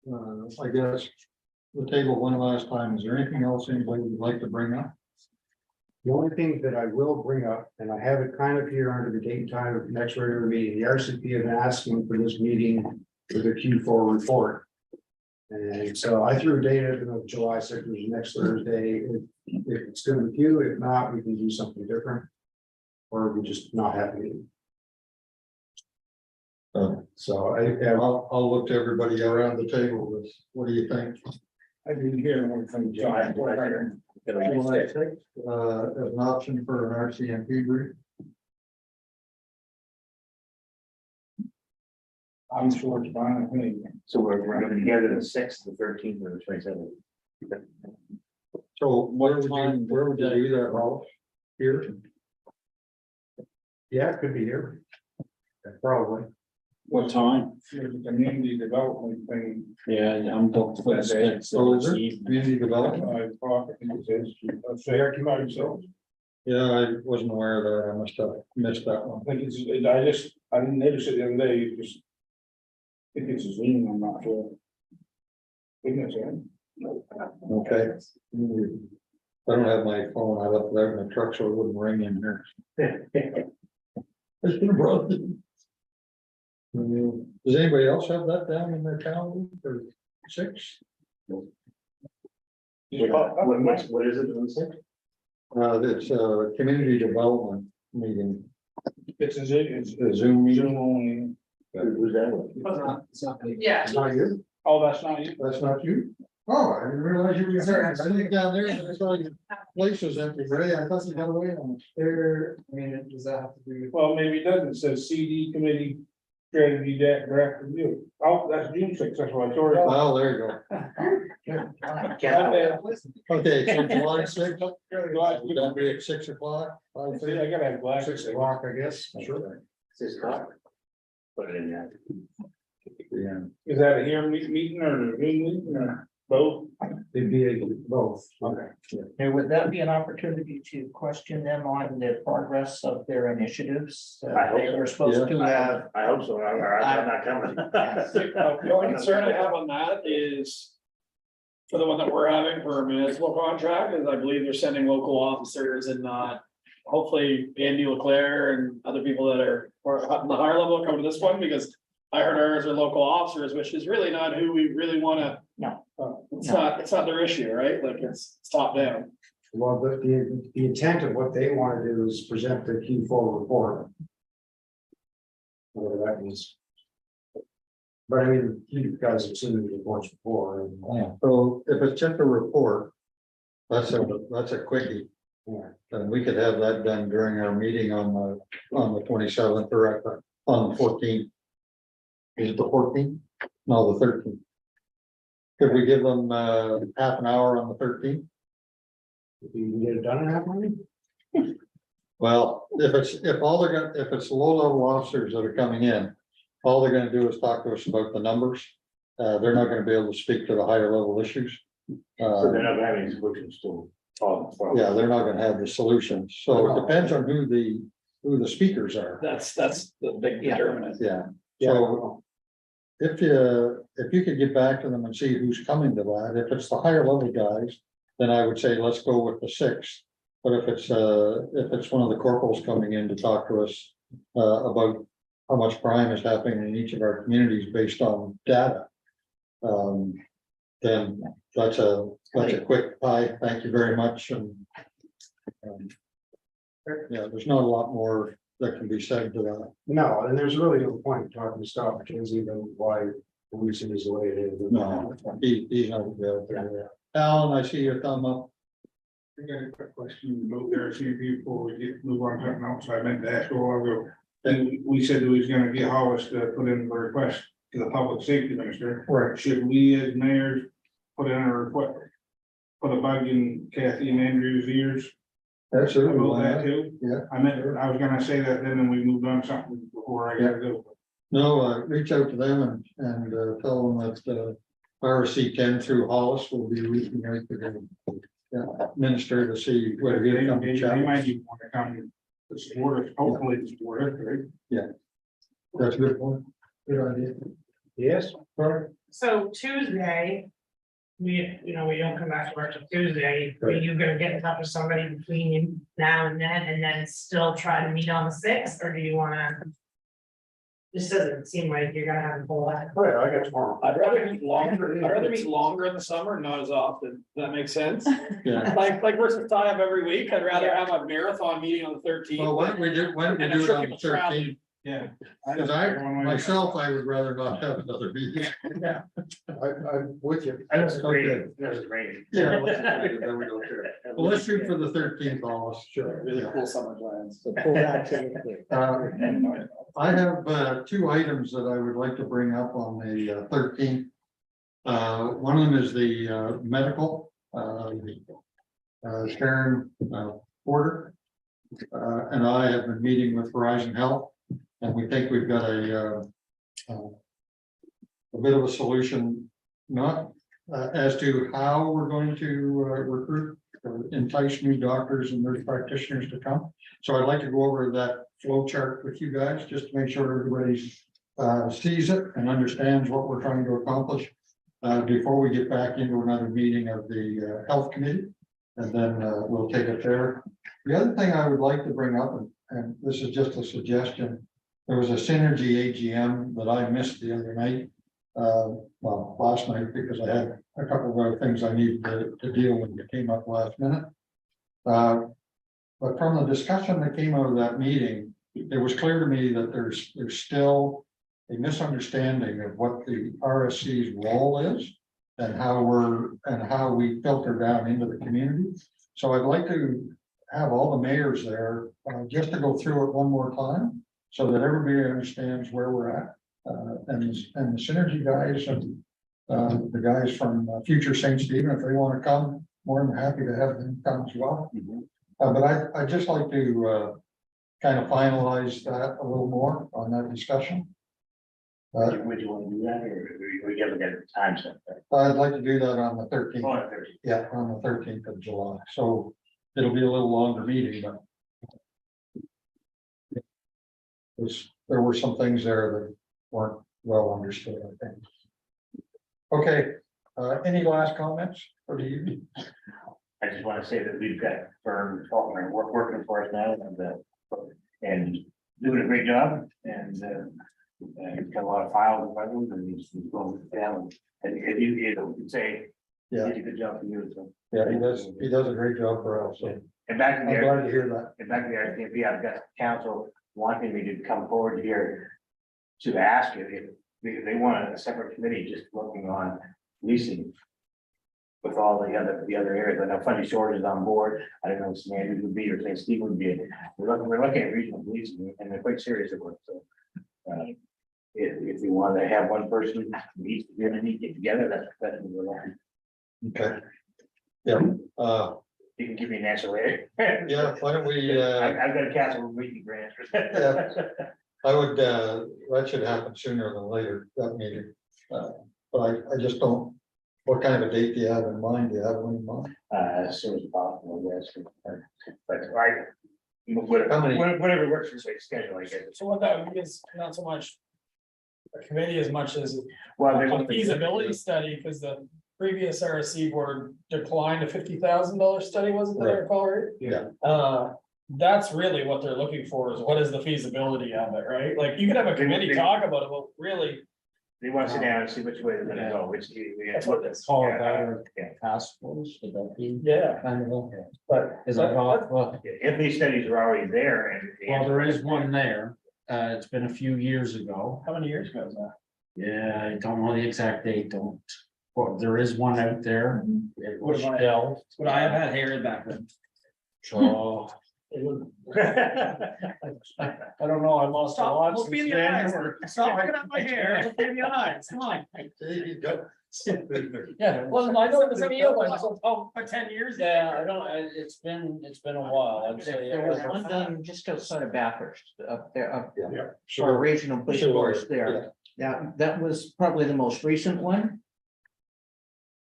I guess, the table one last time. Is there anything else anybody would like to bring up? The only thing that I will bring up, and I have it kind of here under the date and time of the next regular meeting, the RCP have been asking for this meeting for the Q4 report. And so I threw data of July 6th, which is next Thursday. If it's good with you, if not, we can do something different. Or we just not have a meeting. So I'll look to everybody around the table with, what do you think? I didn't hear one from John. As an option for an RCMP brief? I'm sure it's fine with me. So we're gonna be together the 6th, the 13th, or the 27th. So where would you do that, Rolf? Here? yeah, it could be here. Probably. What time? The community development thing. Yeah, I'm booked for the sixth. So is it community development? 5 o'clock, I think it is. Fair to myself. Yeah, I wasn't aware of that. I must have missed that one. I think I didn't notice it the other day, it just. I think it's a Zoom, I'm not sure. Isn't it? Okay. I don't have my phone. I left it out in the truck so it wouldn't ring in here. It's been brought. Does anybody else have that down in their calendar for 6? What is it? It's a community development meeting, It's a Zoom, it's a Zoom meeting. Zoom only. Who's that one? Yeah. It's not you? Oh, that's not you? That's not you? Oh, I didn't realize you were there. I think down there, I saw your place was empty, Ray. I thought you got away on it. There, I mean, does that have to do? Well, maybe it doesn't, it says CD committee. Strategy deck draft review. Oh, that's June 6th, that's what I told you. Well, there you go. Okay, so July 6th, would that be at 6 o'clock? See, I gotta have glasses. 6 o'clock, I guess. Sure. 6 o'clock. Put it in there. Yeah. Is that a here meeting or a Zoom meeting or both? It'd be both. Okay. And would that be an opportunity to question them on the progress of their initiatives? I hope They so. were supposed to have. I hope so, I'm not coming. The only concern I have on that is. For the one that we're having for a municipal contract, is I believe they're sending local officers and not. Hopefully Andy Leclerc and other people that are on the higher level come to this one, because I heard ours are local officers, which is really not who we really wanna. No. It's not their issue, right? Like it's top down. Well, the intent of what they want to do is present the Q4 report. Whatever that means. But I mean, you guys have seen the reports before. And, So if it's just a report, that's a quickie. yeah. And we could have that done during our meeting on the 27th or on the 14th. Is it the 14th? No, the 13th. Could we give them half an hour on the 13th? If you can get it done in half an hour. Well, if it's low level officers that are coming in, all they're gonna do is talk to us about the numbers. They're not gonna be able to speak to the higher level issues. So they're not gonna have any solutions to all. Yeah, they're not gonna have the solutions. So it depends on who the speakers are. That's the big determinant. Yeah, so if you could get back to them and see who's coming to that, if it's the higher level guys, then I would say, let's go with the 6th. But if it's one of the corporals coming in to talk to us about how much crime is happening in each of our communities based on data, then that's a quick hi, thank you very much, and yeah, there's not a lot more that can be said to that. No, and there's really no point in talking to Scott McKenzie about why policing is the way it is. No, he's not available. Alan, I see your thumb up. I got a quick question about there, see before we get move on to something else. I meant to ask a while ago. Then we said we was gonna get Hollis to put in a request to the public safety minister. Right. Should we as mayors put in a request? Put a bug in Kathy and Andrew's ears Absolutely. about why that not? too? Yeah. I was gonna say that then and we moved on to something before I gotta go. No, reach out to them and tell them that RC 10 through Hollis will be reaching out to them. Minister to see whether They he come they to chat. might even want to come to support us, hopefully to support us, right? That's a good point. Good idea. Yes. So Tuesday, we don't come back to work till Tuesday, are Right. you gonna get in touch with somebody between now and then still try to meet on the sixth, or do you wanna? This doesn't seem like you're gonna have a whole lot. Oh, yeah, I got tomorrow. I'd rather meet longer in the summer, not as often. Does that make sense? Yeah. Like versus tie up every week, I'd rather have a marathon meeting on the 13th. Well, why don't we do it And I'm sure on the people travel. 13th? Yeah. Because myself, I would rather not have another meeting. I'm with you. I just agree, Okay. that's great. Yeah. There we go. Well, let's shoot for the 13th, Hollis. Sure. Really cool summer plans. I have two items that I would like to bring up on the 13th. One of them is the medical, Sharon Porter. And I have been meeting with Horizon Health, and we think we've got a bit of a solution, not as to how we're going to recruit or entice new doctors and nurse practitioners to come. So I'd like to go over that flow chart with you guys, just to make sure everybody sees it and understands what we're trying to accomplish before we get back into another meeting of the health committee, and then we'll take it there. The other thing I would like to bring up, and this is just a suggestion, there was a Synergy AGM that I missed the other night. Well, last night, because I had a couple of other things I needed to deal with that came up last minute. But from the discussion that came out of that meeting, it was clear to me that there's still a misunderstanding of what the RSC's role is and how we filter down into the community. So I'd like to have all the mayors there just to go through it one more time so that everybody understands where we're at. And the Synergy guys and the guys from Future St. Stephen, if they want to come, more than happy to have them come as well. But I'd just like to kind of finalize that a little more on that discussion. Would you want to do that, or we haven't got a time set? I'd like to do that on the 13th. Oh, there's- Yeah, on the 13th of July. So it'll be a little longer meeting, but there were some things there that weren't well understood, I think. Okay, any last comments for the evening? I just want to say that we've got firms working for us now and doing a great job and he's got a lot of files and problems and he's going down. And if you say, Yeah, he did a good job for you. So. yeah, he does a great job for us. So And back to I'm the glad to hear that. and back to the RCMP, I've got council wanting me to come forward here to ask if they want a separate committee just working on leasing with all the other areas. I know Funny Shores is on board. I don't know if Sandy would be or St. Steve would be. We're looking at regional leasing and they're quite serious about it. So if you want to have one person each community get together, that's what we're looking. Okay. Yeah, You can give me an answer later. yeah, why don't we, I've got a council meeting grant. I would, that should happen sooner than later, that meeting. But I just don't, what kind of a date do you have in mind? Do you have one in mind? As soon as possible, yes. But right. Whatever works for your schedule, I guess. So what that is not so much a committee as much as Well, a feasibility study, because the previous RSC board declined a $50,000 study, wasn't Right. there, Paul? Yeah. That's really what they're looking for, is what is the feasibility of it, right? Like, you could have a committee talk about it, but really, They want to sit down and see which way they're gonna go, which. That's what it's Call it Yeah. that or task force, would that be yeah, kind of, but. is that well, If these studies are already there and. well, there is one there. It's been a few years ago. How many years ago is that? Yeah, I don't know the exact date, don't Well, there is one out there. It was What shelved. Would I have had hair back then? So. I don't know, I lost a lot. Look me in since the then, eyes. or- Stop looking at my hair. Look me in the eyes. Come on. Yeah, well, I know it's a feel like, oh, for 10 years. Yeah, I don't, it's been a while, I'd say. There was one done just outside of Bathurst, up there, up Yeah, for sure. a regional police Sure, force there. Yeah, that was probably the most recent one.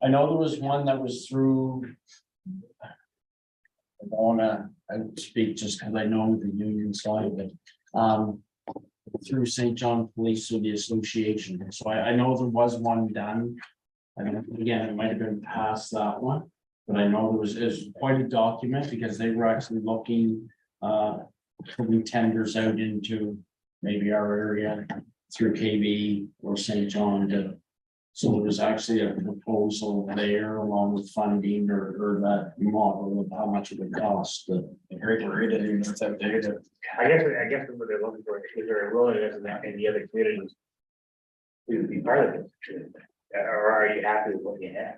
I know there was one that was through. I don't wanna, I speak just because I know the union side, but, through St. John Police through the association, so I know there was one done. I mean, again, it might have been past that one, but I know there was, is quite a document because they were actually looking, putting tenders out into maybe our area through KB or St. John to. So there was actually a proposal there along with funding or that model of how much it would cost, the. Great to read it, even if it's outdated. I guess what they're looking for is there a willingness in the other communities to be part of it? Or are you happy with what you have?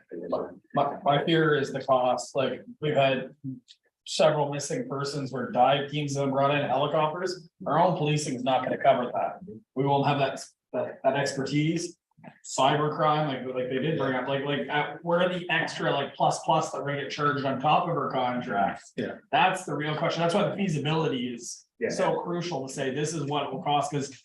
My fear is the cost, like, we've had several missing persons where dive teams have brought in helicopters. Our own policing is not gonna cover that. We won't have that expertise. Cyber crime, like they did bring up, where are the extra plus that we're gonna get charged on top of our contracts? Yeah. That's the real question. That's why the feasibility is Yeah. so crucial to say this is what it will cost, because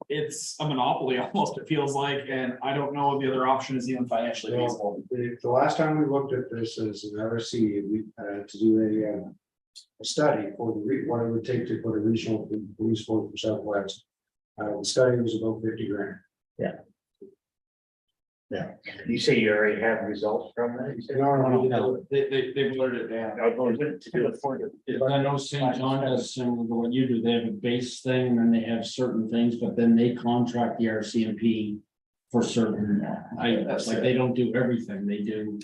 it's a monopoly almost, it feels like, and I don't know if the other option is even financially feasible. The last time we looked at this as an RC, we to do a study for what it would take to put a regional police force for Southwest. The study was about 50 grand. You say you already have results from that? You said? No, They blurred it down. To do it for the. But I know St. John does similar to what you do, they have a base thing, and then they have certain things, but then they contract the RCMP. For certain, it's like they don't do everything, they do.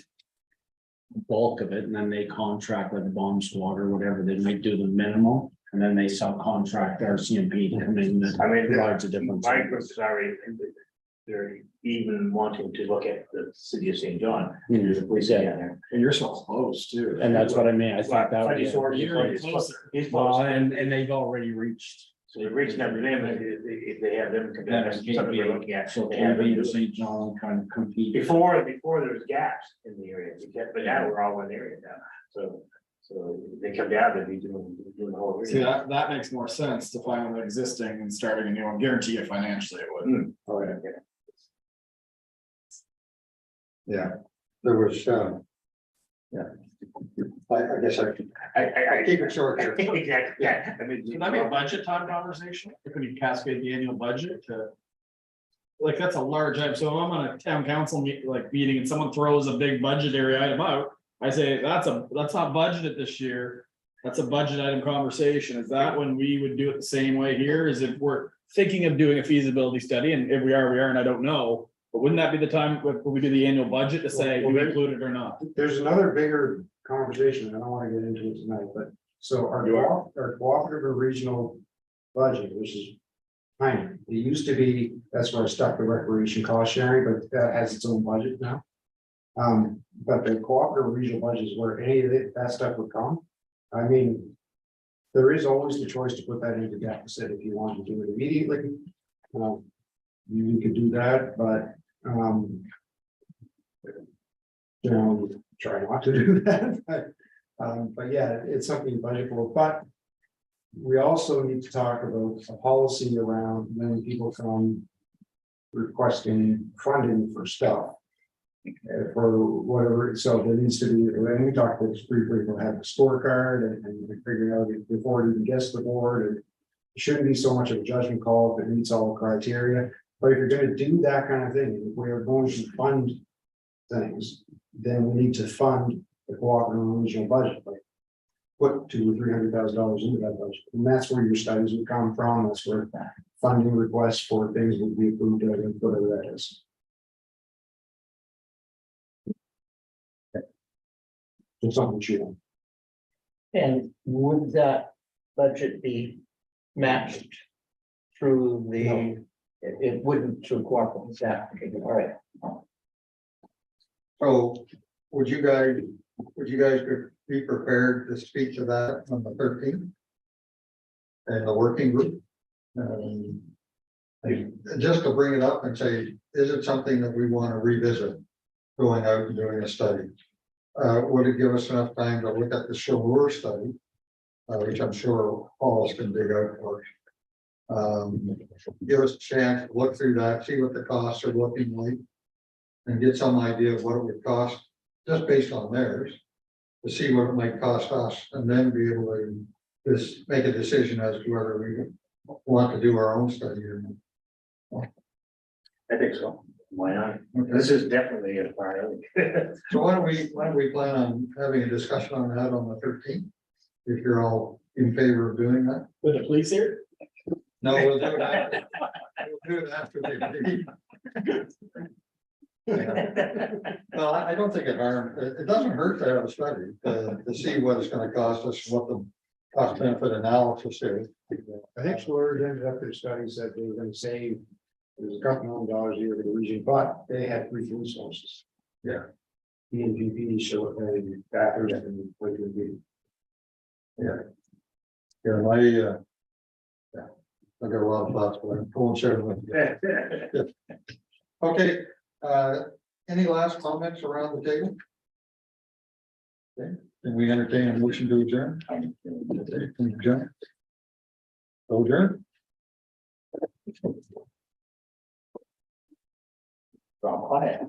Bulk of it, and then they contract like a bomb squad or whatever, they might do the minimal, and then they subcontract RCMP to come in and I mean, provides a different. my group is already, they're even wanting to look at the city of St. John. There's a police down there. And you're so close too. And that's what I mean, I think that would be. You're closer. He's Well, close. and they've already reached. So they're reaching out to them, and if they have them, come down, that's something we're looking at. So They have them KB do and it. St. John kind of compete. Before there was gaps in the area, but now we're all one area now, so they come down, they'd be doing the whole. See, area. that makes more sense to find an existing and starting a new one, guarantee you financially it would. Oh, yeah. Yeah, there was, I guess I keep it short here. Exactly, yeah, I mean. Can that be a budget time conversation? Can you cascade the annual budget to? Like, that's a large item, so if I'm on a town council meeting and someone throws a big budgetary item out, I say, that's not budgeted this year. That's a budget item conversation, is that when we would do it the same way here, is if we're thinking of doing a feasibility study, and if we are, and I don't know. But wouldn't that be the time when we do the annual budget to say, do we include it or not? There's another bigger conversation, I don't want to get into it tonight, but so our cooperative or regional budget, which is tiny. It used to be, that's where I stuck the recreation cost sharing, but that has its own budget now. But the cooperative regional budget is where any of that stuff would come. I mean, there is always the choice to put that into deficit if you want to do it immediately. You could do that, but try not to do that. But yeah, it's something budgetable, but we also need to talk about a policy around when people come requesting funding for stuff. For whatever, so there needs to be, and we talked about this briefly, we'll have a scorecard and figuring out before it even gets to the board. And it shouldn't be so much of a judgment call if it meets all the criteria. But if you're going to do that kind of thing, if we are going to fund things, then we need to fund the cooperative regional budget. Like put $200,000 or $300,000 into that budget, and that's where your studies would come from. That's where funding requests for things would be approved, whatever that is. It's something you know. And would that budget be matched through the, No. it wouldn't through cooperative, all right. So would you guys be prepared to speak to that on the 13th? And the working group? And just to bring it up and say, is it something that we want to revisit? Going out and doing a study? Would it give us enough time to look at the Shore study? Which I'm sure Paul's can dig out for. Give us a chance to look through that, see what the costs are looking like. And get some idea of what it would cost, just based on theirs. To see what it might cost us, and then be able to just make a decision as to whether we want to do our own study or not. I think so. Why not? This is definitely a priority. So why don't we plan on having a discussion on that on the 13th? If you're all in favor of doing that? With the police here? No, we'll do it after. We'll do it after they leave. Well, I don't think it doesn't hurt to have a study, to see what it's gonna cost us, what the cost benefit analysis is. I think Flores ended up in studies that they were gonna save, there's a couple $1 million a year for the region, but they had 3 food sources. Yeah. PNGP show it very factors and what you do. Yeah, yeah, I got a lot of thoughts, but I won't share them with you. Okay, any last comments around the table? Okay, can we entertain a motion to adjourn? Okay, can we adjourn? Adjourn? Quiet.